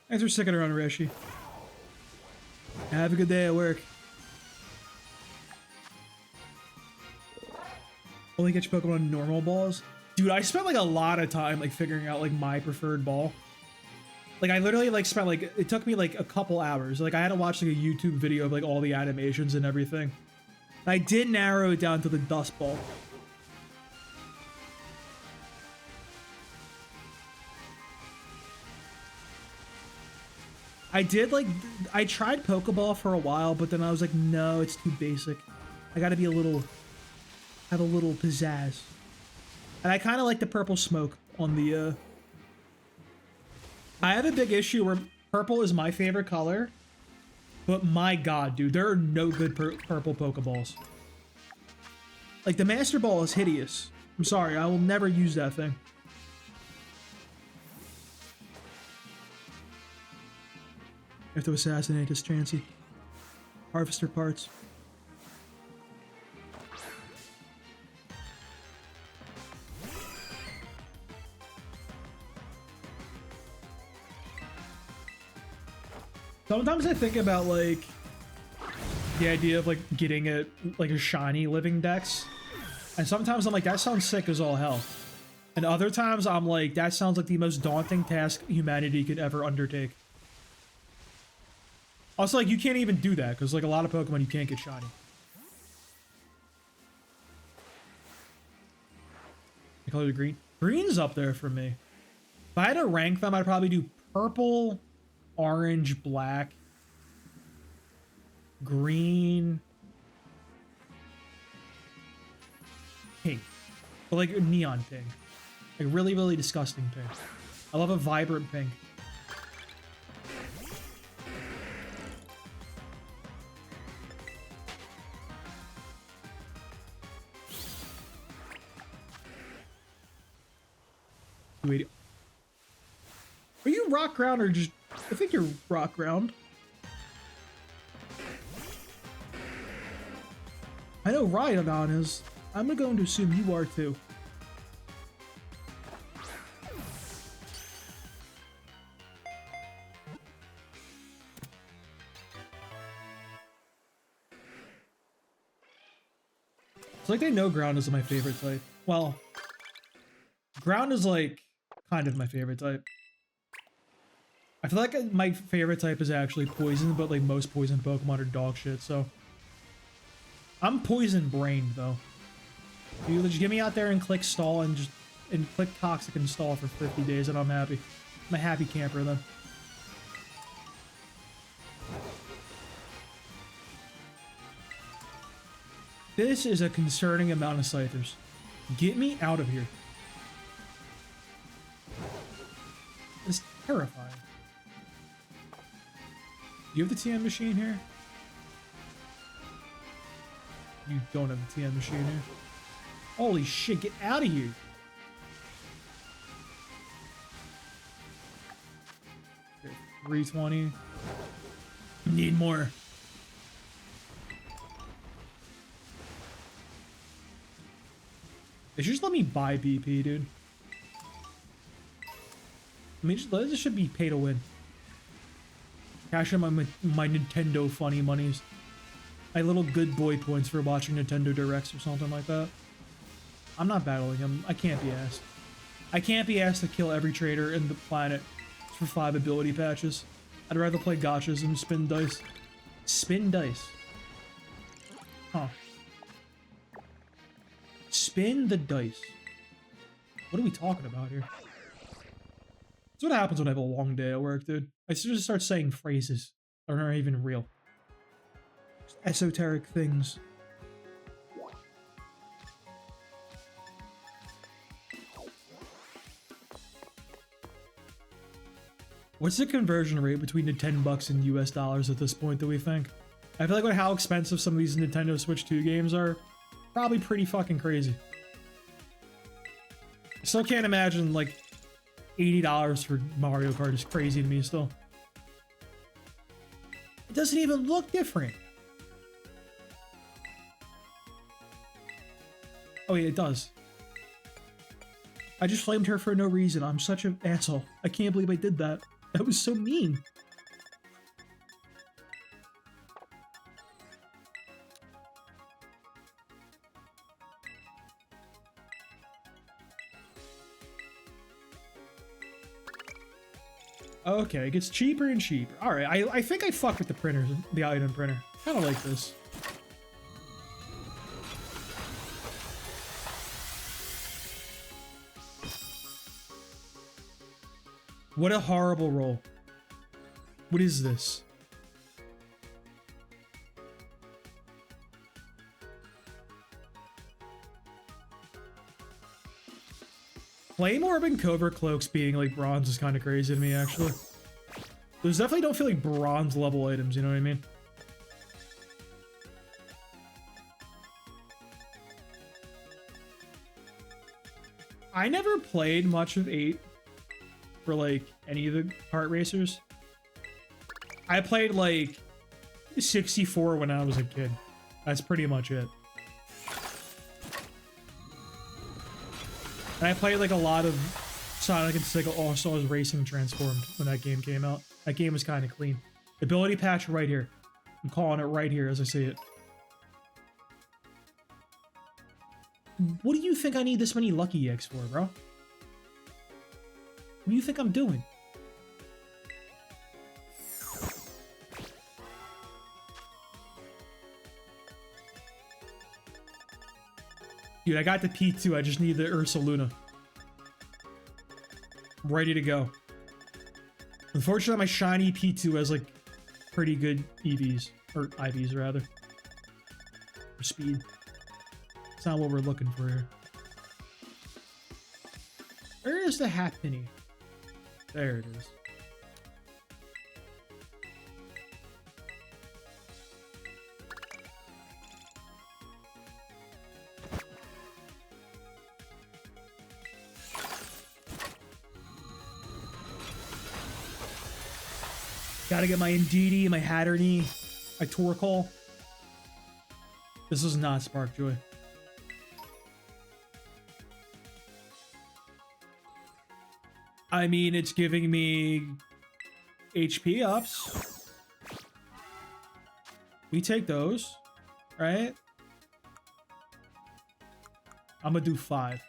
Speaker 1: Thanks for sticking around, Reshi. Have a good day at work. Only catch Pokemon on normal balls? Dude, I spent like a lot of time like figuring out like my preferred ball. Like I literally like spent like, it took me like a couple hours. Like I had to watch like a YouTube video of like all the animations and everything. I did narrow it down to the dust ball. I tried Pokeball for a while, but then I was like, no, it's too basic. I gotta be have a little pizzazz. And I kind of like the purple smoke on the, I have a big issue where purple is my favorite color, but my god, dude, there are no good purple Pokeballs. Like, the Master Ball is hideous. I'm sorry, I will never use that thing. I have to assassinate this Chansey. Harvester parts. Sometimes I think about, like, the idea of, like, getting a shiny living dex. And sometimes I'm like, that sounds sick as all hell. And other times I'm like, that sounds like the most daunting task humanity could ever undertake. Also, like, you can't even do that, because, like, a lot of Pokemon you can't get shiny. I call it green. Green's up there for me. If I had to rank them, I'd probably do purple, orange, black, green, pink. But like neon pink. Like really, really disgusting pink. I love a vibrant pink. Wait. Are you rock ground or just... I think you're rock ground. I know Rhydon is. I'm going to assume you are too. It's like they know ground is my favorite type. Well, ground is like kind of my favorite type. I feel like my favorite type is actually poison, but like most poison Pokemon are dog shit, so. I'm poison brained though. You just get me out there and click stall and just click toxic and stall for 50 days and I'm happy. I'm a happy camper then. This is a concerning amount of Scythers. Get me out of here. It's terrifying. Do you have the TM machine here? You don't have the TM machine here. Holy shit, get out of here. Okay, 320. Need more. They should just let me buy BP, dude. I mean, this should be pay to win. Cash in my Nintendo funny monies. My little good boy points for watching Nintendo Directs or something like that. I'm not battling him. I can't be asked. I can't be asked to kill every trader in the planet for 5 ability patches. I'd rather play gotchas and spin dice. Spin dice. Huh. Spin the dice. What are we talking about here? That's what happens when I have a long day at work, dude. I just start saying phrases that aren't even real. Just esoteric things. What's the conversion rate between the $10 and US dollars at this point, do we think? I feel like with how expensive some of these Nintendo Switch 2 games are, probably pretty fucking crazy. I still can't imagine, like, $80 for Mario Kart is crazy to me still. It doesn't even look different. Oh yeah, it does. I just flamed her for no reason. I'm such an asshole. I can't believe I did that. That was so mean. Okay, it gets cheaper and cheaper. Alright, I think I fucked with the printers, the item printer. Kinda like this. What a horrible roll. What is this? Flame Orb and Covert Cloaks being like bronze is kind of crazy to me, actually. Those definitely don't feel like bronze level items, you know what I mean? I never played much of 8 for like any of the kart racers. I played like 64 when I was a kid. That's pretty much it. And I played like a lot of Sonic and Sega All-Stars Racing Transformed when that game came out. That game was kind of clean. Ability patch right here. I'm calling it right here as I see it. What do you think I need this many Lucky Eggs for, bro? What do you think I'm doing? Dude, I got the P2. I just need the Ursa Luna. I'm ready to go. Unfortunately, my shiny P2 has like pretty good EVs. Or IVs, rather. For speed. It's not what we're looking for here. Where is the halfpenny? There it is. Gotta get my Indeedee, my Hatterny, my Torkoal. This is not Sparkjoy. I mean, it's giving me HP ups. We take those, right? I'm gonna do 5.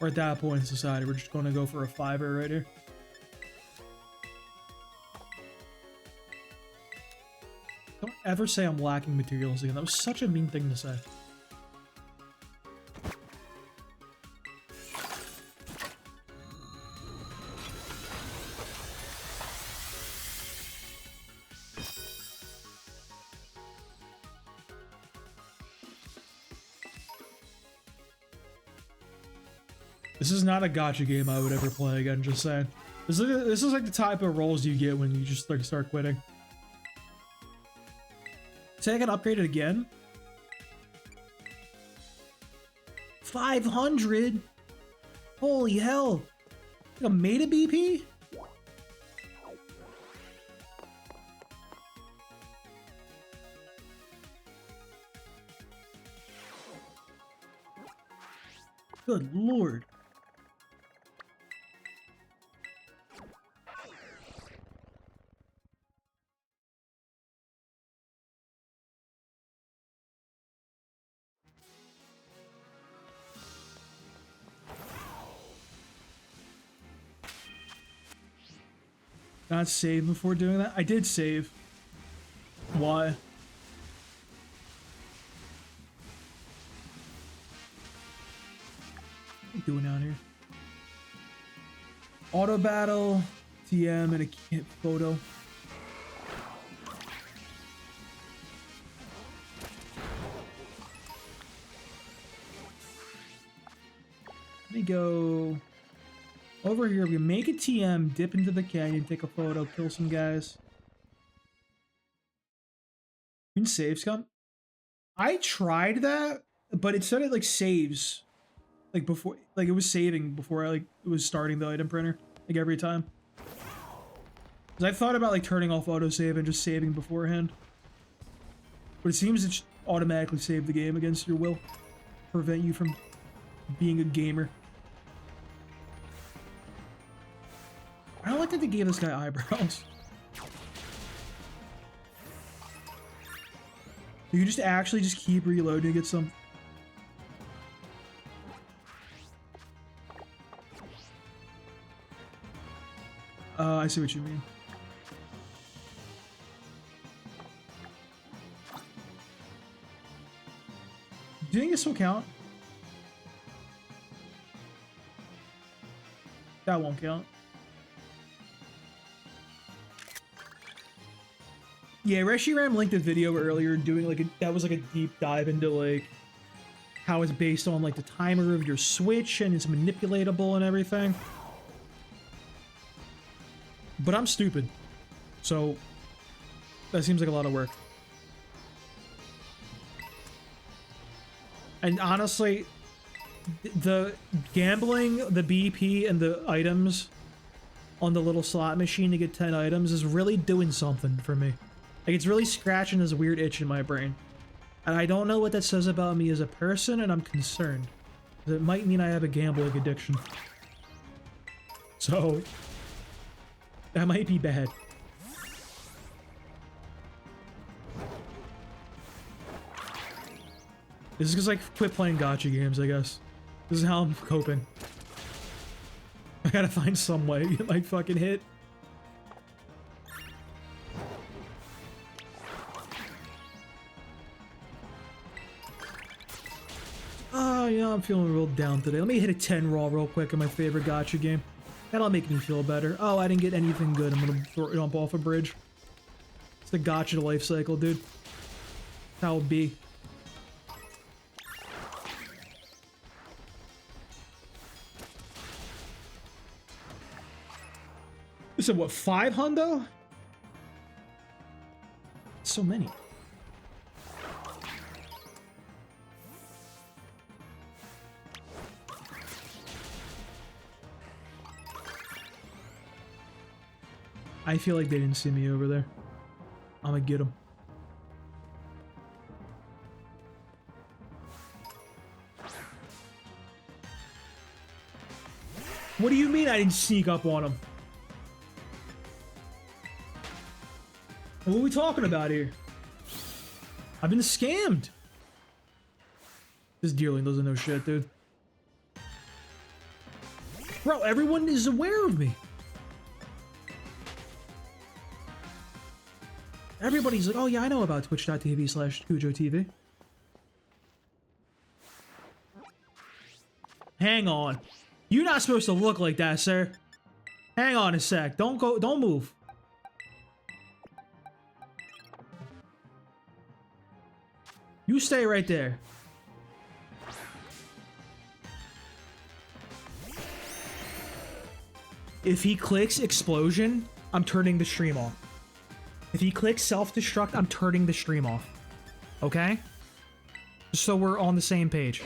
Speaker 1: We're at that point in society, we're just gonna go for a 5er right here. Don't ever say I'm lacking materials again. That was such a mean thing to say. This is not a gacha game I would ever play again, just saying. This is like the type of rolls you get when you just like start quitting. Say I can upgrade it again? 500? Holy hell. I made a BP? Good lord. Not save before doing that? I did save. Why? What are you doing out here? Auto battle, TM, and a kit photo. Let me go over here. We make a TM, dip into the canyon, take a photo, kill some guys. You can save scum. I tried that, but it said it like saves, like before, like it was saving before it was starting the item printer, like every time. Cause I thought about like turning off autosave and just saving beforehand, but it seems it automatically saved the game against your will, prevent you from being a gamer. I don't like that they gave this guy eyebrows. You can just actually just keep reloading to get some. I see what you mean. Do you think this will count? That won't count. Yeah, Reshiram linked a video earlier doing like that was like a deep dive into like how it's based on like the timer of your Switch and it's manipulatable and everything. But I'm stupid, so that seems like a lot of work. And honestly, the gambling, the BP, and the items on the little slot machine to get 10 items is really doing something for me. Like, it's really scratching this weird itch in my brain. And I don't know what that says about me as a person, and I'm concerned. It might mean I have a gambling addiction. So, that might be bad. This is because I quit playing gacha games, I guess. This is how I'm coping. I gotta find some way to get my fucking hit. Oh, yeah, I'm feeling real down today. Let me hit a 10 raw real quick in my favorite gacha game. That'll make me feel better. Oh, I didn't get anything good. I'm gonna jump off a bridge. It's the gacha life cycle, dude. That's how it be. So what, 5 hundo? So many. I feel like they didn't see me over there. I'm gonna get them. What do you mean I didn't sneak up on them? What are we talking about here? I've been scammed. This deerling doesn't know shit, dude. Bro, everyone is aware of me. Everybody's like, oh yeah, I know about twitch.tv/KujoTV. Hang on. You're not supposed to look like that, sir. Hang on a sec. Don't move. You stay right there. If he clicks explosion, I'm turning the stream off. If he clicks self-destruct, I'm turning the stream off. Okay? Just so we're on the same page.